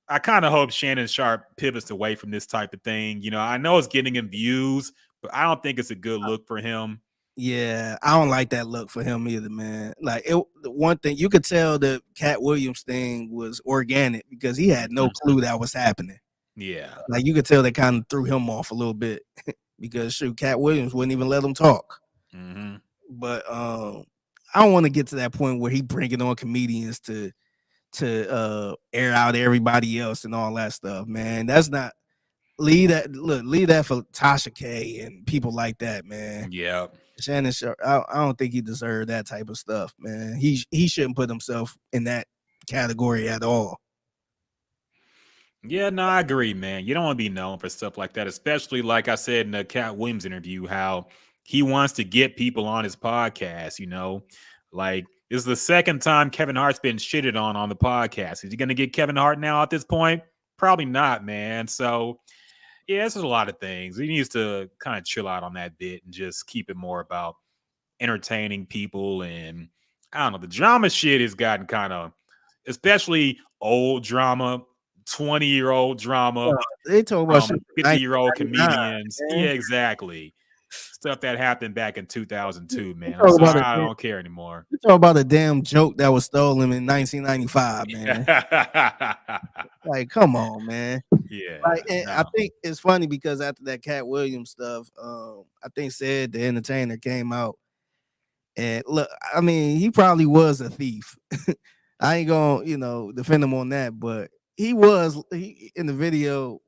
I kind of hope Shannon Sharp pivots away from this type of thing. I know it's getting him views, but I don't think it's a good look for him. Yeah, I don't like that look for him either, man. Like the one thing you could tell the Cat Williams thing was organic because he had no clue that was happening. Yeah, like you could tell they kind of threw him off a little bit because shoot, Cat Williams wouldn't even let him talk. But I don't want to get to that point where he bringing on comedians to air out everybody else and all that stuff, man. That's not leave that for Tasha K and people like that, man. Yeah. Shannon Sharp, I don't think he deserved that type of stuff, man. He shouldn't put himself in that category at all. Yeah, no, I agree, man. You don't want to be known for stuff like that, especially like I said in the Cat Williams interview, how he wants to get people on his podcast, Like, this is the second time Kevin Hart's been shitted on the podcast. Is he going to get Kevin Hart now at this point? Probably not, man. So, yeah, this is a lot of things. He needs to kind of chill out on that bit and just keep it more about entertaining people. And I don't know, the drama shit has gotten kind of, especially old drama, 20-year-old drama. They talk about 50-year-old comedians. Man. Yeah, exactly. Stuff that happened back in 2002, man. I don't care anymore. You talk about a damn joke that was stolen in 1995, man. Like, come on, man. Yeah. I think it's funny because after that Cat Williams stuff, I think Said the Entertainer came out And look, I mean, he probably was a thief. I ain't gonna, defend him on that, but he in the video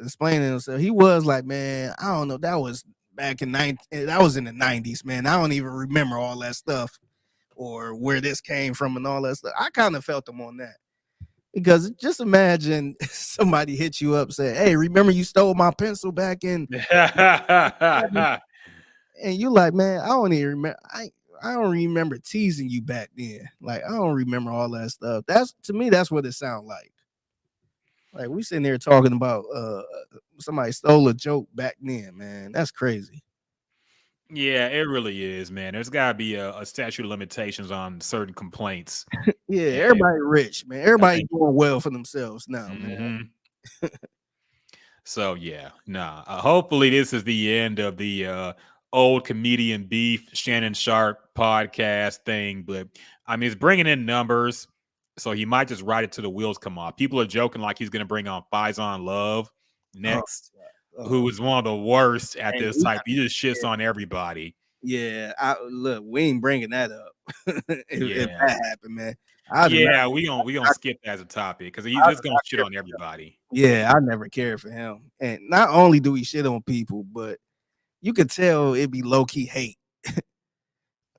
explaining himself. He was like, man, I don't know. That was back in that was in the 90s, man. I don't even remember all that stuff or where this came from and all that stuff. I kind of felt him on that. Because just imagine somebody hit you up, say, hey, remember you stole my pencil back in, and you like, man, I don't even remember. I don't remember teasing you back then. Like, I don't remember all that stuff. That's, to me, that's what it sounds like. Like, we sitting there talking about somebody stole a joke back then, man. That's crazy. Yeah, it really is, man. There's got to be a statute of limitations on certain complaints. Yeah, And everybody rich, man. I Everybody think, doing well for themselves now, man. so yeah, nah. Hopefully, this is the end of the old comedian beef Shannon Sharp podcast thing. But I mean, it's bringing in numbers, so he might just ride it till the wheels come off. People are joking like he's going to bring on Faison Love next, who is one of the worst at this type. He just shits on everybody. Yeah, look, we ain't bringing that up. if that happened, man. We gonna skip that as a topic because he's just gonna shit on everybody. Yeah, I never cared for him. And not only do he shit on people, but you could tell it'd be low-key hate.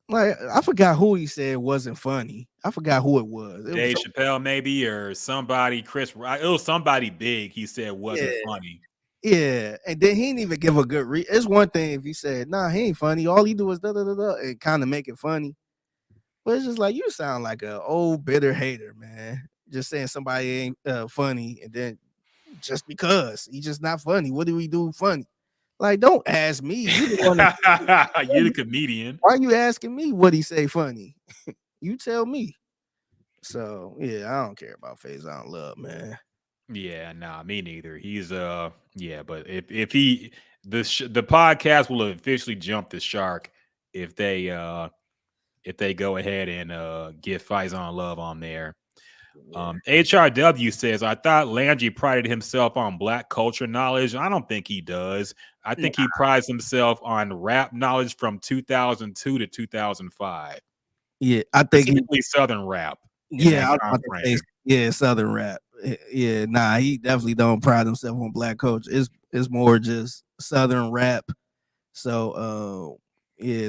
Like, I forgot who he said wasn't funny. I forgot who it was. Dave Chappelle, maybe, or somebody, Chris. It was somebody big. He said wasn't funny. Yeah, and then he didn't even give a good It's one thing if he said, nah, he ain't funny. All he do is da-da-da-da and kind of make it funny. But it's just like, you sound like an old bitter hater, man. Just saying somebody ain't funny, and then just because he's just not funny. What do we do funny? Like, don't ask me. You the one You're the comedian. Why are you asking me what he say funny? You tell me. So yeah, I don't care about Faison Love, man. Yeah, nah, me neither. He's but if he the podcast will officially jump the shark if they go ahead and get Faison Love on there. HRW says, I thought Landry prided himself on black culture knowledge. I don't think he does. I think he prides himself on rap knowledge from 2002 to 2005. Yeah, I think specifically Southern rap. Yeah, I was about to say, Southern rap. Yeah, nah, he definitely don't pride himself on black culture. It's more just Southern rap. So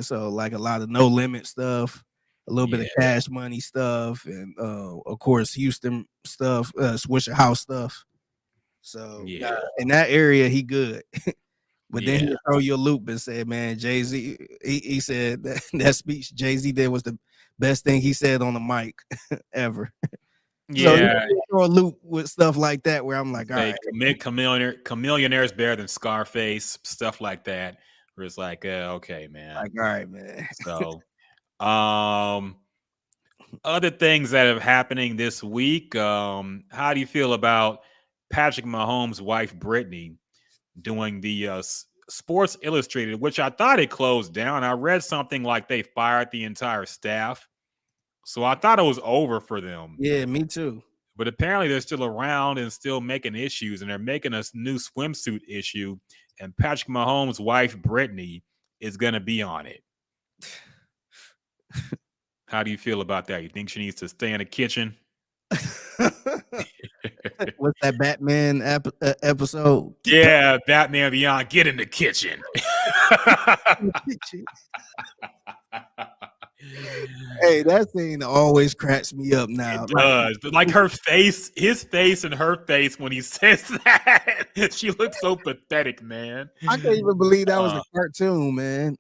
so like a lot of No Limit stuff, a little bit of Cash Money stuff, and of course Houston stuff, Swisher House stuff. So in that area he good. But then he throw you a loop and say, man, Jay-Z, he said that speech Jay-Z did was the best thing he said on the mic ever. So he throw a loop with stuff like that where I'm like, all right. Chameleonaire is better than Scarface, stuff like that. Where it's like, okay, man. Like, all right, man. So other things that are happening this week. How do you feel about Patrick Mahomes' wife, Brittany, doing the Sports Illustrated, which I thought it closed down. I read something like they fired the entire staff. So I thought it was over for them. Yeah, me too. But apparently they're still around and still making issues, and they're making a new swimsuit issue. And Patrick Mahomes' wife, Brittany, is going to be on it. How do you feel about that? You think she needs to stay in the kitchen? What's that Batman episode? Batman Beyond. Get in the kitchen. Hey, that thing always cracks me up now. It does. Like her face, his face and her face when he says that. She looks so pathetic, man. I can't even believe that was a cartoon, man.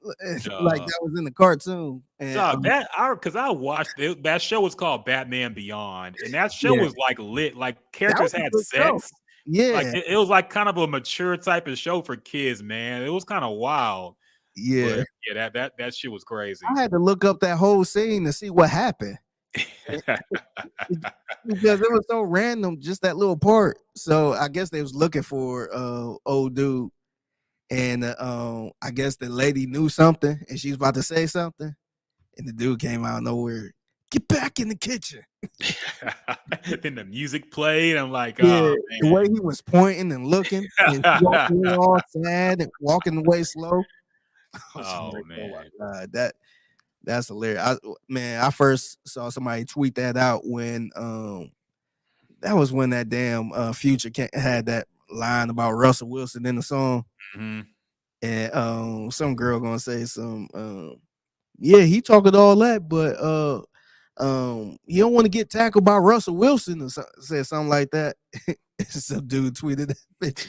Like that was in the cartoon. And because I watched it, that show was called Batman Beyond, and that show was like lit. Like characters had sex. Show. Yeah, like it was like kind of a mature type of show for kids, man. It was kind of wild. Yeah, but that shit was crazy. I had to look up that whole scene to see what happened because it was so random, just that little part. So I guess they was looking for old dude, and I guess the lady knew something, and she was about to say something, and the dude came out of nowhere. Get back in the kitchen. Then the music played. I'm like, the way he was pointing and looking, and walking all sad and walking away slow. Oh man, that That's hilarious. I first saw somebody tweet that out when that was when that damn Future had that line about Russell Wilson in the song. Mhm. And some girl gonna say yeah, he talking all that, but he don't want to get tackled by Russell Wilson or said something like that. Some dude tweeted that bitch.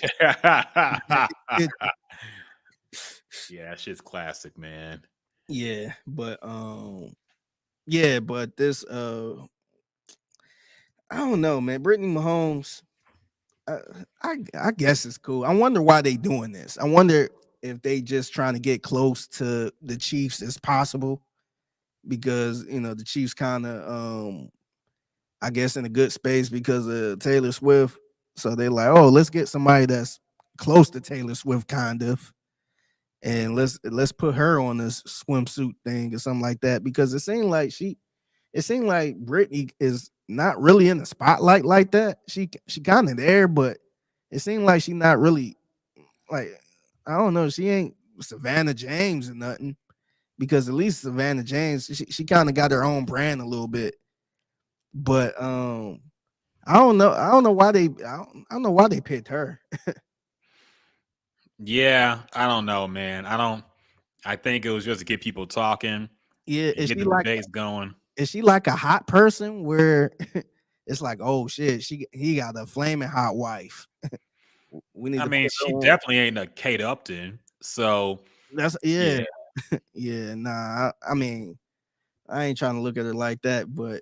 Yeah, that shit's classic, man. Yeah, but this I don't know, man. Brittany Mahomes, uh, I guess it's cool. I wonder why they doing this. I wonder if they just trying to get close to the Chiefs as possible, because the Chiefs kind of I guess in a good space because of Taylor Swift. So they're like, oh, let's get somebody that's close to Taylor Swift, kind of, and let's put her on this swimsuit thing or something like that, because it seemed like Britney is not really in the spotlight like that. She kind of there, but it seemed like she not really, like, I don't know. She ain't Savannah James or nothing, because at least Savannah James, she kind of got her own brand a little bit. But I don't know why they picked her. Yeah, I don't know, man. I think it was just to get people talking Yeah, and get the debates going. is she like a hot person where it's like, oh shit, he got a flaming hot wife. We need I to mean, put her she on. definitely ain't a Kate Upton. So That's yeah. yeah, nah. I mean, I ain't trying to look at her like that, but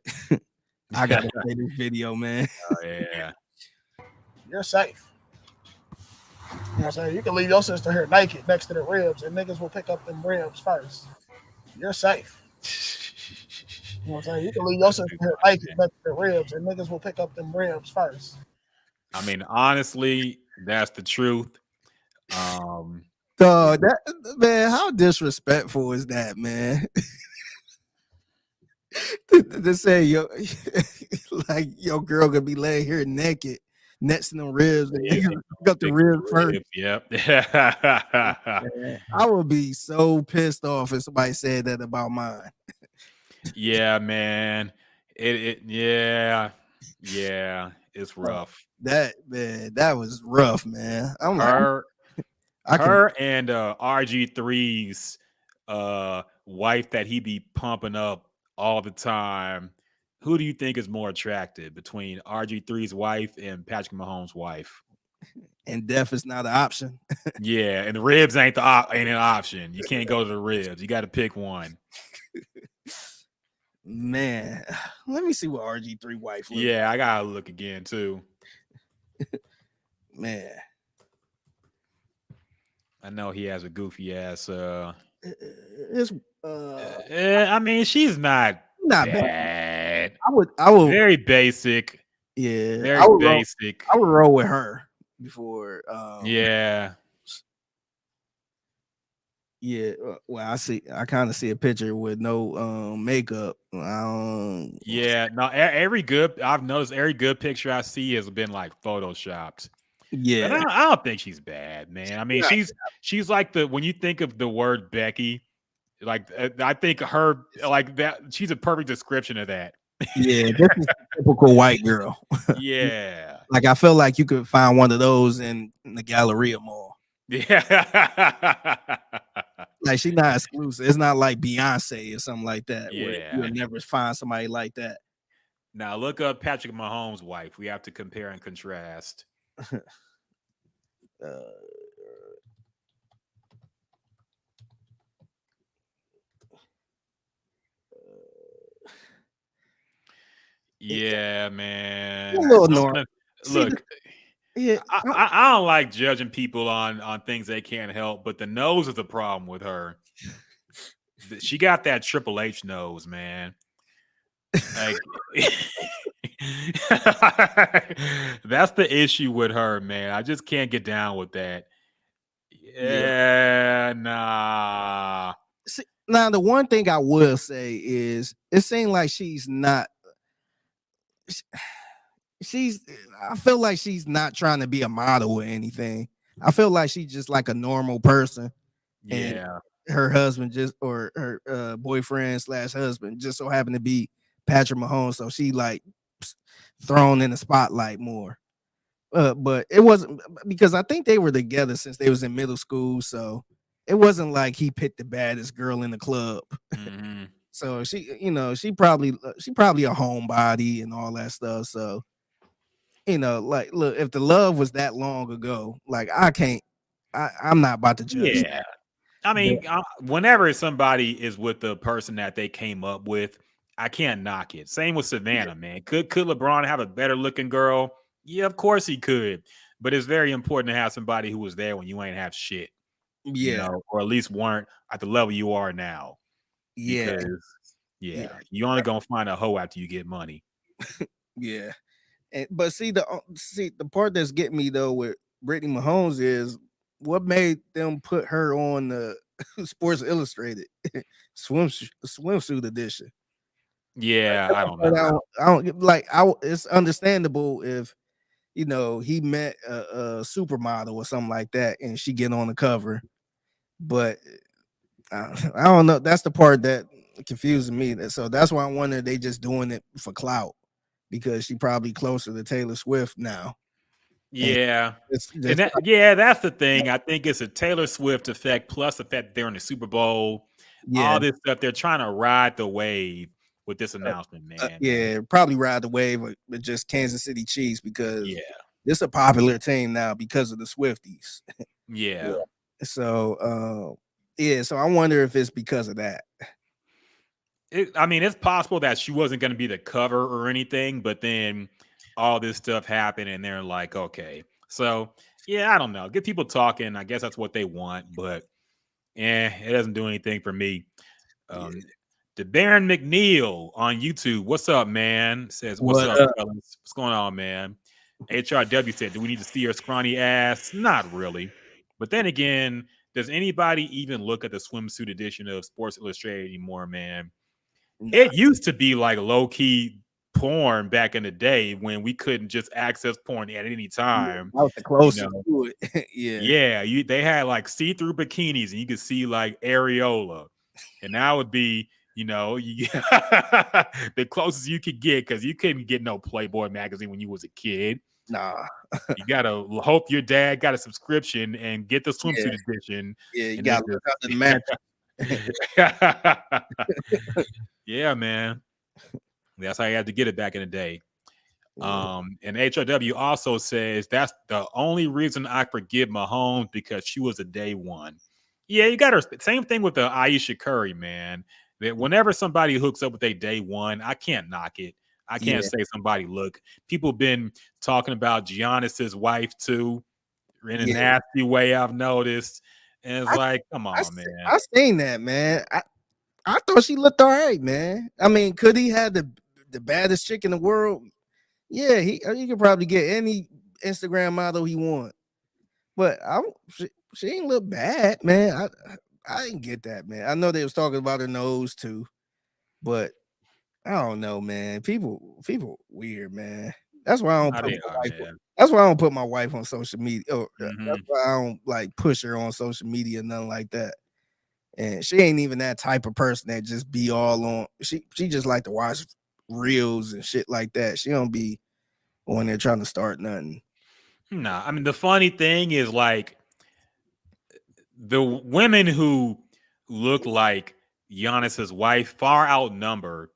I gotta play this video, man. Oh, yeah. You're safe. You know what I'm saying? You can leave your sister here naked next to the ribs, and niggas will pick up them ribs first. You're safe. You know what I'm saying? You can leave your sister here naked next to the ribs, and niggas will pick up them ribs first. I mean, honestly, that's the truth. Dog, man, how disrespectful is that, man? to say like your girl could be laying here naked next to them ribs, and Yeah, niggas got the ribs first. Yep. Man, I would be so pissed off if somebody said that about mine. Yeah, man. Yeah, it's rough. That was rough, man. I'm like, Her I can. her and RG3's wife that he be pumping up all the time. Who do you think is more attractive between RG3's wife and Patrick Mahomes' wife? And death is not an option. Yeah, and the ribs ain't an option. You can't go to the ribs. You got to pick one. Man, let me see what RG3 wife looks. Yeah, I gotta look again too. Man, I know he has a goofy ass. it's I mean, she's not bad. I would Very basic. Yeah, Very basic. I would roll with her before. Yeah. Yeah, well, I kind of see a picture with no makeup. Yeah, no, I've noticed every good picture I see has been like photoshopped. Yeah, But I don't think she's bad, man. I mean, she's like when you think of the word Becky, like I think her like that. She's a perfect description of that. yeah, this is a typical white girl. Yeah, like I feel like you could find one of those in the Galleria Mall. yeah. Like she's not exclusive. It's not like Beyonce or something like that. Yeah. Where you'll never find somebody like that. Now look up Patrick Mahomes' wife. We have to compare and contrast. Yeah, man. A little normal. Look, yeah, I don't like judging people on things they can't help, but the nose is the problem with her. She got that Triple H nose, man. Like, that's the issue with her, man. I just can't get down with that. Yeah, nah. See, now the one thing I will say is it seems like she's not. I feel like she's not trying to be a model or anything. I feel like she's just like a normal person. Yeah. her husband just or her boyfriend slash husband just so happened to be Patrick Mahomes, so she like thrown in the spotlight more. But it wasn't because I think they were together since they was in middle school, so it wasn't like he picked the baddest girl in the club. Mm-hmm. So she probably a homebody and all that stuff. So like, look, if the love was that long ago, like I'm not about to judge Yeah. that. I mean, whenever somebody is with the person that they came up with, I can't knock it. Same with Savannah, man. Could LeBron have a better looking girl? Yeah, of course he could. But it's very important to have somebody who was there when you ain't have shit, Yeah, or at least weren't at the level you are now. yeah, Because yeah, you only gonna find a hoe after you get money. yeah. But see the part that's getting me though with Brittany Mahomes is what made them put her on the Sports Illustrated swimsuit edition. Yeah, I don't But know. I don't get like it's understandable if he met a supermodel or something like that and she get on the cover, but I don't know. That's the part that confuses me. So that's why I wonder they just doing it for clout because she probably closer to Taylor Swift now. And Yeah. it's And just that's the thing. I think it's a Taylor Swift effect plus the fact that they're in the Super Bowl. yeah, All this stuff, they're trying to ride the wave with this announcement, man. yeah, probably ride the wave with just Kansas City Chiefs because Yeah. it's a popular team now because of the Swifties. Yeah. So yeah, so I wonder if it's because of that. I mean, it's possible that she wasn't going to be the cover or anything, but then all this stuff happened and they're like, okay. So, yeah, I don't know. Get people talking. I guess that's what they want, but it doesn't do anything for me. Um, the Baron McNeil on YouTube. What's up, man? Says, what's What up, up? fellas? What's going on, man? HRW said, do we need to see her scrawny ass? Not really. But then again, does anybody even look at the swimsuit edition of Sports Illustrated anymore, man? Nah, It used to be like low key porn back in the day when we couldn't just access porn at any time. I was the You closest know, to it. Yeah. yeah, they had like see-through bikinis and you could see like areola. And now would be, the closest you could get because you couldn't get no Playboy magazine when you was a kid. Nah. You gotta hope your dad got a subscription and get the Yeah. swimsuit edition. Yeah, you And got to look under the mattress. yeah, man. That's how you had to get it back in the day. And HRW also says that's the only reason I forgive Mahomes because she was a day one. Yeah, you got her. Same thing with the Aisha Curry, man. That whenever somebody hooks up with a day one, I can't knock it. I can't say somebody look. People been talking about Giannis's wife too in a nasty way. I've noticed, and it's like, come on, man. I seen that, man. I thought she looked all right, man. I mean, could he have the baddest chick in the world? Yeah, he could probably get any Instagram model he want. But she ain't look bad, man. I didn't get that, man. I know they was talking about her nose too, but I don't know, man. People weird, man. That's why I don't put my wife. That's why I don't put my wife on social media. That's why I don't like push her on social media, nothing like that. And she ain't even that type of person that just be all on. She just like to watch reels and shit like that. She don't be on there trying to start nothing. Nah, I mean the funny thing is like the women who look like Giannis's wife far outnumber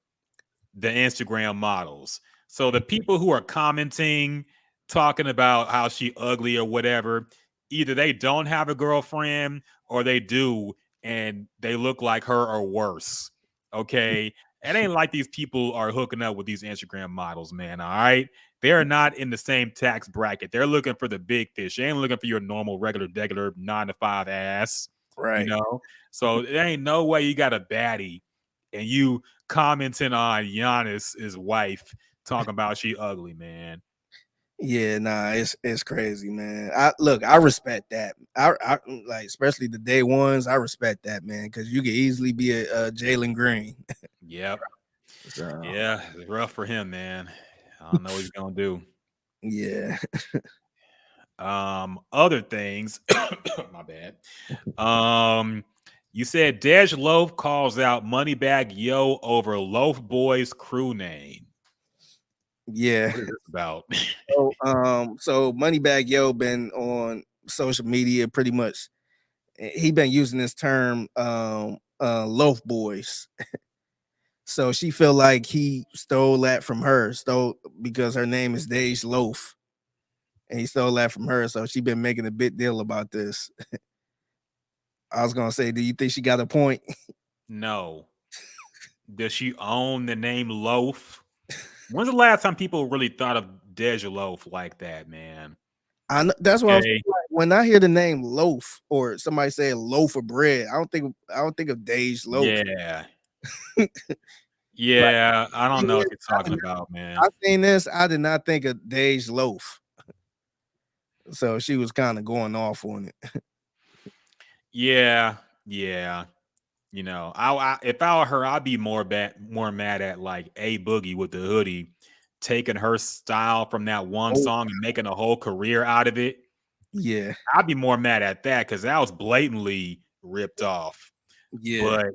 the Instagram models. So the people who are commenting, talking about how she ugly or whatever, either they don't have a girlfriend or they do and they look like her or worse. Okay. It ain't like these people are hooking up with these Instagram models, man. All right. They're not in the same tax bracket. They're looking for the big fish. They ain't looking for your normal, regular 9-to-5 ass. Right. So there ain't no way you got a baddie and you commenting on Giannis's wife talking about she ugly, man. Yeah, nah, it's crazy, man. I respect that. I like, especially the day ones. I respect that, man, because you could easily be a Jalen Green. Yep. So, yeah, it's rough for him, man. I don't know what he's gonna do. Yeah. Other things. My bad. You said Dej Loaf calls out Moneybag Yo over Loaf Boy's crew name. Yeah. What is this about? So Moneybag Yo been on social media pretty much. He been using this term loaf boys. So she feel like he stole that from her, because her name is Dej Loaf. And he stole that from her. So she been making a big deal about this. I was gonna say, do you think she got a point? No. Does she own the name Loaf? When's the last time people really thought of Dej Loaf like that, man? I know, that's what I'm saying. Okay. Like, when I hear the name loaf or somebody say a loaf of bread, I don't think of Dej Loaf. Yeah. Like, Yeah, I don't know what I you're talking about, man. seen this. I did not think of Dej Loaf. So she was kind of going off on it. Yeah. You know, if I were her, I'd be more mad at like A Boogie with the hoodie, taking her style from that one song and making a whole career out of it. Yeah. I'd be more mad at that because that was blatantly ripped off. Yeah. But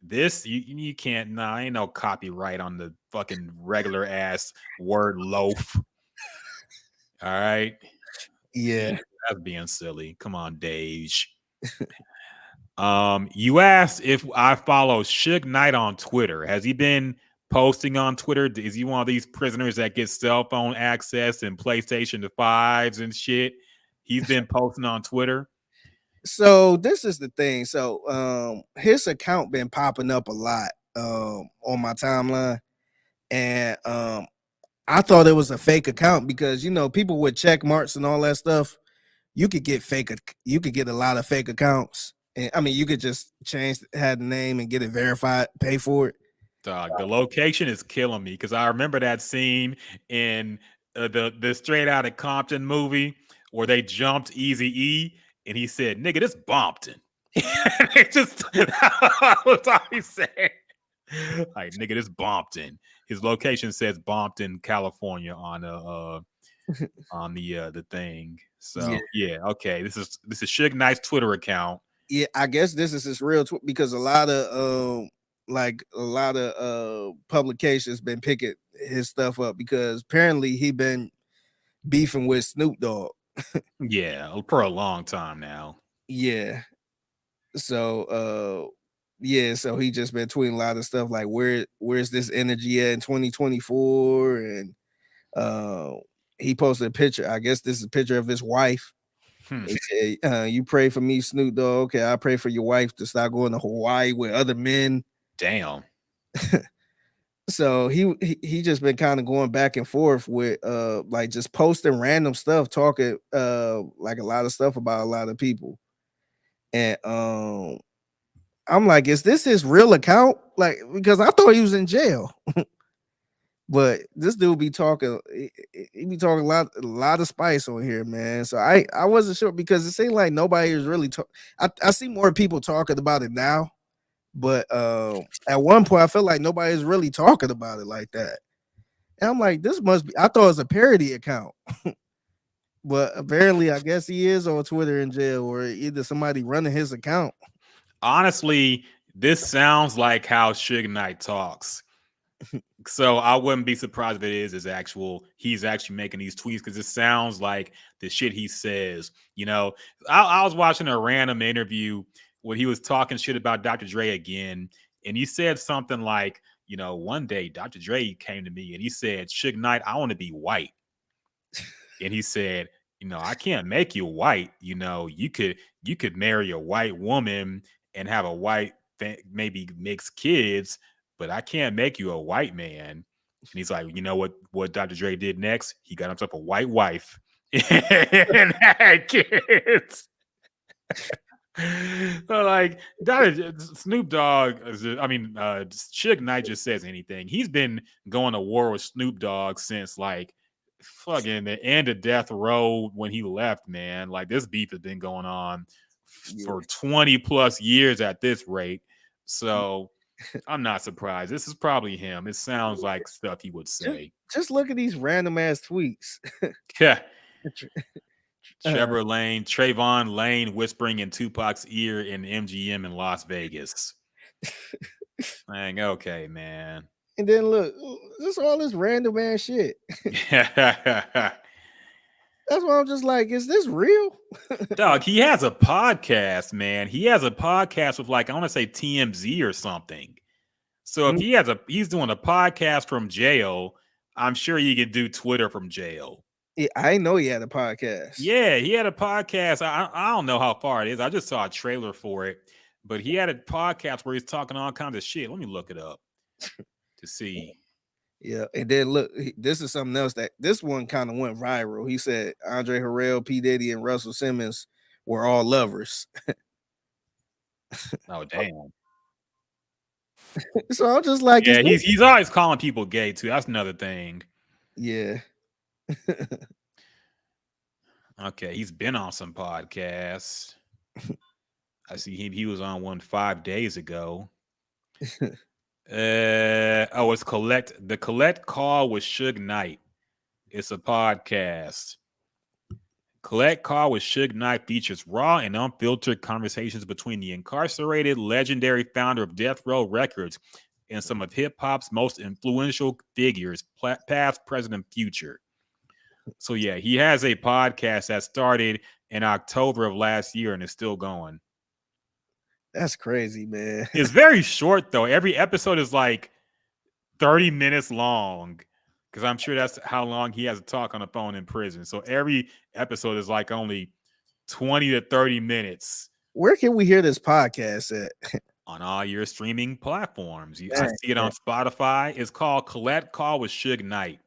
this, you can't. Nah, ain't no copyright on the fucking regular ass word loaf. All right. Yeah. That's being silly. Come on, Dej. You asked if I follow Suge Knight on Twitter. Has he been posting on Twitter? Is he one of these prisoners that gets cell phone access and PlayStation 5s and shit? He's been posting on Twitter. So this is the thing. So his account been popping up a lot on my timeline. And I thought it was a fake account because people with check marks and all that stuff, you could get a lot of fake accounts. And I mean, you could just had the name and get it verified, pay for it. Dog, the location is killing me because I remember that scene in the Straight Outta Compton movie where they jumped Easy E and he said, "Nigga, this Bompton." It just that's all he said. Like, nigga, this Bompton. His location says Bompton, California on the thing. So yeah, okay. This is Suge Knight's Twitter account. Yeah, I guess this is his real because a lot of publications been picking his stuff up because apparently he been beefing with Snoop Dogg. Yeah, for a long time now. Yeah. So so he just been tweeting a lot of stuff like where's this energy at in 2024, and he posted a picture. I guess this is a picture of his wife. He said, you pray for me, Snoop Dogg. Okay, I pray for your wife to start going to Hawaii with other men. Damn. So he just been kind of going back and forth with like just posting random stuff, talking like a lot of stuff about a lot of people. And I'm like, is this his real account? Like, because I thought he was in jail. But this dude be talking, he be talking a lot of spice on here, man. So I wasn't sure because it seemed like nobody is really I see more people talking about it now, but at one point I felt like nobody's really talking about it like that. And I'm like, this must be, I thought it was a parody account. But apparently I guess he is on Twitter in jail, or either somebody running his account. Honestly, this sounds like how Suge Knight talks. So I wouldn't be surprised if it is he's actually making these tweets because it sounds like the shit he says. I was watching a random interview where he was talking shit about Dr. Dre again, and he said something like, one day Dr. Dre came to me and he said, "Suge Knight, I want to be white." And he said, "I can't make you white. You could marry a white woman and have a white maybe mixed kids, but I can't make you a white man." And he's like, you know what Dr. Dre did next? He got himself a white wife and had kids. So like Snoop Dogg, Suge Knight just says anything. He's been going to war with Snoop Dogg since like fucking the end of Death Row when he left, man. Like this beef has been going on for 20 plus years at this rate. So I'm not surprised. This is probably him. It sounds like stuff he would say. Just look at these random ass tweets. Yeah. Trevor Lane, Trayvon Lane whispering in Tupac's ear in MGM in Las Vegas. Dang, okay, man. And then look, just all this random ass shit. That's why I'm just like, is this real? Dog, he has a podcast, man. He has a podcast with like I want to say TMZ or something. So if he's doing a podcast from jail, I'm sure he could do Twitter from jail. Yeah, I know he had a podcast. Yeah, he had a podcast. I don't know how far it is. I just saw a trailer for it, but he had a podcast where he's talking all kinds of shit. Let me look it up to see. Yeah, and then look, this is something else that this one kind of went viral. He said Andre Harrell, P. Diddy, and Russell Simmons were all lovers. Oh damn! So I'm just like, yeah, he's always calling people gay too. That's another thing. Yeah. Okay, he's been on some podcasts. I see he was on one 5 days ago. It's the Collect Call with Suge Knight. It's a podcast. Collect Call with Suge Knight features raw and unfiltered conversations between the incarcerated legendary founder of Death Row Records and some of hip hop's most influential figures, past, present, and future. So yeah, he has a podcast that started in October of last year and is still going. That's crazy, man. It's very short though. Every episode is like 30 minutes long because I'm sure that's how long he has to talk on the phone in prison. So every episode is like only 20 to 30 minutes. Where can we hear this podcast at? On all your streaming platforms. I see it on Spotify. It's called Collect Call with Suge Knight.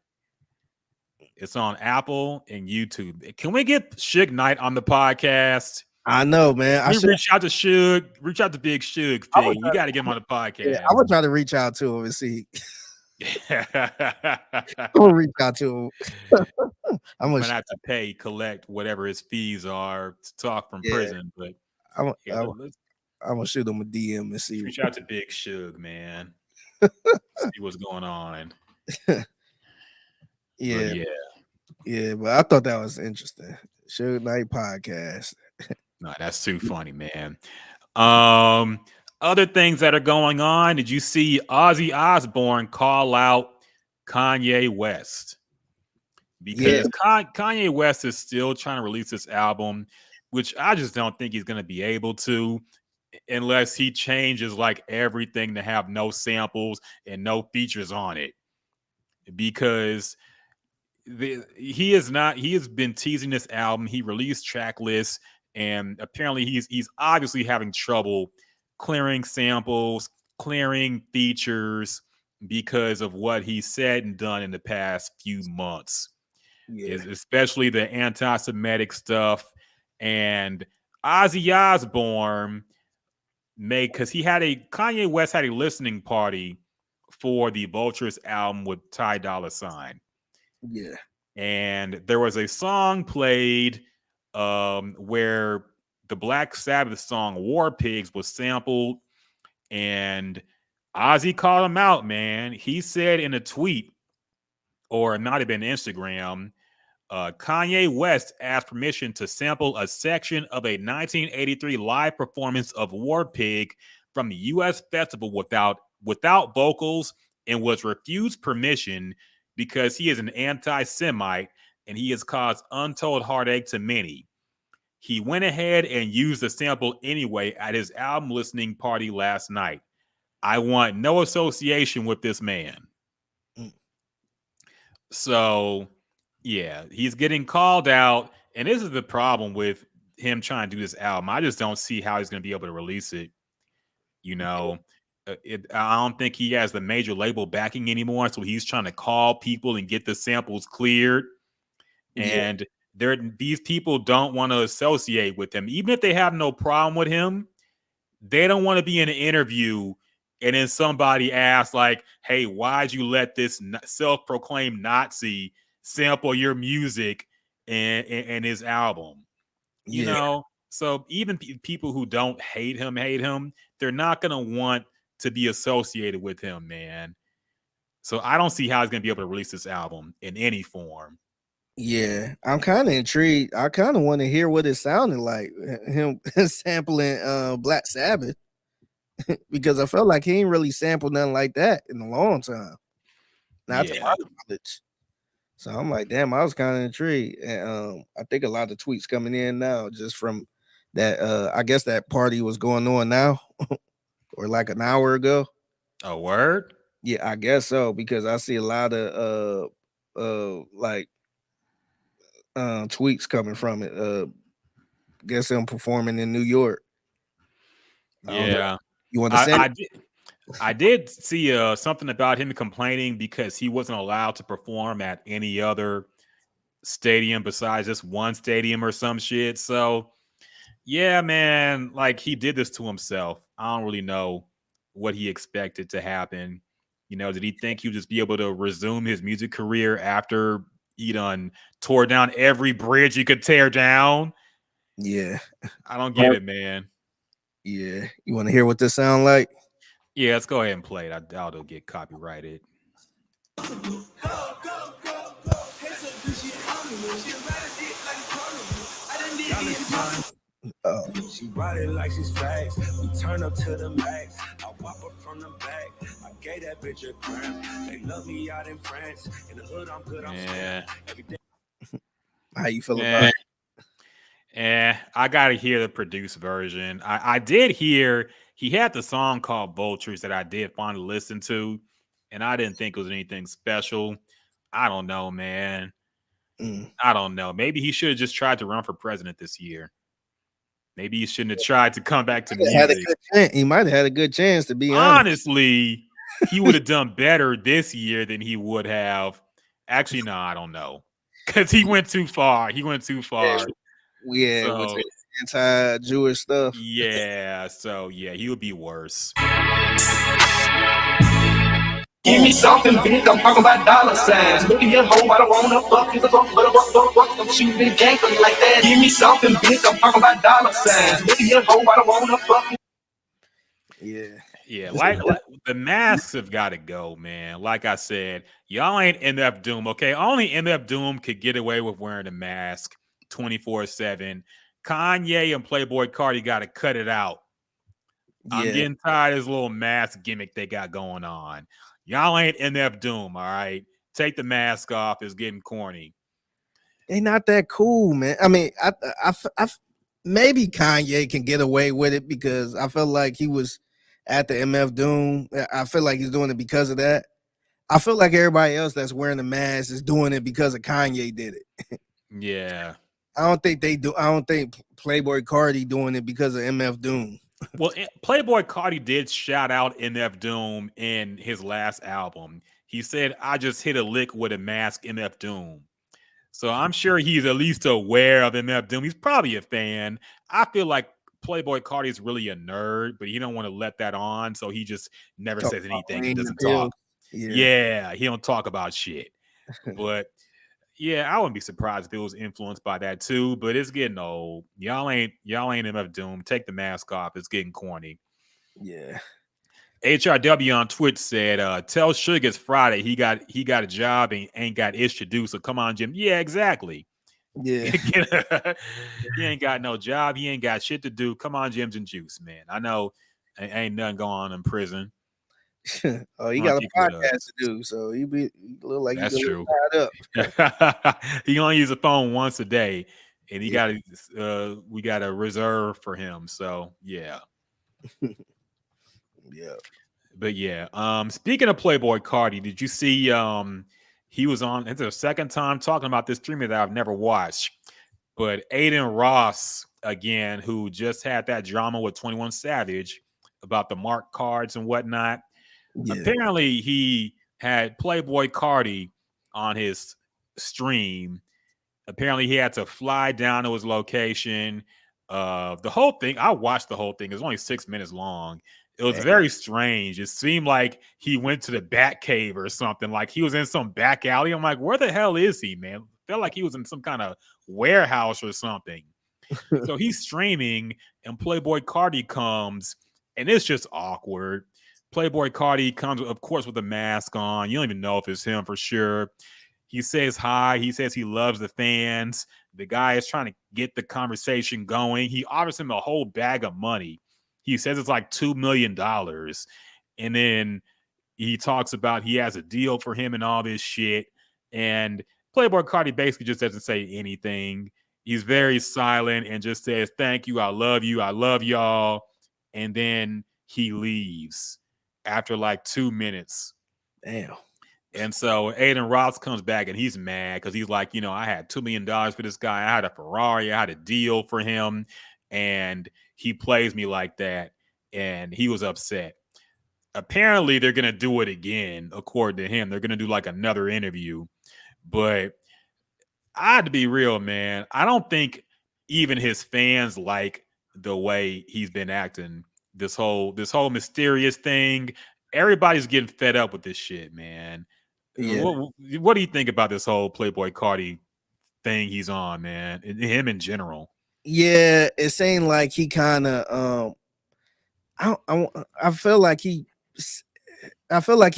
It's on Apple and YouTube. Can we get Suge Knight on the podcast? I know, man. Reach out to Suge. Reach out to Big Suge Fig. You got to get him on the podcast. Yeah, I'm gonna try to reach out to him and see. I'm I'm gonna reach out to him. I'm gonna have to collect whatever his fees are to talk from prison. But I'm gonna shoot him a DM and see. Reach out to Big Suge, man. See what's going on. Yeah, but I thought that was interesting. Suge Knight podcast. No, that's too funny, man. Other things that are going on. Did you see Ozzy Osbourne call out Kanye West? Because Kanye West is still trying to release this album, which I just don't think he's going to be able to unless he changes like everything to have no samples and no features on it. Because he has been teasing this album. He released track lists, and apparently he's obviously having trouble clearing samples, clearing features because of what he said and done in the past few months. Especially the anti-Semitic stuff. And Ozzy Osbourne because Kanye West had a listening party for the Vultures album with Ty Dolla $ign. Yeah. And there was a song played where the Black Sabbath song War Pigs was sampled, and Ozzy called him out, man. He said in a tweet, or it might have been Instagram, Kanye West asked permission to sample a section of a 1983 live performance of War Pig from the U.S. festival without vocals, and was refused permission because he is an anti-Semite and he has caused untold heartache to many. He went ahead and used the sample anyway at his album listening party last night. I want no association with this man. So, yeah, he's getting called out, and this is the problem with him trying to do this album. I just don't see how he's going to be able to release it. You know, I don't think he has the major label backing anymore, so he's trying to call people and get the samples cleared. And these people don't want to associate with him. Even if they have no problem with him, they don't want to be in an interview and then somebody asks like, hey, why'd you let this self-proclaimed Nazi sample your music and his album? You know, so even people who don't hate him, they're not going to want to be associated with him, man. So I don't see how he's going to be able to release this album in any form. Yeah, I'm kind of intrigued. I kind of want to hear what it sounded like him sampling Black Sabbath because I felt like he ain't really sampled nothing like that in a long time. Not to Yeah. my knowledge. So I'm like, damn, I was kind of intrigued. And I think a lot of tweets coming in now just from that I guess that party was going on now or like an hour ago. A word? Yeah, I guess so because I see a lot of like tweets coming from it. Guess him performing in New York. I don't know. Yeah. You want to I, send I did I did see something about him complaining because he wasn't allowed to perform at any other stadium besides just one stadium or some shit. So yeah, man, like he did this to himself. I don't really know what he expected to happen. You know, did he think he would just be able to resume his music career after he done tore down every bridge he could tear down? Yeah. I don't get it, man. Yeah. You want to hear what this sound like? Yeah, let's go ahead and play it. I doubt it'll get copyrighted. Oh. She ride it like she's facts. We turn up to the max. I whop her from the back. I gave that bitch a cramp. They love me out in France. In the hood, I'm good. I'm Yeah. every day. How you feel about it? I gotta hear the produced version. I did hear he had the song called Vultures that I did finally listen to, and I didn't think it was anything special. I don't know, man. I don't know. Maybe he should have just tried to run for president this year. Maybe he shouldn't have tried to come back to music. He might have had a good chance, to be honest. Honestly, he would have done better this year than he would have. Actually, no, I don't know. Because he went too far. He went too far. Yeah, So, with the anti-Jewish stuff. yeah, so yeah, he would be worse. Give me something big, I'm talking about dollar signs. Look at your hoe, I don't wanna fuck you, but I'm shooting gang for you like that. Give me something big, I'm talking about dollar signs. Look at your hoe, I don't wanna fuck you. Yeah. Yeah, like the masks have got to go, man. Like I said, y'all ain't MF Doom, okay? Only MF Doom could get away with wearing a mask 24/7. Kanye and Playboy Cardi got to cut it out. Yeah. I'm getting tired of this little mask gimmick they got going on. Y'all ain't MF Doom, all right? Take the mask off. It's getting corny. They not that cool, man. I mean, I maybe Kanye can get away with it because I felt like he was at the MF Doom. I feel like he's doing it because of that. I feel like everybody else that's wearing the mask is doing it because of Kanye did it. Yeah. I don't think they do. I don't think Playboy Cardi doing it because of MF Doom. Well, Playboy Cardi did shout out MF Doom in his last album. He said, I just hit a lick with a mask, MF Doom. So I'm sure he's at least aware of MF Doom. He's probably a fan. I feel like Playboy Cardi is really a nerd, but he don't want to let that on. So he just never says anything. He doesn't talk. Yeah, he don't talk about shit. But yeah, I wouldn't be surprised if it was influenced by that too. But it's getting old. Y'all ain't MF Doom. Take the mask off. It's getting corny. Yeah. HRW on Twitch said, tell Suge it's Friday. He got a job and ain't got ish to do. So come on, Jim. Yeah, exactly. Yeah. He ain't got no job. He ain't got shit to do. Come on, Jim's and Juice, man. I know ain't nothing going on in prison. Oh, he got a podcast to do, so he look like that's true. Up. He only uses a phone once a day, and he got we got a reserve for him. So yeah. Yeah. But yeah, speaking of Playboy Cardi, did you see he was on, it's the second time talking about this streamer that I've never watched, but Aiden Ross again, who just had that drama with 21 Savage about the mark cards and whatnot. Yeah. Apparently he had Playboy Cardi on his stream. Apparently he had to fly down to his location. The whole thing, I watched the whole thing. It was only 6 minutes long. It was very strange. It seemed like he went to the Bat Cave or something. Like he was in some back alley. I'm like, where the hell is he, man? Felt like he was in some kind of warehouse or something. So he's streaming, and Playboy Cardi comes, and it's just awkward. Playboy Cardi comes, of course, with a mask on. You don't even know if it's him for sure. He says hi. He says he loves the fans. The guy is trying to get the conversation going. He offers him a whole bag of money. He says it's like $2 million. And then he talks about he has a deal for him and all this shit. And Playboy Cardi basically just doesn't say anything. He's very silent and just says, thank you. I love you. I love y'all. And then he leaves after like 2 minutes. Damn. And so Aiden Ross comes back and he's mad because he's like, I had $2 million for this guy. I had a Ferrari. I had a deal for him. And he plays me like that. And he was upset. Apparently, they're going to do it again, according to him. They're going to do like another interview. But I had to be real, man. I don't think even his fans like the way he's been acting. This whole mysterious thing. Everybody's getting fed up with this shit, man. Yeah. What do you think about this whole Playboy Cardi thing he's on, man? Him in general. Yeah, it seemed like he kind of I feel like he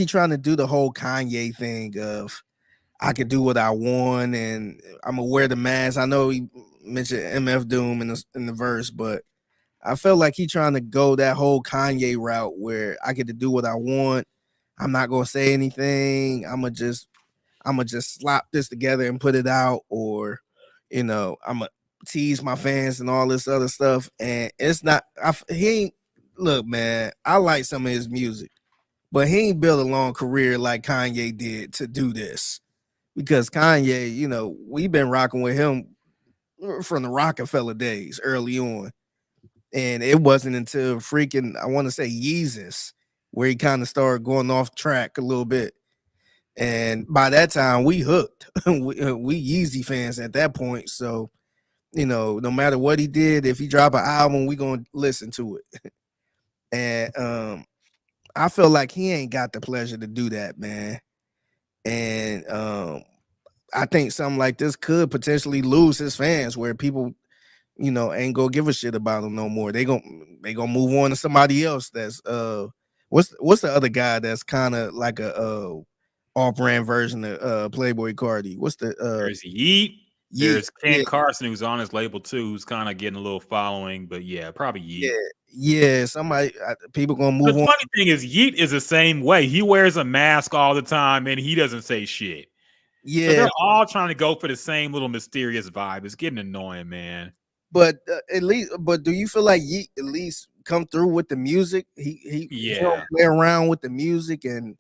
trying to do the whole Kanye thing of I could do what I want and I'm gonna wear the mask. I know he mentioned MF Doom in the verse, but I feel like he trying to go that whole Kanye route where I get to do what I want. I'm not gonna say anything. I'm gonna just slap this together and put it out, or I'm gonna tease my fans and all this other stuff. And it's not. He ain't. Look, man. I like some of his music, but he ain't built a long career like Kanye did to do this. Because Kanye, we've been rocking with him from the Rockefeller days early on. And it wasn't until freaking, I want to say Yeezus, where he kind of started going off track a little bit. And by that time, we hooked. we Yeezy fans at that point. So, no matter what he did, if he drop an album, we going to listen to it. And I feel like he ain't got the pleasure to do that, man. And I think something like this could potentially lose his fans where people ain't gonna give a shit about him no more. They gonna move on to somebody else. That's what's the other guy that's kind of like a off-brand version of Playboy Cardi? What's the There's Yeet. Yeet. There's Ken Carson, who's on his label too, who's kind of getting a little following, but yeah, probably Yeet. Yeah. Somebody, people gonna move the on. The funny thing is, Yeet is the same way. He wears a mask all the time, and he doesn't say shit. Yeah, so they're all trying to go for the same little mysterious vibe. It's getting annoying, man. But do you feel like Yeet at least come through with the music? He don't play around with the music and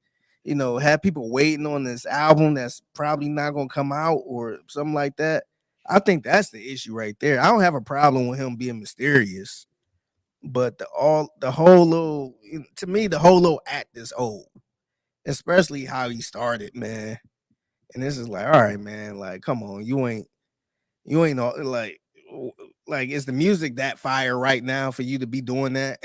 have people waiting on this album that's probably not gonna come out or something like that. I think that's the issue right there. I don't have a problem with him being mysterious, but the whole little act is old, especially how he started, man. And this is like, all right, man, like, come on, you ain't like is the music that fire right now for you to be doing that?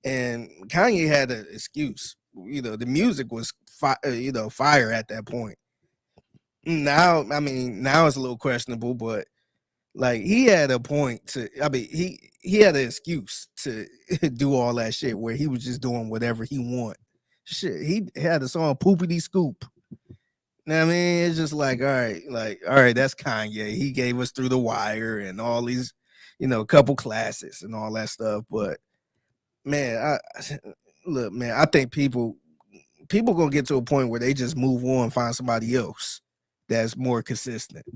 And Kanye had an excuse. The music was fire at that point. Now it's a little questionable, but like he had a point to. He had an excuse to do all that shit where he was just doing whatever he want. Shit, he had a song "Poopity Scoop." I mean, it's just like, all right, that's Kanye. He gave us Through the Wire and all these, couple classics and all that stuff. But man, I think people gonna get to a point where they just move on and find somebody else that's more consistent.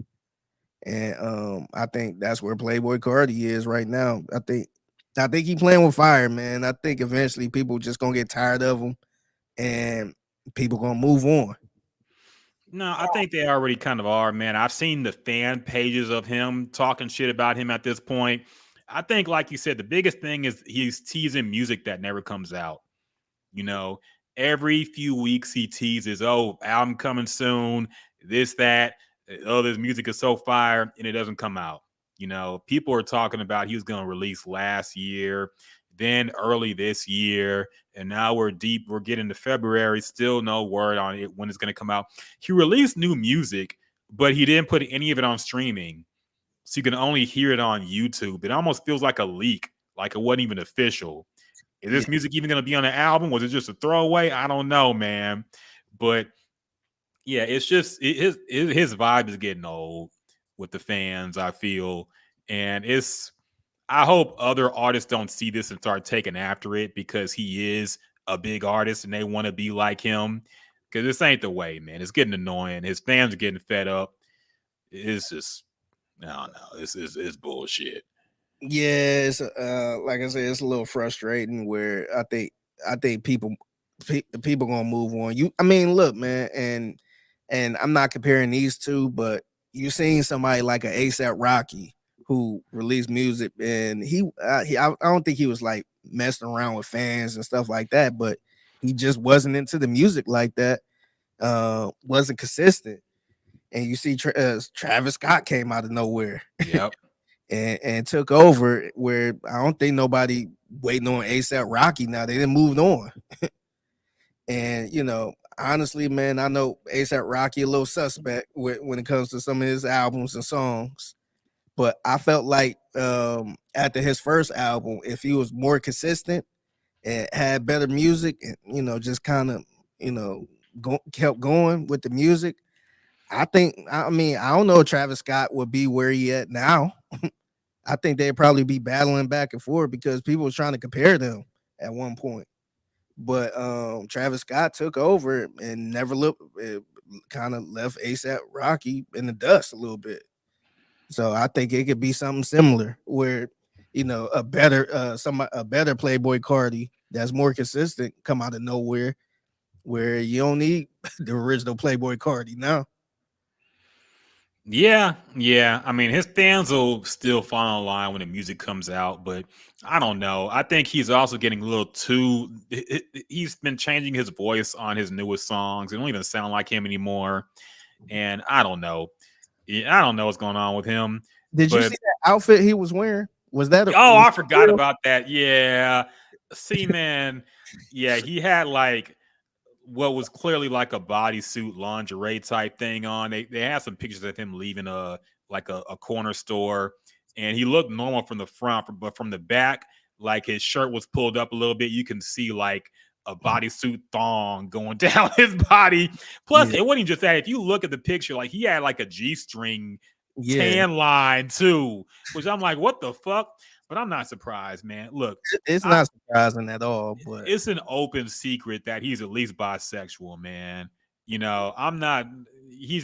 And I think that's where Playboy Cardi is right now. I think he playing with fire, man. I think eventually people just gonna get tired of him and people gonna move on. No, I think they already kind of are, man. I've seen the fan pages of him talking shit about him at this point. I think, like you said, the biggest thing is he's teasing music that never comes out. Every few weeks he teases, oh, album coming soon, this, that, oh, this music is so fire, and it doesn't come out. People are talking about he was going to release last year, then early this year, and now we're getting to February, still no word on it when it's going to come out. He released new music, but he didn't put any of it on streaming, so you can only hear it on YouTube. It almost feels like a leak, like it wasn't even official. Is this music even going to be on the album? Was it just a throwaway? I don't know, man. But yeah, it's just his vibe is getting old with the fans, I feel, and I hope other artists don't see this and start taking after it because he is a big artist and they want to be like him. Because this ain't the way, man. It's getting annoying. His fans are getting fed up. It's just, I don't know. It's bullshit. Yeah, it's like I said, it's a little frustrating. Where I think people gonna move on. I mean, look, man, and I'm not comparing these two, but you seen somebody like a ASAP Rocky who released music, and I don't think he was like messing around with fans and stuff like that, but he just wasn't into the music like that. Wasn't consistent, and you see Travis Scott came out of nowhere. Yep. And took over where I don't think nobody waiting on ASAP Rocky now. They didn't move on. And honestly, man, I know ASAP Rocky a little suspect when it comes to some of his albums and songs. But I felt like after his first album, if he was more consistent and had better music and just kind of kept going with the music, I mean, I don't know if Travis Scott would be where he at now. I think they'd probably be battling back and forth because people was trying to compare them at one point. But Travis Scott took over and never looked, kind of left ASAP Rocky in the dust a little bit. So I think it could be something similar where a better Playboy Cardi that's more consistent come out of nowhere, where you don't need the original Playboy Cardi now. Yeah. I mean, his fans will still fall in line when the music comes out, but I don't know. I think he's also getting a little too. He's been changing his voice on his newest songs. It don't even sound like him anymore, and I don't know. I don't know what's going on with him. Did you see that outfit he was wearing? Was that? I forgot about that. Yeah. See, man. Yeah, he had like what was clearly like a bodysuit lingerie type thing on. They had some pictures of him leaving a corner store, and he looked normal from the front, but from the back, like his shirt was pulled up a little bit. You can see like a bodysuit thong going down his body. Plus, it wasn't just that. If you look at the picture, like he had like a G-string tan line too, which I'm like, what the fuck? But I'm not surprised, man. Look, it's not surprising at all, but it's an open secret that he's at least bisexual, man. He's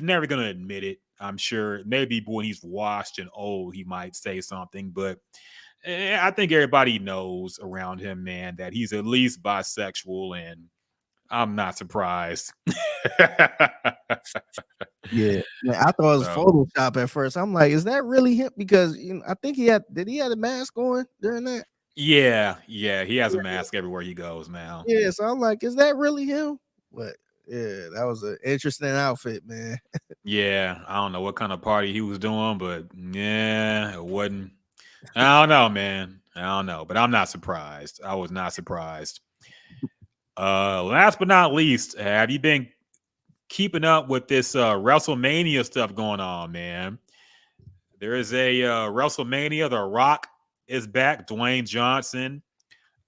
never going to admit it. I'm sure maybe when he's washed and old, he might say something, but I think everybody knows around him, man, that he's at least bisexual, and I'm not surprised. Yeah, I thought it was Photoshop at first. I'm like, is that really him? Because I think he had a mask on during that? Yeah, he has a mask everywhere he goes now. Yeah, so I'm like, is that really him? But yeah, that was an interesting outfit, man. Yeah, I don't know what kind of party he was doing, but yeah, it wasn't. I don't know, man. I don't know, but I'm not surprised. I was not surprised. Last but not least, have you been keeping up with this WrestleMania stuff going on, man? There is a WrestleMania. The Rock is back. Dwayne Johnson.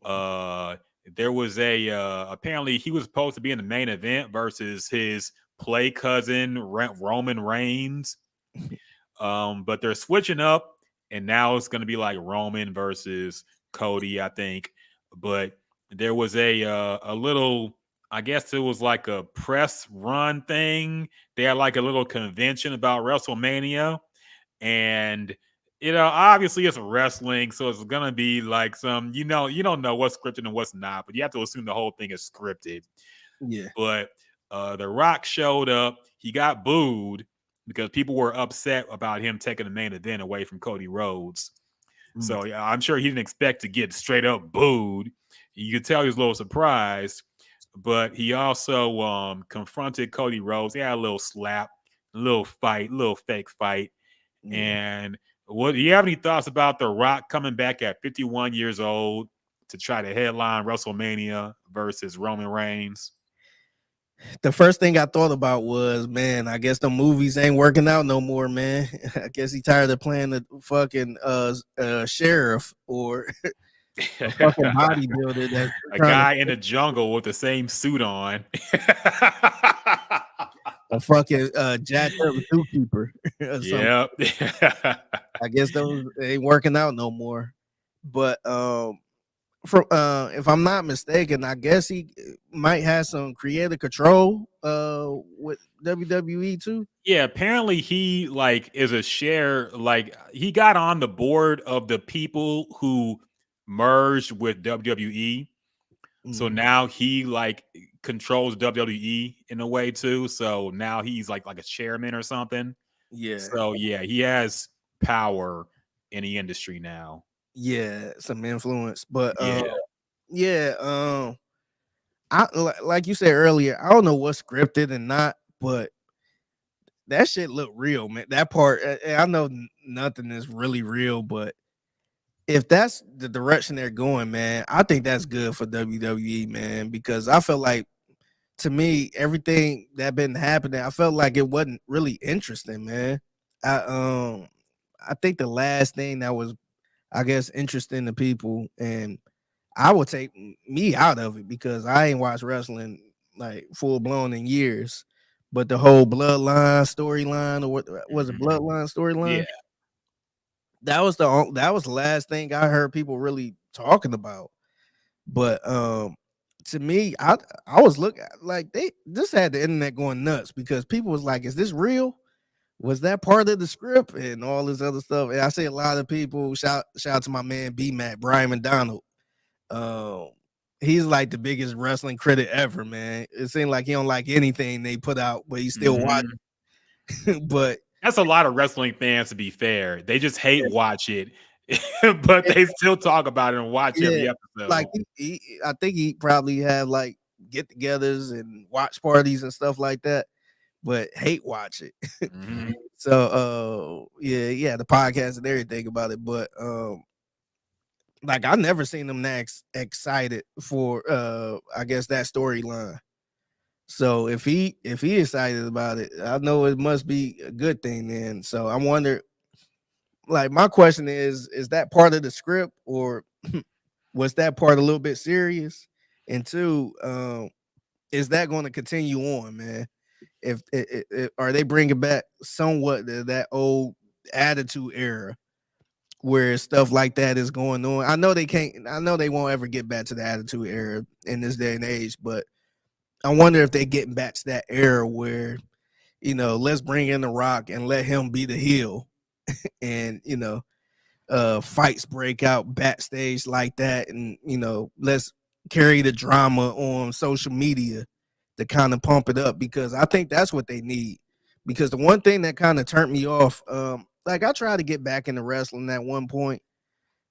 There was apparently he was supposed to be in the main event versus his play cousin Roman Reigns. But they're switching up, and now it's going to be like Roman versus Cody, I think. But there was a little, I guess it was like a press run thing. They had like a little convention about WrestleMania, and obviously it's wrestling, so it's gonna be like some, you don't know what's scripted and what's not, but you have to assume the whole thing is scripted. Yeah. But The Rock showed up. He got booed because people were upset about him taking the main event away from Cody Rhodes. So I'm sure he didn't expect to get straight up booed. You could tell he was a little surprised, but he also confronted Cody Rhodes. They had a little slap, a little fight, a little fake fight. And do you have any thoughts about The Rock coming back at 51 years old to try to headline WrestleMania versus Roman Reigns? The first thing I thought about was, man, I guess the movies ain't working out no more, man. I guess he tired of playing the fucking sheriff or a fucking bodybuilder. A guy in the jungle with the same suit on. a fucking jacked up zookeeper or something. Yep. I guess those ain't working out no more. But from if I'm not mistaken, I guess he might have some creative control with WWE too. Yeah, apparently he like is a share, like he got on the board of the people who merged with WWE. So Mhm. now he like controls WWE in a way too. So now he's like a chairman or something. Yeah, So yeah, he has power in the industry now. yeah, some influence. But Yeah. yeah, like you said earlier, I don't know what's scripted and not, but that shit look real, man. That part, I know nothing is really real, but if that's the direction they're going, man, I think that's good for WWE, man, because I feel like to me, everything that been happening, I felt like it wasn't really interesting, man. I think the last thing that was, I guess, interesting to people, and I would take me out of it because I ain't watched wrestling like full blown in years. But the whole bloodline storyline, or what was it, Mhm. bloodline Yeah. storyline? That was the last thing I heard people really talking about. But to me, I was looking like they just had the internet going nuts because people was like, "Is this real? Was that part of the script?" and all this other stuff. And I see a lot of people shout out to my man B Matt Brian McDonald. Um, he's like the biggest wrestling critic ever, man. It seemed like he don't like anything they put out, but he still watch. Mhm. But That's a lot of wrestling fans, to be fair. They just hate watch it, but they still talk about it and watch yeah, every like episode. I think he probably have like get-togethers and watch parties and stuff like that, but hate watch it. Mhm. So yeah, the podcast and everything about it, but like I never seen them that excited for I guess that storyline. So if he excited about it, I know it must be a good thing then. So I wonder, like my question is that part of the script, or was that part a little bit serious? And two, is that going to continue on, man? If are they bringing back somewhat that old attitude era where stuff like that is going on? I know they can't. I know they won't ever get back to the attitude era in this day and age, but I wonder if they getting back to that era where, let's bring in the Rock and let him be the heel, and fights break out backstage like that, and let's carry the drama on social media to kind of pump it up, because I think that's what they need. Because the one thing that kind of turned me off, like I tried to get back into wrestling at one point,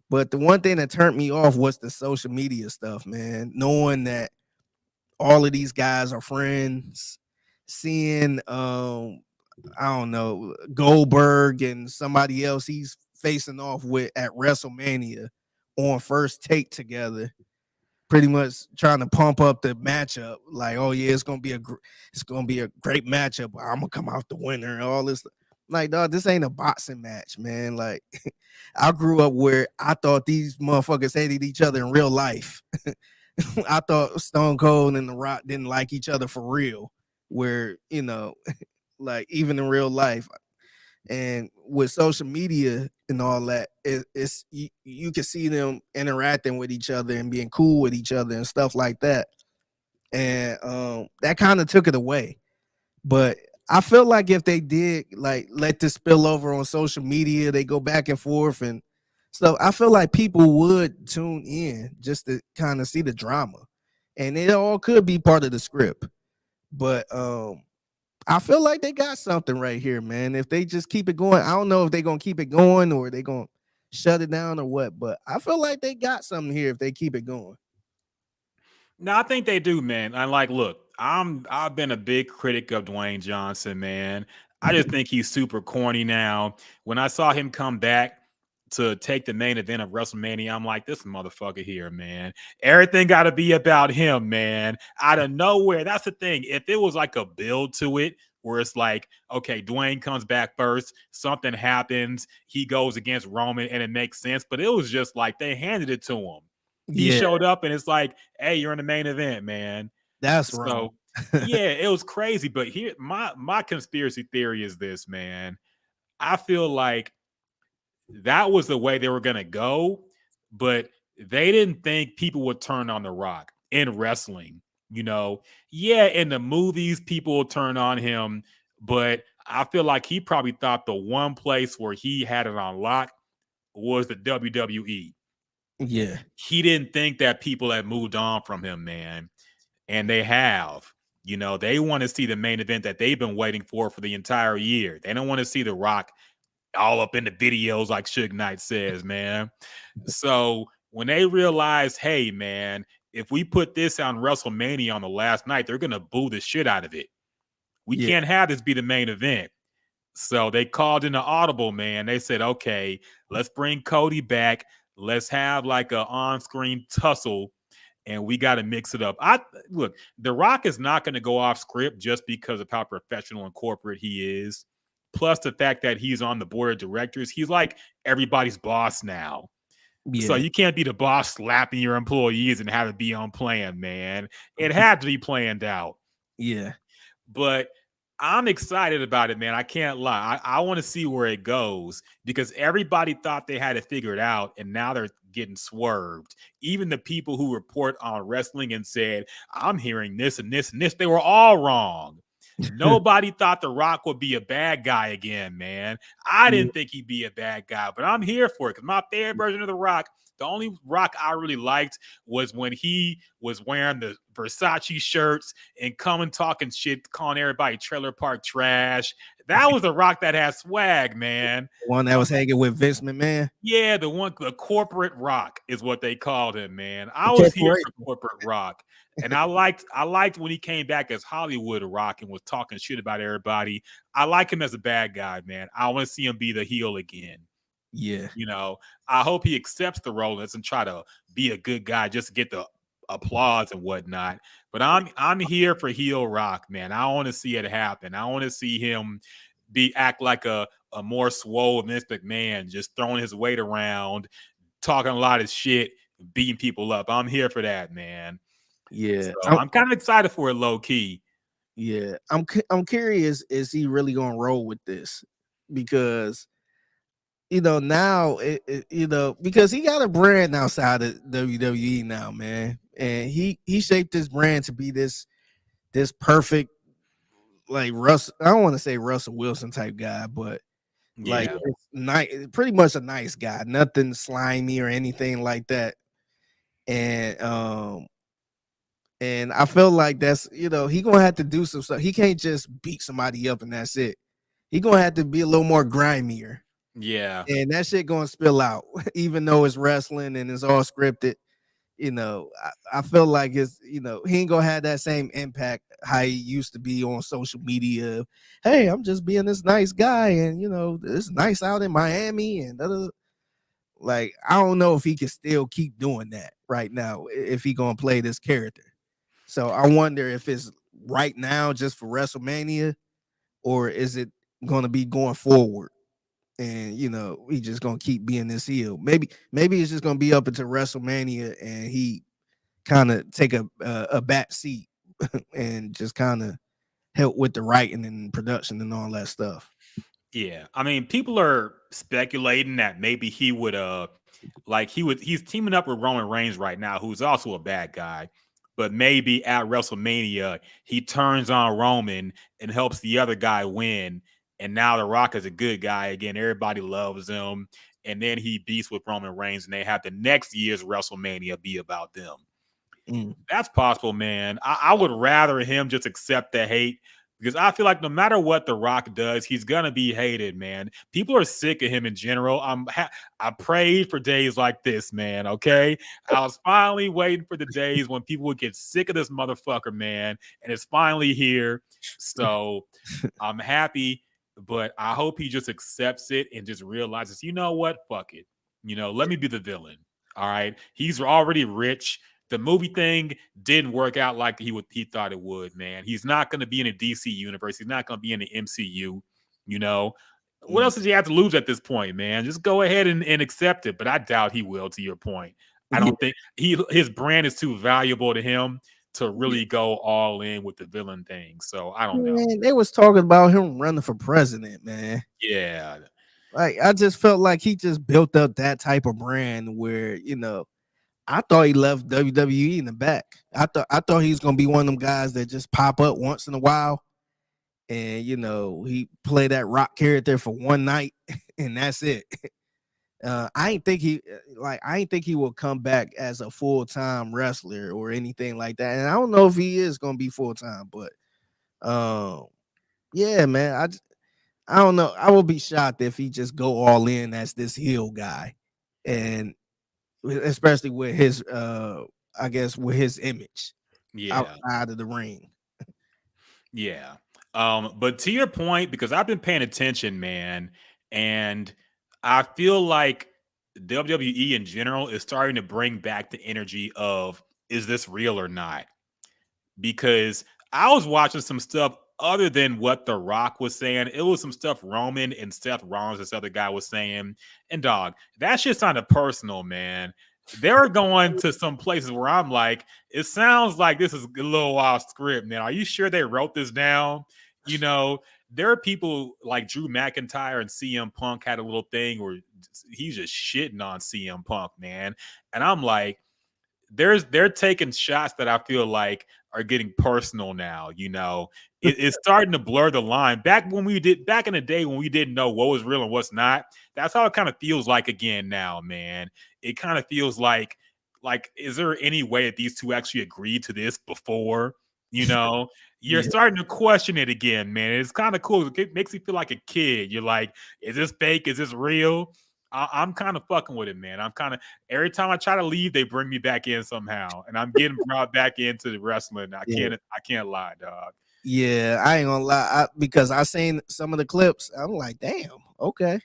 but the one thing that turned me off was the social media stuff, man. Knowing that all of these guys are friends, seeing I don't know, Goldberg and somebody else he's facing off with at WrestleMania on First Take together, pretty much trying to pump up the matchup. Like, oh yeah, it's gonna be a great matchup. I'm gonna come out the winner and all this. Like, dog, this ain't a boxing match, man. Like, I grew up where I thought these motherfuckers hated each other in real life. I thought Stone Cold and The Rock didn't like each other for real. Where like even in real life, and with social media and all that, it's you can see them interacting with each other and being cool with each other and stuff like that, and that kind of took it away. But I feel like if they did like let this spill over on social media, they go back and forth and stuff, I feel like people would tune in just to kind of see the drama, and it all could be part of the script. But I feel like they got something right here, man. If they just keep it going, I don't know if they're gonna keep it going or they gonna shut it down or what, but I feel like they got something here if they keep it going. No, I think they do, man. I like, look, I've been a big critic of Dwayne Johnson, man. I just think he's super corny now. When I saw him come back to take the main event of WrestleMania, I'm like, this motherfucker here, man. Everything got to be about him, man. Out of nowhere. That's the thing. If it was like a build to it, where it's like, okay, Dwayne comes back first, something happens, he goes against Roman, and it makes sense. But it was just like they handed it to him. He Yeah, showed up and it's like, hey, you're in the main event, man. that's So wrong. Yeah, it was crazy. But here, my conspiracy theory is this, man. I feel like that was the way they were gonna go, but they didn't think people would turn on The Rock in wrestling. You know, yeah, in the movies, people will turn on him, but I feel like he probably thought the one place where he had it on lock was the WWE. Yeah. He didn't think that people had moved on from him, man, and they have. You know, they want to see the main event that they've been waiting for the entire year. They don't want to see The Rock all up in the videos like Suge Knight says, man. So when they realize, hey, man, if we put this on WrestleMania on the last night, they're gonna boo the shit out of it. We Yeah. can't have this be the main event. So they called in an audible, man. They said, okay, let's bring Cody back. Let's have like a on-screen tussle, and we got to mix it up. Look, The Rock is not going to go off script just because of how professional and corporate he is. Plus the fact that he's on the board of directors, he's like everybody's boss now. So Yeah. you can't be the boss slapping your employees and have it be unplanned, man. It had to be planned out. Yeah. But I'm excited about it, man. I can't lie. I want to see where it goes because everybody thought they had it figured out, and now they're getting swerved. Even the people who report on wrestling and said, I'm hearing this and this and this, they were all wrong. Nobody thought The Rock would be a bad guy again, man. I didn't think he'd be a bad guy, but I'm here for it because my favorite version of The Rock, the only Rock I really liked was when he was wearing the Versace shirts and coming talking shit, calling everybody trailer park trash. That was the Rock that had swag, man. The one that was hanging with Vince McMahon. Yeah, the corporate Rock is what they called him, man. I was here for corporate Rock. And I liked when he came back as Hollywood Rock and was talking shit about everybody. I like him as a bad guy, man. I want to see him be the heel again. Yeah. You know, I hope he accepts the role and doesn't try to be a good guy just to get the applause and whatnot. But I'm here for heel Rock, man. I want to see it happen. I want to see him act like a more swole Vince McMahon, just throwing his weight around, talking a lot of shit, beating people up. I'm here for that, man. Yeah. So I'm kind of excited for it, low key. Yeah. I'm curious, is he really gonna roll with this? Because now because he got a brand outside of WWE now, man. And he shaped his brand to be this perfect, like I don't want to say Russell Wilson type guy, but like pretty much a nice guy, nothing slimy or anything like that. And I feel like that's he gonna have to do some stuff. He can't just beat somebody up and that's it. He gonna have to be a little more grimier. Yeah. And that shit gonna spill out, even though it's wrestling and it's all scripted. I feel like it's he ain't gonna have that same impact how he used to be on social media. Hey, I'm just being this nice guy, and it's nice out in Miami, and like I don't know if he can still keep doing that right now if he gonna play this character. So I wonder if it's right now just for WrestleMania, or is it gonna be going forward? And he just gonna keep being this heel. Maybe it's just gonna be up until WrestleMania, and he kind of take a back seat and just kind of help with the writing and production and all that stuff. Yeah, I mean, people are speculating that maybe he would he's teaming up with Roman Reigns right now, who's also a bad guy. But maybe at WrestleMania, he turns on Roman and helps the other guy win. And now The Rock is a good guy again. Everybody loves him. And then he beats with Roman Reigns, and they have the next year's WrestleMania be about them. That's possible, man. I would rather him just accept the hate, because I feel like no matter what The Rock does, he's gonna be hated, man. People are sick of him in general. I prayed for days like this, man. Okay, I was finally waiting for the days when people would get sick of this motherfucker, man, and it's finally here. So I'm happy, but I hope he just accepts it and just realizes, you know what, fuck it. Let me be the villain. All right, he's already rich. The movie thing didn't work out like he thought it would, man. He's not going to be in a DC universe. He's not going to be in the MCU. What else does he have to lose at this point, man? Just go ahead and accept it. But I doubt he will, to your point. I don't think his brand is too valuable to him to really go all in with the villain thing. So I don't know. Man, they was talking about him running for president, man. Yeah. Like I just felt like he just built up that type of brand where I thought he left WWE in the back. I thought he was gonna be one of them guys that just pop up once in a while, and he play that rock character for one night, and that's it. I ain't think he will come back as a full time wrestler or anything like that. And I don't know if he is gonna be full time, but yeah, man, I don't know. I will be shocked if he just go all in as this heel guy, and especially with his I guess with his image Yeah. outside of the ring. Yeah. But to your point, because I've been paying attention, man, and I feel like WWE in general is starting to bring back the energy of, is this real or not? Because I was watching some stuff other than what The Rock was saying. It was some stuff Roman and Seth Rollins, this other guy, was saying. And dog, that shit sounded personal, man. They're going to some places where I'm like, it sounds like this is a little off script, man. Are you sure they wrote this down? There are people like Drew McIntyre and CM Punk had a little thing where he's just shitting on CM Punk, man. And I'm like, they're taking shots that I feel like are getting personal now. It's starting to blur the line. Back in the day when we didn't know what was real and what's not, that's how it kind of feels like again now, man. It kind of feels like is there any way that these two actually agreed to this before? You're starting to question it again, man. It's kind of cool. It makes you feel like a kid. You're like, is this fake? Is this real? I'm kind of fucking with it, man. Every time I try to leave, they bring me back in somehow, and I'm getting brought back into the wrestling. I can't lie, dog. Yeah, I ain't gonna lie, because I seen some of the clips. I'm like, damn, okay.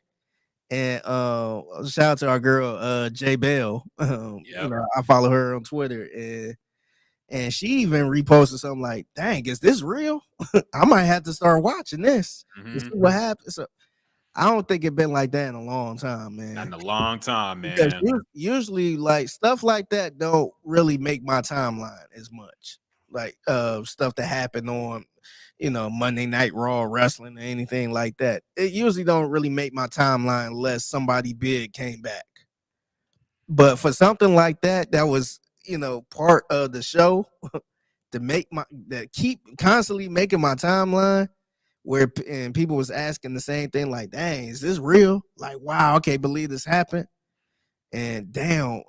And shout out to our girl Jay Bell. I follow her on Twitter, and she even reposted something like, dang, is this real? I might have to start watching this to see what happens. So I don't think it's been like that in a long time, man. Not in a long time, man. Because usually like stuff like that don't really make my timeline as much. Like stuff that happened on Monday Night Raw wrestling or anything like that. It usually don't really make my timeline unless somebody big came back. But for something like that was part of the show that keep constantly making my timeline, and people was asking the same thing, like, dang, is this real? Like, wow, I can't believe this happened. And damn,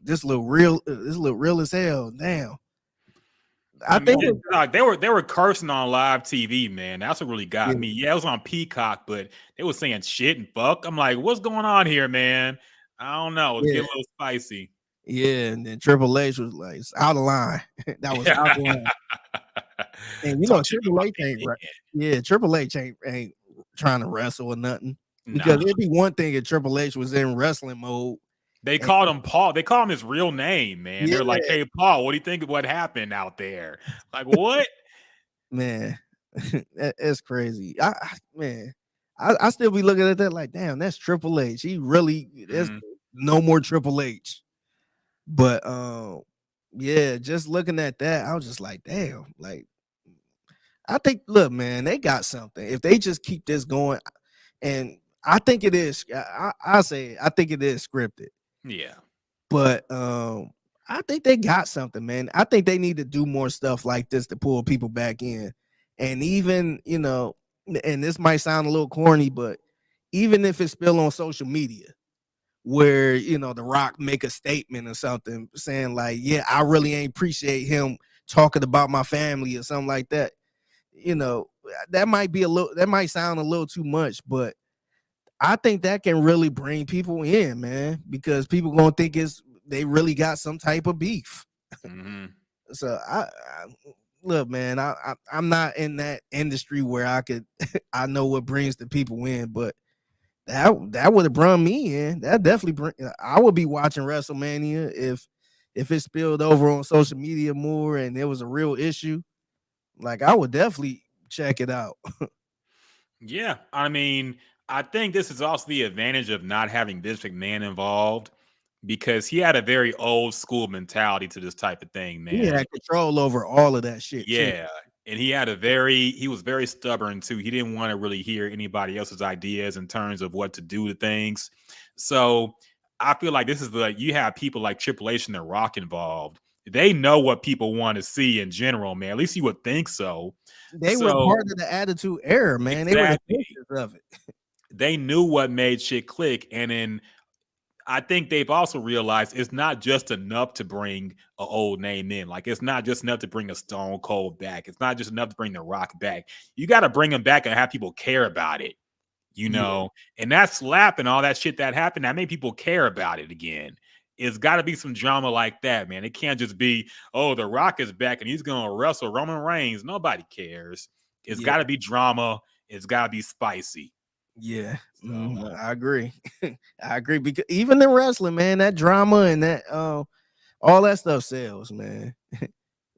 this look real as hell. Damn. I think they were cursing on live TV, man. That's what really got me. Yeah, it was on Peacock, but they were saying shit and fuck. I'm like, what's going on here, man? I don't know. It's getting a little spicy. Yeah, and then Triple H was like, it's out of line. That was out of line. And Triple H ain't right. Yeah, Triple H ain't trying to wrestle or nothing. Because it'd be one thing if Triple H was in wrestling mode. They called him Paul. They call him his real name, man. Yeah. They're like, hey, Paul, what do you think of what happened out there? Like, what? Man, that's crazy. I still be looking at that like, damn, that's Triple H. He really, there's no more Triple H. But yeah, just looking at that, I was just like, damn, like, I think, look, man, they got something. If they just keep this going, and I think it is, I think it is scripted. Yeah. But I think they got something, man. I think they need to do more stuff like this to pull people back in. And even, and this might sound a little corny, but even if it's still on social media, where The Rock make a statement or something saying like, yeah, I really ain't appreciate him talking about my family or something like that. That might sound a little too much, but I think that can really bring people in, man, because people gonna think they really got some type of beef. Mm-hmm. So I look, man, I'm not in that industry where I know what brings the people in, but that would have brought me in. That definitely I would be watching WrestleMania if it spilled over on social media more and there was a real issue. Like, I would definitely check it out. Yeah, I mean, I think this is also the advantage of not having Vince McMahon involved, because he had a very old school mentality to this type of thing, He man. had control over all of that shit too. Yeah. And he was very stubborn too. He didn't want to really hear anybody else's ideas in terms of what to do to things. So I feel like this is you have people like Triple H and The Rock involved. They know what people want to see in general, man. At least you would think so. They were part of the Attitude Era, man. They were the faces of it. They knew what made shit click, and then I think they've also realized it's not just enough to bring an old name in. Like, it's not just enough to bring a Stone Cold back. It's not just enough to bring The Rock back. You got to bring him back and have people care about it, you know? And that slap and all that shit that happened, that made people care about it again. It's got to be some drama like that, man. It can't just be, oh, The Rock is back and he's going to wrestle Roman Reigns. Nobody cares. It's got to be drama. It's got to be spicy. Yeah, I agree. I agree, because even in wrestling, man, that drama and that all that stuff sells, man.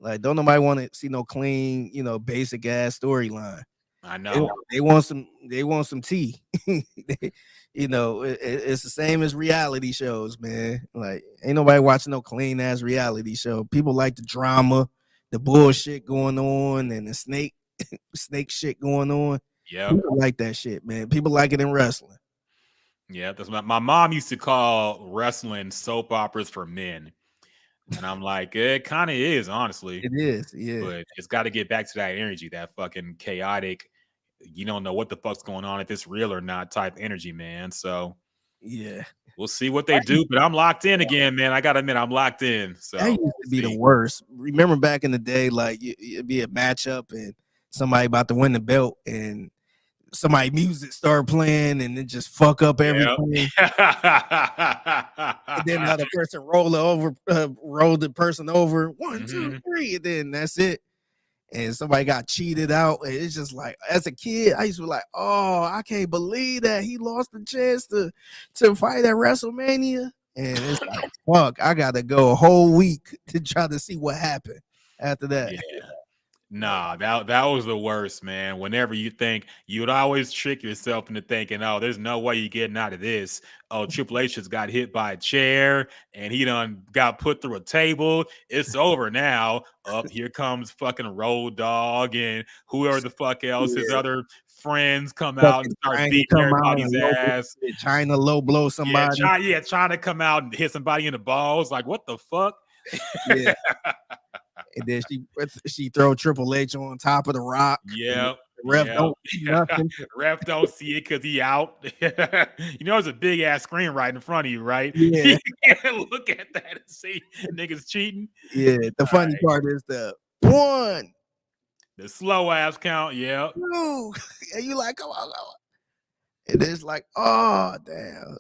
Like, don't nobody want to see no clean, basic ass storyline. I know. They want some tea. It's the same as reality shows, man. Like, ain't nobody watching no clean ass reality show. People like the drama, the bullshit going on, and the snake shit going on. Yeah, people like that shit, man. People like it in wrestling. Yeah, that's my mom used to call wrestling soap operas for men, and I'm like, it kind of is, honestly. It is, yeah. But it's got to get back to that energy, that fucking chaotic. You don't know what the fuck's going on, if it's real or not type energy, man. So yeah, we'll see what they do. But I'm locked in again, man. I gotta admit, I'm locked in. So that used to be the worst. Remember back in the day, like it'd be a matchup and somebody about to win the belt and somebody music start playing and it just fuck up everything. And then the person roll the person over 1, 2, 3, and then that's it. And somebody got cheated out. And it's just like, as a kid, I used to be like, oh, I can't believe that he lost the chance to fight at WrestleMania. And it's like, fuck, I gotta go a whole week to try to see what happened after that. Yeah. Nah, that was the worst, man. Whenever you think, you would always trick yourself into thinking, oh, there's no way you're getting out of this. Oh, Triple H just got hit by a chair and he done got put through a table. It's over now. Up here comes fucking Road Dogg and whoever the fuck else, his other friends come out and start beating everybody's ass. Trying to low blow somebody. Trying to come out and hit somebody in the balls. Like, what the fuck? Yeah. And then she throw Triple H on top of the Rock. Yeah. Ref don't see nothing. Ref don't see it because he out. There's a big ass screen right in front of you, right? Yeah. You can't look at that and see niggas cheating. Yeah. The funny part is the 1. The slow ass count. Yeah. 2. And you like, come on. And it's like, oh damn.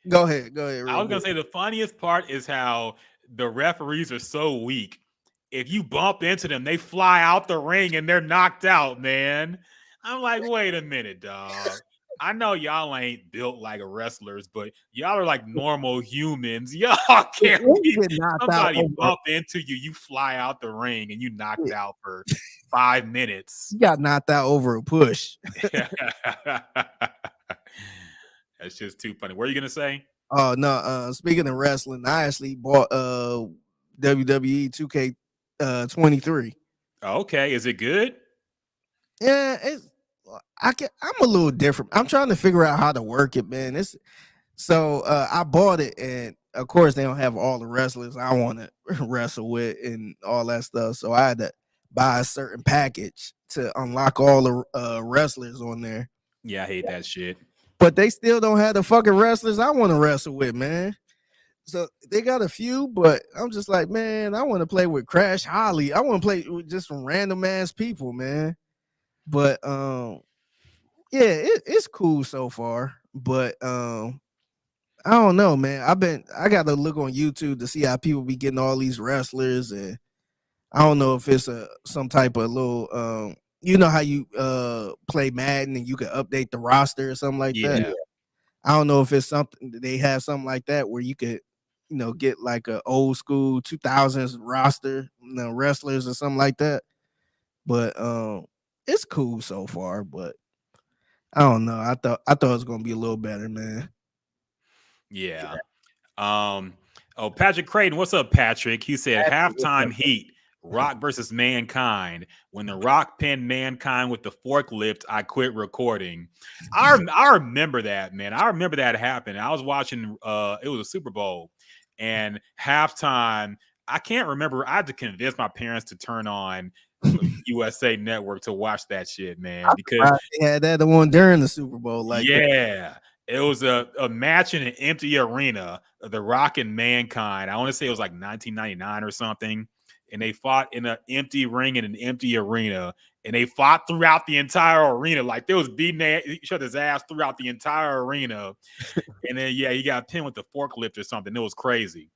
Go ahead. I was gonna say the funniest part is how the referees are so weak. If you bump into them, they fly out the ring and they're knocked out, man. I'm like, wait a minute, dog. I know y'all ain't built like wrestlers, but y'all are like normal humans. Y'all can't somebody bump into you, you fly out the ring and you knocked out for 5 minutes. You got knocked out over a push. That's just too funny. What are you gonna say? Oh no, speaking of wrestling, I actually bought WWE 2K23. Okay, is it good? Yeah, I'm a little different. I'm trying to figure out how to work it, man. I bought it, and of course they don't have all the wrestlers I want to wrestle with and all that stuff. So I had to buy a certain package to unlock all the wrestlers on there. Yeah, I hate that shit. But they still don't have the fucking wrestlers I want to wrestle with, man. So they got a few, but I'm just like, man, I want to play with Crash Holly. I want to play with just some random ass people, man. But it's cool so far. But I don't know, man. I got to look on YouTube to see how people be getting all these wrestlers, and I don't know if it's some type of little you know how you play Madden and you can update the roster or something like that. I don't know if it's something they have something like that where you could, get like a old school 2000s roster, wrestlers or something like that. But it's cool so far. But I don't know. I thought it was gonna be a little better, man. Yeah. Oh, Patrick Creighton, what's up, Patrick? He said Patrick, what's halftime up? heat, Rock versus Mankind. When the Rock pinned Mankind with the forklift, I quit recording. I remember that, man. I remember that happened. I was watching. It was a Super Bowl, and halftime. I can't remember. I had to convince my parents to turn on USA Network to watch that shit, man. I'm Because surprised they had that one during the Super Bowl like that. yeah, it was a match in an empty arena, The Rock and Mankind. I want to say it was like 1999 or something. And they fought in an empty ring in an empty arena. And they fought throughout the entire arena. Like they was beating each other's ass throughout the entire arena. And then yeah, he got pinned with the forklift or something. It was crazy.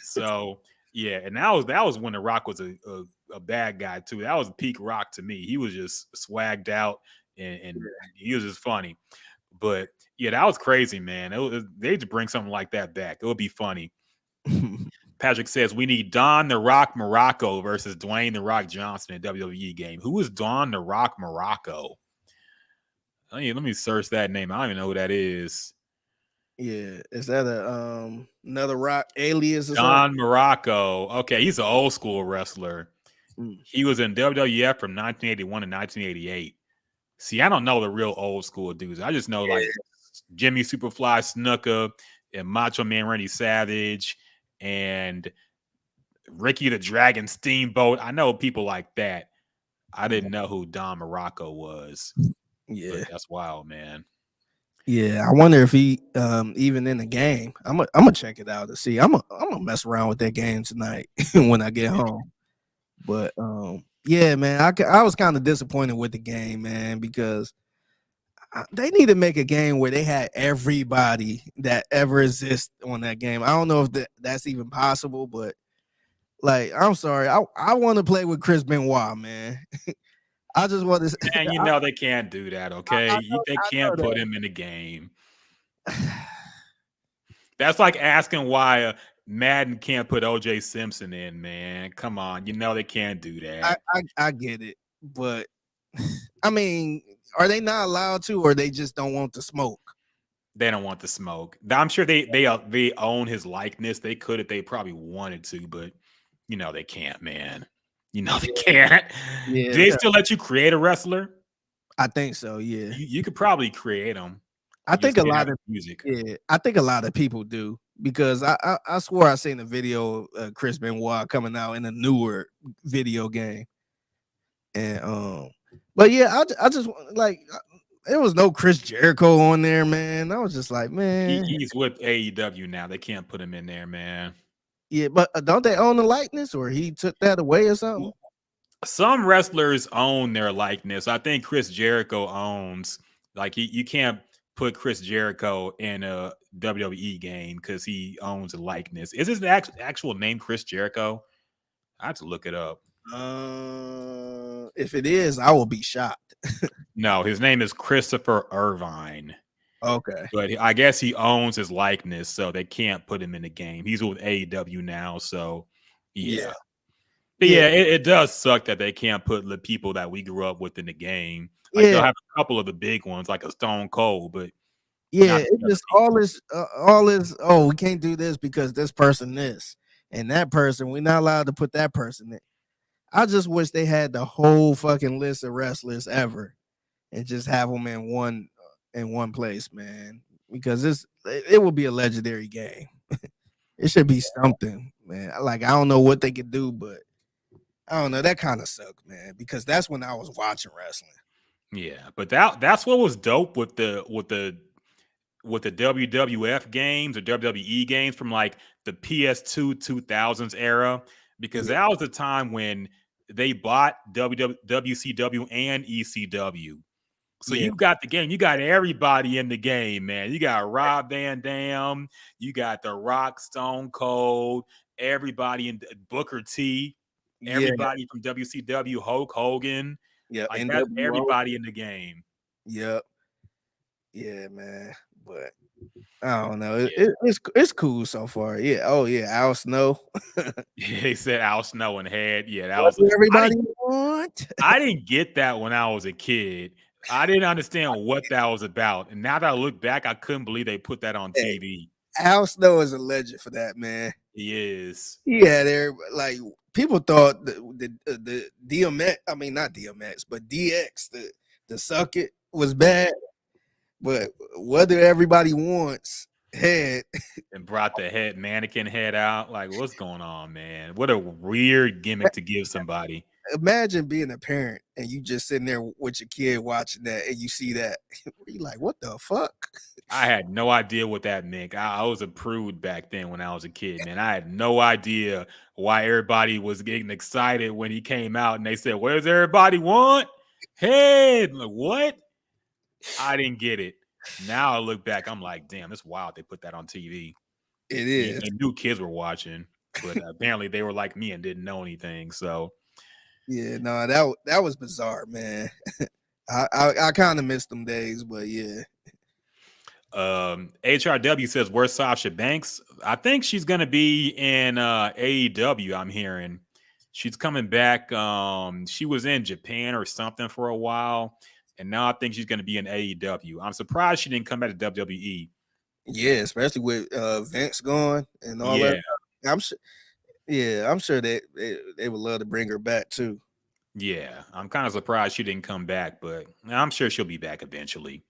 So yeah, and that was when The Rock was a bad guy too. That was peak Rock to me. He was just swagged out and he was just funny. But yeah, that was crazy, man. They just bring something like that back. It would be funny. Patrick says we need Don the Rock Morocco versus Dwayne the Rock Johnson in WWE game. Who is Don the Rock Morocco? Let me search that name. I don't even know who that is. Yeah, is that another Rock alias or Don something? Morocco. Okay, he's an old school wrestler. Mm. He was in WWF from 1981 to 1988. See, I don't know the real old school dudes. I just know like Jimmy Superfly Snuka and Macho Man Randy Savage and Ricky the Dragon Steamboat. I know people like that. I didn't know who Don Morocco was. Yeah, But that's wild, man. yeah. I wonder if he even in the game. I'm gonna check it out to see. I'm gonna mess around with that game tonight when I get home. But yeah, man, I was kind of disappointed with the game, man, because they need to make a game where they had everybody that ever exists on that game. I don't know if that's even possible, but like, I'm sorry, I want to play with Chris Benoit, man. I just want to. And you know they can't do that, okay? They can't know put that. him in the game. That's like asking why Madden can't put OJ Simpson in, man. Come on, you know they can't do that. I get it, but I mean, are they not allowed to, or they just don't want the smoke? They don't want the smoke. I'm sure they own his likeness. They could if they probably wanted to, but you know they can't, man. You know they can't. Yeah, Do they still let you create a wrestler? I think so. Yeah, You could probably create them. I think a lot of music. Yeah, I think a lot of people do, because I swore I seen a video of Chris Benoit coming out in a newer video game, and but yeah, I just like there was no Chris Jericho on there, man. I was just like, man, He's with AEW now. They can't put him in there, man. yeah, but don't they own the likeness, or he took that away or something? Some wrestlers own their likeness. I think Chris Jericho owns, like, you can't put Chris Jericho in a WWE game because he owns a likeness. Is his actual name Chris Jericho? I have to look it up. If it is, I will be shocked. No, his name is Christopher Irvine. Okay, But I guess he owns his likeness, so they can't put him in the game. He's with AEW now, so yeah. But yeah, it does suck that they can't put the people that we grew up with in the game. Like they'll have a couple of the big ones, like a Stone Cold, but yeah, it's just all this. Oh, we can't do this because this person this and that person. We're not allowed to put that person in. I just wish they had the whole fucking list of wrestlers ever, and just have them in one place, man. Because it would be a legendary game. It should be something, man. Like, I don't know what they could do, but I don't know. That kind of sucked, man. Because that's when I was watching wrestling. yeah. But that's what was dope with the WWF games or WWE games from like the PS2 2000s era, because that was the time when they bought WCW and ECW. So you got the game, you got everybody in the game, man. You got Rob Van Dam, you got The Rock, Stone Cold, everybody in Booker T, everybody from WCW, Hulk Hogan. Yeah, like and that's everybody in the game. Yep. Yeah, man. But I don't know. It's cool so far. Yeah. Oh yeah, Al Snow. Yeah, they said Al Snow and Head. Yeah, that What was do everybody want. I didn't get that when I was a kid. I didn't understand what that was about. And now that I look back, I couldn't believe they put that on TV. Al Snow is a legend for that, man. He is. Yeah, they're like people thought the DMX, I mean not DMX, but DX, the suck it was bad, but whether everybody wants head, And brought the mannequin head out. Like, what's going on, man? What a weird gimmick to give somebody. imagine being a parent and you just sitting there with your kid watching that and you see that. You're like, what the fuck? I had no idea what that meant. I was a prude back then when I was a kid, man. I had no idea why everybody was getting excited when he came out and they said, "What does everybody want? Head." Like, what? I didn't get it. Now I look back, I'm like, damn, it's wild they put that on TV. It is. They knew kids were watching, but apparently they were like me and didn't know anything. So Yeah, no, that was bizarre, man. I kind of missed them days, but yeah. HRW says, where's Sasha Banks? I think she's gonna be in AEW. I'm hearing she's coming back. She was in Japan or something for a while, and now I think she's gonna be in AEW. I'm surprised she didn't come back to WWE. Yeah, especially with Vince gone and all that. I'm sure. Yeah, I'm sure they would love to bring her back too. Yeah, I'm kind of surprised she didn't come back, but I'm sure she'll be back eventually.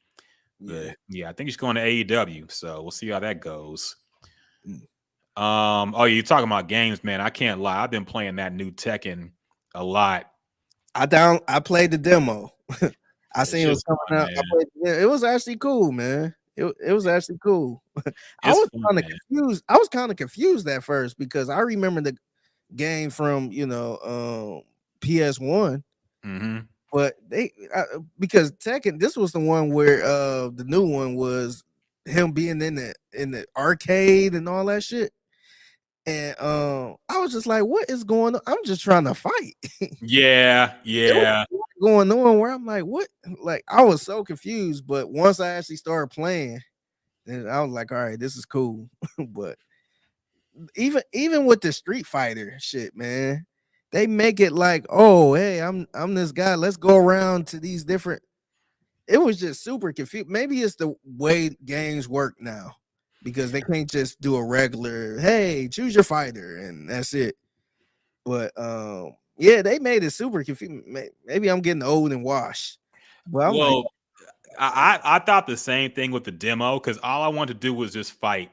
Yeah, I think she's going to AEW, so we'll see how that goes. Oh, you're talking about games, man. I can't lie. I've been playing that new Tekken a lot. I played the demo. I seen it was coming fun, out. It was actually cool, man. It was actually cool. I was kind of confused. I was kind of confused at first because I remember the game from PS1. Mm-hmm. But because Tekken, this was the one where the new one was him being in the arcade and all that shit. And I was just like, what is going on? I'm just trying to fight. Yeah. Going on where I'm like, what? Like, I was so confused. But once I actually started playing, then I was like, all right, this is cool. But even with the Street Fighter shit, man, they make it like, oh, hey, I'm this guy. Let's go around to these different. It was just super confused. Maybe it's the way games work now because they can't just do a regular, hey, choose your fighter and that's it. But yeah, they made it super confusing. Maybe I'm getting old and washed. But I'm like, I thought the same thing with the demo because all I wanted to do was just fight.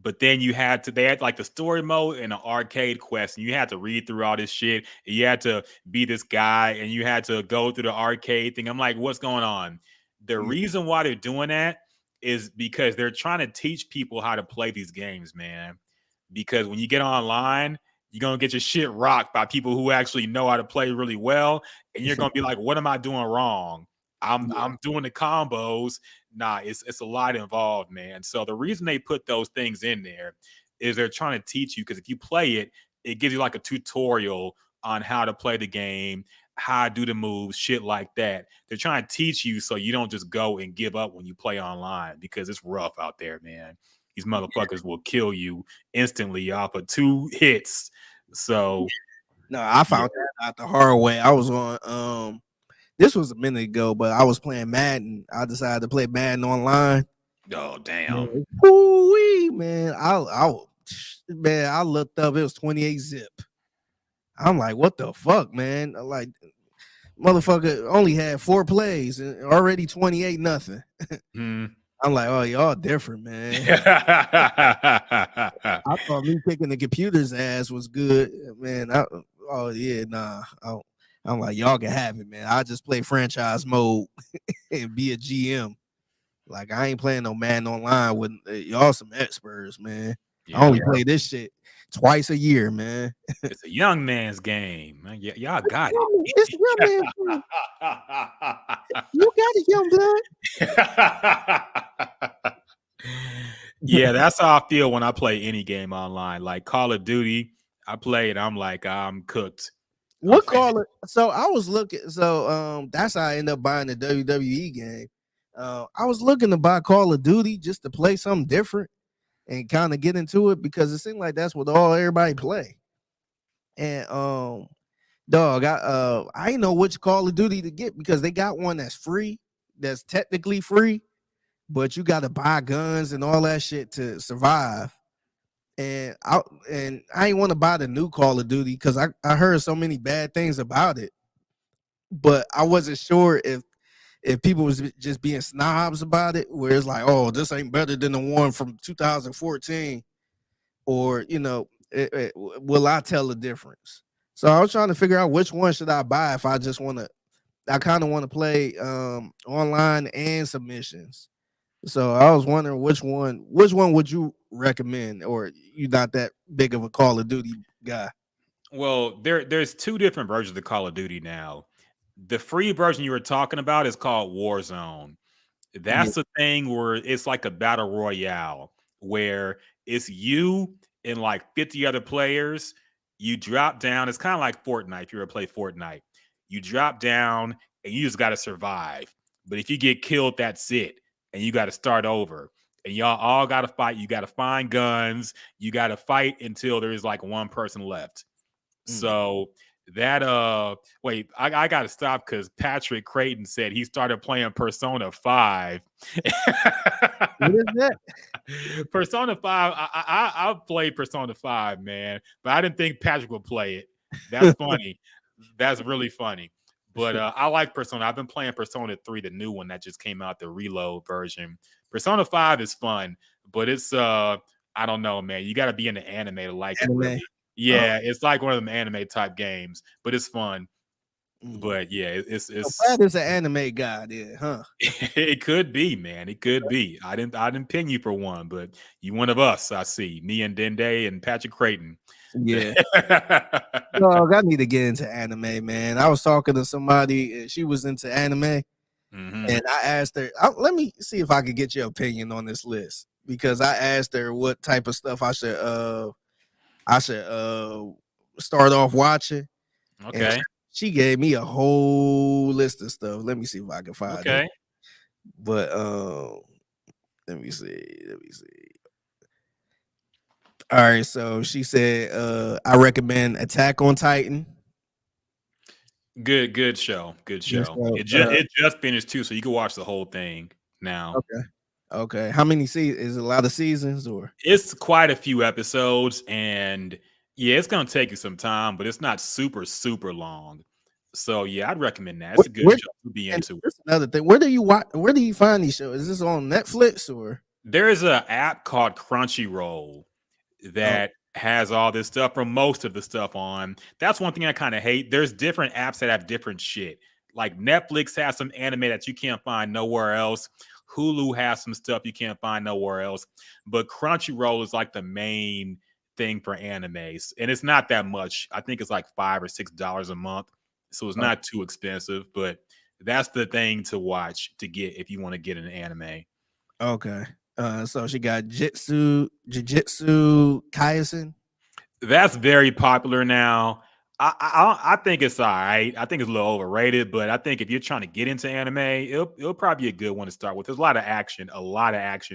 But then they had like the story mode and an arcade quest, and you had to read through all this shit. And you had to be this guy, and you had to go through the arcade thing. I'm like, what's going on? The reason why they're doing that is because they're trying to teach people how to play these games, man. Because when you get online, you're going to get your shit rocked by people who actually know how to play really well. And you're going to be like, what am I doing wrong? I'm doing the combos. Nah, it's a lot involved, man. So the reason they put those things in there is they're trying to teach you, because if you play it, it gives you like a tutorial on how to play the game, how to do the moves, shit like that. They're trying to teach you so you don't just go and give up when you play online, because it's rough out there, man. These motherfuckers will kill you instantly off of 2 hits. So no, I found that out the hard way. I was on this was a minute ago, but I was playing Madden. I decided to play Madden online. Oh damn! Woo-wee, man! I looked up. It was 28 zip. I'm like, what the fuck, man? Like, motherfucker only had 4 plays and already 28 nothing. I'm like, oh, y'all different, man. I thought me picking the computer's ass was good, man. I'm like, y'all can have it, man. I just play franchise mode and be a GM. Like, I ain't playing no Madden online with y'all some experts, man. I only play this shit twice a year, man. It's a young man's game, man. Y'all got it. It's a young man's game. You got it, young blood. Yeah, that's how I feel when I play any game online. Like Call of Duty, I play it. I'm like, I'm cooked. What Call it? So I was looking. So that's how I ended up buying the WWE game. I was looking to buy Call of Duty just to play something different and kind of get into it, because it seemed like that's what everybody play. And dog, I didn't know which Call of Duty to get, because they got one that's free, that's technically free, but you got to buy guns and all that shit to survive. And I ain't want to buy the new Call of Duty because I heard so many bad things about it, but I wasn't sure if people was just being snobs about it, where it's like, oh, this ain't better than the one from 2014, or will I tell the difference? So I was trying to figure out which one should I buy if I just want to. I kind of want to play online and submissions. So I was wondering which one would you recommend, or you not that big of a Call of Duty guy? Well, there's two different versions of Call of Duty now. The free version you were talking about is called Warzone. Yeah. That's the thing where it's like a battle royale where it's you and like 50 other players. You drop down. It's kind of like Fortnite. If you ever play Fortnite, you drop down and you just got to survive. But if you get killed, that's it. And you got to start over. And y'all all got to fight. You got to find guns. You got to fight until there is like one person left. So that wait, I gotta stop because Patrick Creighton said he started playing Persona 5. What is that? Persona 5, I've played Persona 5, man, but I didn't think Patrick would play it. That's funny. That's really funny. But I like Persona. I've been playing Persona 3, the new one that just came out, the reload version. Persona 5 is fun, but it's I don't know, man. You gotta be in the anime to like it, really. Yeah, it's like one of them anime type games, but it's fun. But yeah, it's Brad is an anime guy, then, huh? it could be, man. It could be. I didn't pin you for one, but you one of us. I see me and Dende and Patrick Creighton. Yeah. Dog, I need to get into anime, man. I was talking to somebody, and she was into anime, and I asked her, let me see if I could get your opinion on this list, because I asked her what type of stuff I should start off watching. Okay. And she gave me a whole list of stuff. Let me see if I can find it. But let me see. All right, so she said I recommend Attack on Titan. Good show. Good show. It just finished too, so you can watch the whole thing now. Okay. How many seasons? Is it a lot of seasons, or? It's quite a few episodes, and yeah, it's gonna take you some time, but it's not super long. So yeah, I'd recommend that. It's a good show to be into. That's another thing. Where do you find these shows? Is this on Netflix or? There is an app called Crunchyroll that has all this stuff, from most of the stuff on. That's one thing I kind of hate. There's different apps that have different shit. Like Netflix has some anime that you can't find nowhere else. Hulu has some stuff you can't find nowhere else. But Crunchyroll is like the main thing for animes. And it's not that much. I think it's like $5 or $6 a month. So it's not too expensive. But that's the thing to watch to get if you want to get an anime. Okay. So she got Jujutsu Kaisen. That's very popular now. I think it's all right. I think it's a little overrated, but I think if you're trying to get into anime, it'll probably be a good one to start with. There's a lot of action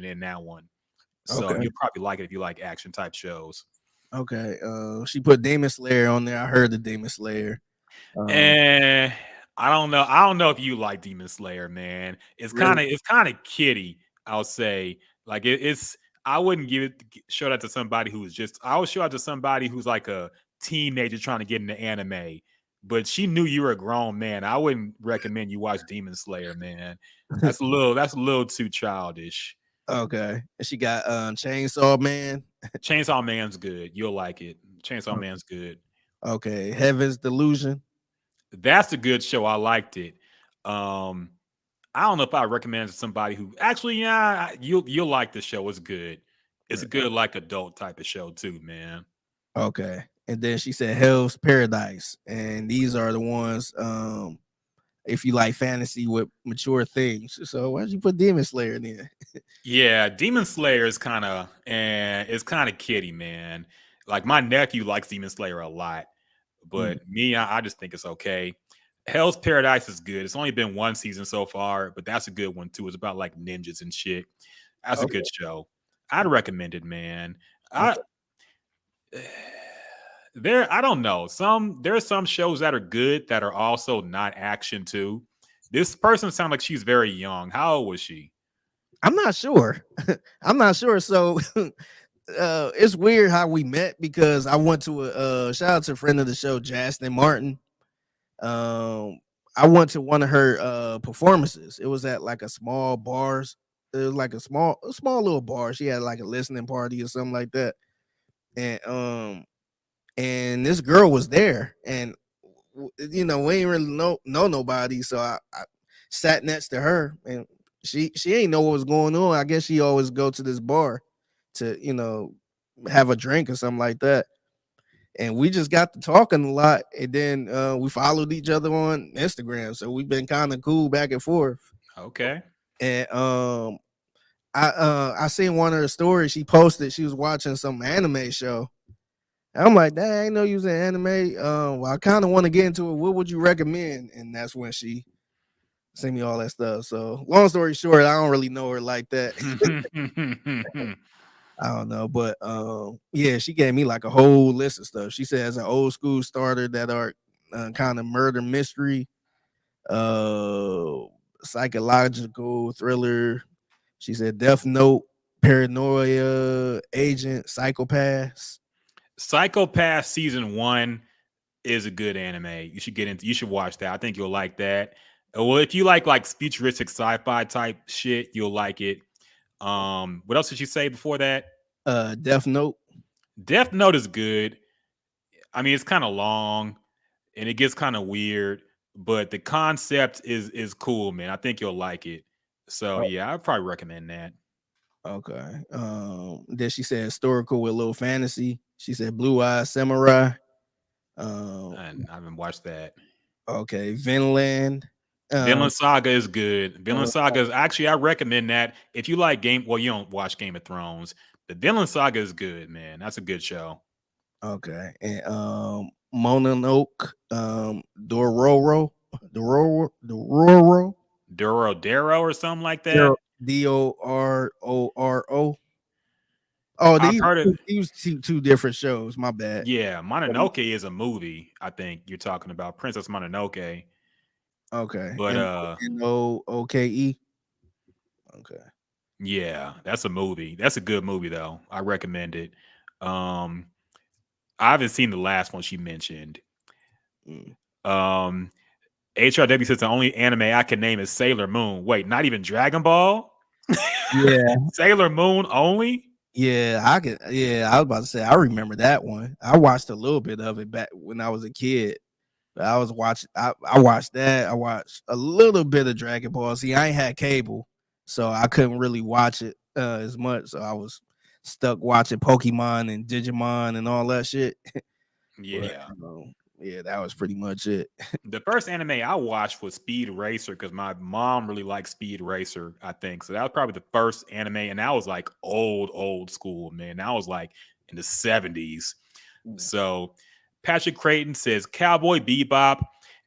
in that one. So you'll probably like it if you like action type shows. Okay. She put Demon Slayer on there. I heard the Demon Slayer. And I don't know. I don't know if you like Demon Slayer, man. It's kind of kiddie, I'll say. Like it's I wouldn't show that to somebody who's just, I would show it to somebody who's like a teenager trying to get into anime, but she knew you were a grown man. I wouldn't recommend you watch Demon Slayer, man. That's a little too childish. Okay. And she got Chainsaw Man. Chainsaw Man's good. You'll like it. Chainsaw Man's good. Okay. Heaven's Delusion. That's a good show. I liked it. I don't know if I recommend it to somebody who actually, yeah, you'll like the show. It's good. It's a good like adult type of show too, man. Okay. And then she said Hell's Paradise. And these are the ones if you like fantasy with mature things. So why'd you put Demon Slayer in there? Yeah, Demon Slayer is kind of kiddie, man. Like my nephew likes Demon Slayer a lot, but me, I just think it's okay. Hell's Paradise is good. It's only been one season so far, but that's a good one too. It's about like ninjas and shit. That's a good show. I'd recommend it, man. I don't know. There's some shows that are good that are also not action too. This person sounds like she's very young. How old was she? I'm not sure. I'm not sure. So it's weird how we met because I went to a shout out to a friend of the show, Justin Martin. Um, I went to one of her performances. It was at like a small bars. It was like a small little bar. She had like a listening party or something like that. And this girl was there, and you know, we ain't really know nobody. So I sat next to her, and she ain't know what was going on. I guess she always go to this bar to, you know, have a drink or something like that. And we just got to talking a lot, and then we followed each other on Instagram. So we've been kind of cool back and forth. Okay. And I seen one of her stories. She posted she was watching some anime show. I'm like, dang, I ain't know you was in anime. Well, I kind of want to get into it. What would you recommend? And that's when she sent me all that stuff. So, long story short, I don't really know her like that. I don't know, but yeah, she gave me like a whole list of stuff. She said as an old school starter that are kind of murder mystery, uh, psychological thriller. She said Death Note, paranoia, agent, psychopaths. Psychopath season 1 is a good anime. You should get into. You should watch that. I think you'll like that. Well, if you like futuristic sci-fi type shit, you'll like it. What else did you say before that? Death Note. Death Note is good. I mean, it's kind of long and it gets kind of weird, but the concept is cool, man. I think you'll like it. So yeah, I'd probably recommend that. Okay. Then she said historical with a little fantasy. She said Blue Eye Samurai. And I haven't watched that. Okay, Vinland. Vinland Saga is good. Vinland Saga is actually, I recommend that if you like well, you don't watch Game of Thrones, but Vinland Saga is good, man. That's a good show. Okay, and Mononoke, Dororo, Doro or something like that. Dororo. Oh, I've heard it. these two different shows. My bad. Yeah, Mononoke is a movie. I think you're talking about Princess Mononoke. Okay, But Noke. Okay. Yeah, that's a movie. That's a good movie though. I recommend it. I haven't seen the last one she mentioned. HRW says the only anime I can name is Sailor Moon. Wait, not even Dragon Ball? Yeah. Sailor Moon only? Yeah, I could. Yeah, I was about to say I remember that one. I watched a little bit of it back when I was a kid. But I was watching. I watched that. I watched a little bit of Dragon Ball. See, I ain't had cable, so I couldn't really watch it as much. So I was stuck watching Pokemon and Digimon and all that shit. Yeah. But, yeah, that was pretty much it. The first anime I watched was Speed Racer because my mom really liked Speed Racer, I think. So that was probably the first anime. And that was like old school, man. That was like in the 70s. So Patrick Creighton says Cowboy Bebop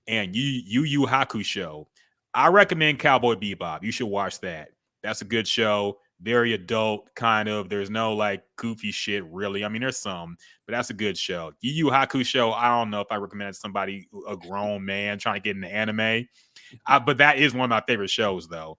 and Yu Yu Hakusho. I recommend Cowboy Bebop. You should watch that. That's a good show. Very adult, kind of. There's no like goofy shit, really. I mean, there's some, but that's a good show. Yu Yu Hakusho, I don't know if I recommend somebody, a grown man trying to get into anime. But that is one of my favorite shows, though.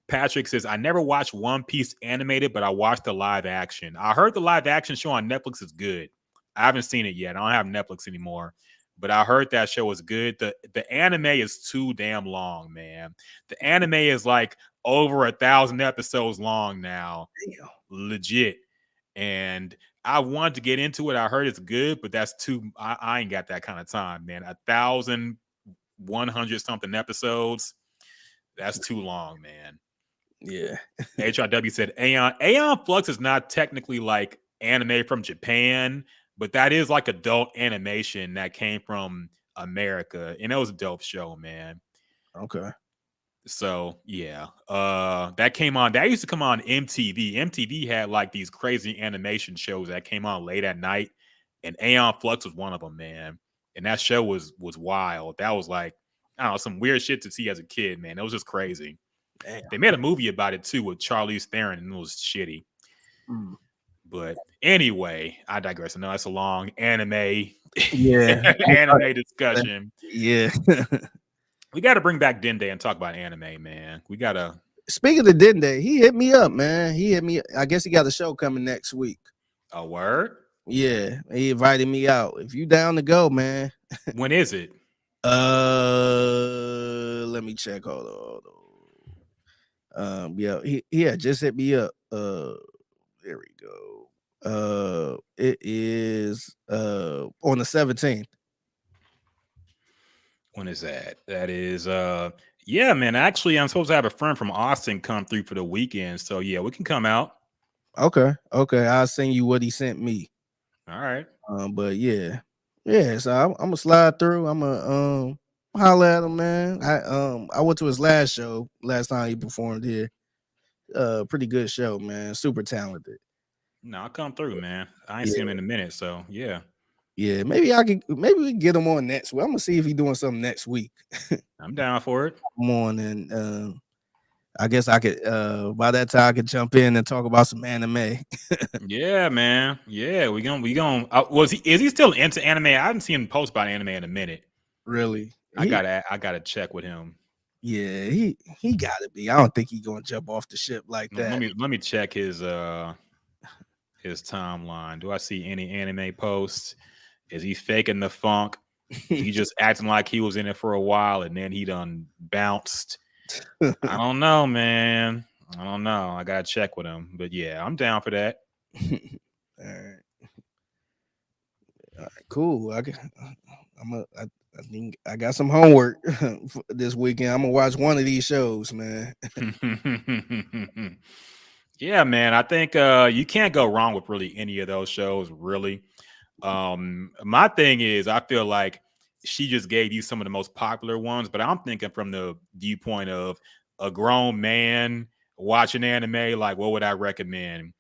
Patrick says, I never watched One Piece animated, but I watched the live action. I heard the live action show on Netflix is good. I haven't seen it yet. I don't have Netflix anymore. But I heard that show was good. The anime is too damn long, man. The anime is like over 1,000 episodes long now. Damn. Legit. And I wanted to get into it. I heard it's good, but that's too. I ain't got that kind of time, man. 1,100 something episodes. That's too long, man. Yeah. HRW said Aeon Flux is not technically like anime from Japan, but that is like adult animation that came from America, and it was a dope show, man. Okay. So yeah, that came on. That used to come on MTV. MTV had like these crazy animation shows that came on late at night, and Aeon Flux was one of them, man. And that show was wild. That was like, I don't know, some weird shit to see as a kid, man. It was just crazy. Damn. They made a movie about it too with Charlize Theron, and it was shitty. But anyway, I digress. I know that's a long anime anime discussion. Yeah. We got to bring back Dende and talk about anime, man. We got to. speaking of Dende, he hit me up, man. He hit me. I guess he got a show coming next week. A word? Yeah, he invited me out. If you down to go, man. When is it? Let me check. Hold on. Yeah, he had just hit me up. There we go. It is on the 17th. When is that? That is yeah, man. Actually, I'm supposed to have a friend from Austin come through for the weekend. So yeah, we can come out. Okay. I'll send you what he sent me. All right. But yeah. So I'm gonna slide through. I'm gonna holler at him, man. I went to his last show last time he performed here. Pretty good show, man. Super talented. No, I'll come through, man. I ain't seen him in a minute, so yeah. Yeah, maybe we can get him on next week. I'm gonna see if he's doing something next week. I'm down for it. Come on, and I guess I could by that time I could jump in and talk about some anime. Yeah, man. Yeah, we gonna is he still into anime? I haven't seen him post about anime in a minute. Really? I gotta check with him. Yeah, he gotta be. I don't think he's gonna jump off the ship like that. Let me check his timeline. Do I see any anime posts? Is he faking the funk? He just acting like he was in it for a while and then he done bounced. I don't know, man. I don't know. I gotta check with him. But yeah, I'm down for that. All right, cool. I think I got some homework this weekend. I'm gonna watch one of these shows, man. Yeah, man. I think you can't go wrong with really any of those shows, really. My thing is, I feel like she just gave you some of the most popular ones, but I'm thinking from the viewpoint of a grown man watching anime, like what would I recommend?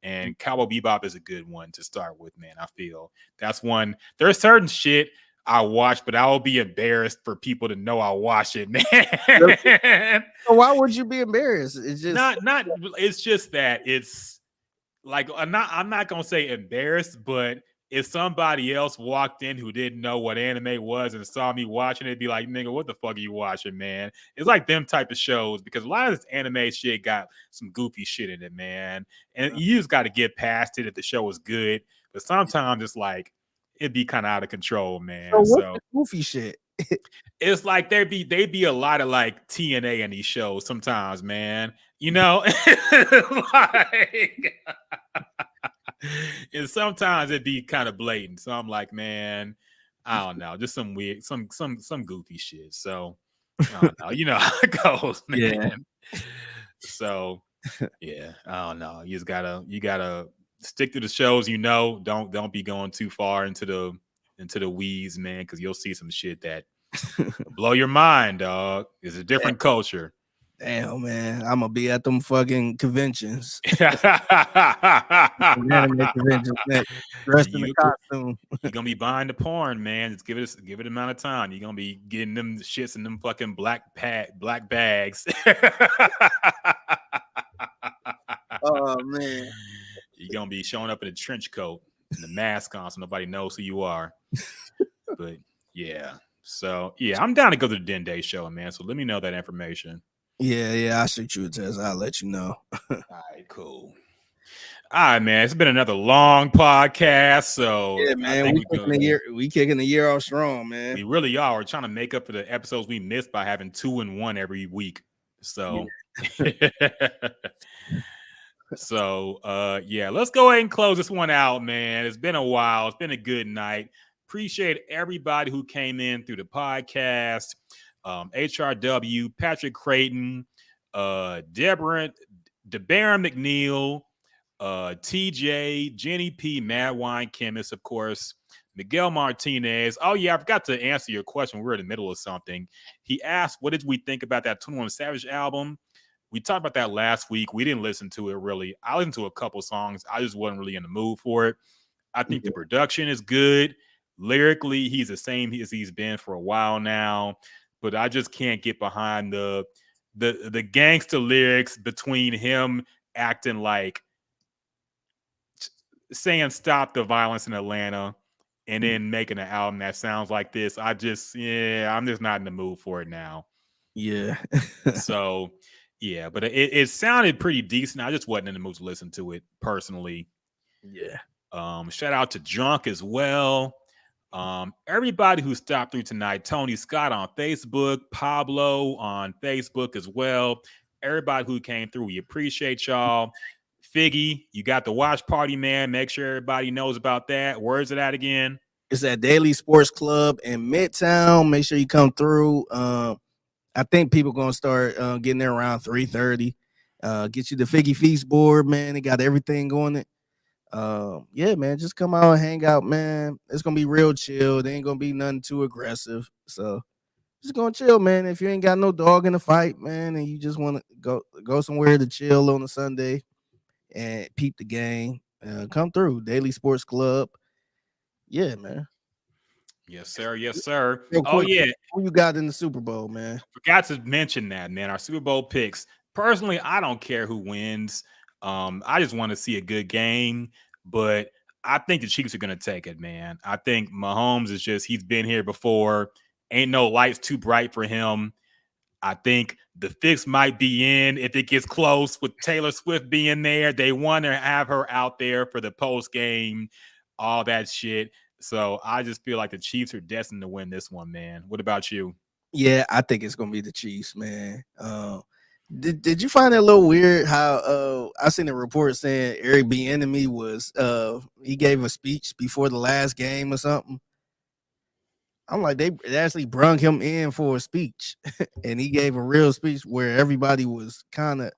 And Cowboy Bebop is a good one to start with, man. I feel that's one. There's certain shit I watch, but I will be embarrassed for people to know I watch it, man. So why would you be embarrassed? It's just not. It's just that it's like I'm not gonna say embarrassed, but if somebody else walked in who didn't know what anime was and saw me watching it, be like, nigga, what the fuck are you watching, man? It's like them type of shows because a lot of this anime shit got some goofy shit in it, man. And you just got to get past it if the show is good. But sometimes it's like it'd be kind of out of control, man. so what's the goofy shit? It's like they be a lot of like TNA in these shows sometimes, man. You know, like. And sometimes it'd be kind of blatant. So I'm like, man, I don't know, just some weird, some goofy shit. So I don't know, you know how it goes, man. Yeah. So yeah, I don't know. You gotta stick to the shows, you know. Don't be going too far into the weeds, man, because you'll see some shit that blow your mind, dog. It's a different culture. Damn, man, I'm gonna be at them fucking conventions. Dressed in the costume. You're gonna be buying the porn, man. Just give it amount of time. You're gonna be getting them shits in them fucking black bags. Oh man. You're gonna be showing up in a trench coat and the mask on so nobody knows who you are. But yeah. So yeah, I'm down to go to the Dende show, man. So let me know that information. Yeah, I'll shoot you a test. I'll let you know. All right, cool. All right, man. It's been another long podcast. So yeah, man, we kicking the year off strong, man. We really are. We're trying to make up for the episodes we missed by having 2 and 1 every week. So so yeah, let's go ahead and close this one out, man. It's been a while. It's been a good night. Appreciate everybody who came in through the podcast. HRW, Patrick Creighton, DeBaron McNeil, TJ, Jenny P, Mad Wine Chemist, of course, Miguel Martinez. Oh, yeah, I forgot to answer your question. We're in the middle of something. He asked, what did we think about that 21 Savage album? We talked about that last week. We didn't listen to it, really. I listened to a couple songs. I just wasn't really in the mood for it. I think the production is good. Lyrically, he's the same as he's been for a while now. But I just can't get behind the gangster lyrics between him acting like saying stop the violence in Atlanta and then making an album that sounds like this. I'm just not in the mood for it now. Yeah. So Yeah, but it sounded pretty decent. I just wasn't in the mood to listen to it personally. Yeah. Shout out to Drunk as well. Everybody who stopped through tonight, Tony Scott on Facebook, Pablo on Facebook as well. Everybody who came through, we appreciate y'all. Figgy, you got the watch party, man. Make sure everybody knows about that. Where's it at again? It's at Daily Sports Club in Midtown. Make sure you come through. I think people gonna start getting there around 3:30. Get you the Figgy Feast board, man. They got everything going. Yeah, man, just come out and hang out, man. It's gonna be real chill. There ain't gonna be nothing too aggressive. So just gonna chill, man. If you ain't got no dog in the fight, man, and you just want to go somewhere to chill on a Sunday and peep the game, come through Daily Sports Club. Yeah, man. Yes, sir. Yes, sir. Real Oh, quick, yeah. who you got in the Super Bowl, man? Forgot to mention that, man. Our Super Bowl picks. Personally, I don't care who wins. I just want to see a good game, but I think the Chiefs are going to take it, man. I think Mahomes is he's been here before. Ain't no lights too bright for him. I think the fix might be in if it gets close with Taylor Swift being there. They want to have her out there for the post game, all that shit. So I just feel like the Chiefs are destined to win this one, man. What about you? Yeah, I think it's gonna be the Chiefs, man. Did you find it a little weird how I seen a report saying Eric Bieniemy was he gave a speech before the last game or something? I'm like, they actually brung him in for a speech, and he gave a real speech where everybody was kind of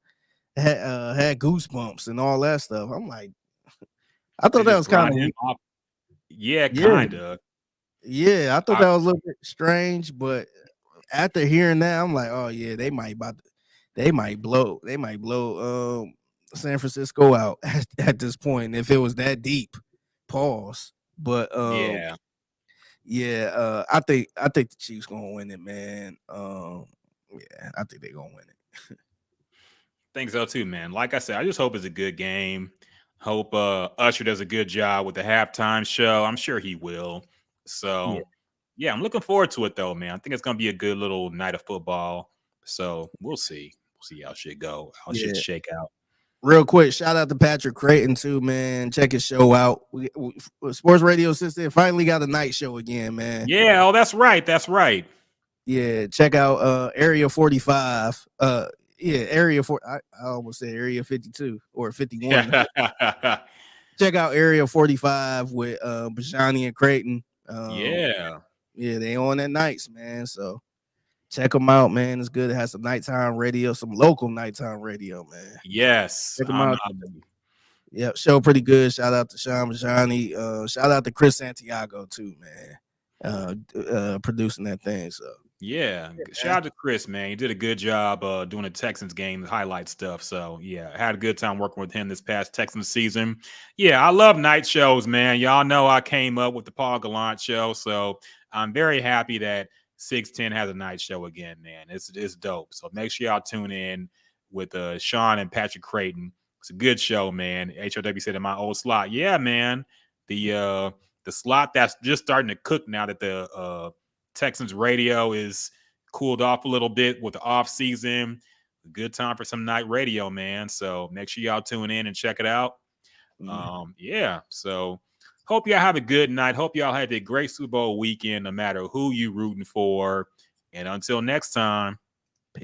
had goosebumps and all that stuff. I'm like, I They thought that just was kind brought of him up. Yeah, yeah, kind of. yeah. I thought that was a little bit strange, but after hearing that, I'm like, oh yeah, they might blow San Francisco out at this point if it was that deep. Pause. But Yeah. yeah, I think the Chiefs gonna win it, man. Yeah, I think they're gonna win it. Think so too, man. Like I said, I just hope it's a good game. Hope Usher does a good job with the halftime show. I'm sure he will. So yeah, I'm looking forward to it though, man. I think it's gonna be a good little night of football. So we'll see. We'll see how shit go, how shit shake out. Real quick, shout out to Patrick Creighton too, man. Check his show out. We Sports Radio Assistant finally got a night show again, man. Yeah, oh, that's right. That's right. Yeah, check out Area 45. Yeah, Area 4. I almost said Area 52 or 51. Check out Area 45 with Bajani and Creighton. Yeah, they on at nights, man. So check them out, man. It's good to have some nighttime radio, some local nighttime radio, man. Yes. Check them out. Yeah, show pretty good. Shout out to Sean Bajani. Shout out to Chris Santiago too, man. Producing that thing. So yeah, shout out to Chris, man. He did a good job doing the Texans game, the highlight stuff. So yeah, I had a good time working with him this past Texans season. Yeah, I love night shows, man. Y'all know I came up with the Paul Gallant show, so I'm very happy that 610 has a night show again, man. It's dope. So make sure y'all tune in with Sean and Patrick Creighton. It's a good show, man. HOW said in my old slot. Yeah, man. The slot that's just starting to cook now that the Texans radio is cooled off a little bit with the off season. Good time for some night radio, man. So make sure y'all tune in and check it out. Yeah. So hope y'all have a good night. Hope y'all have a great Super Bowl weekend, no matter who you rooting for. And until next time.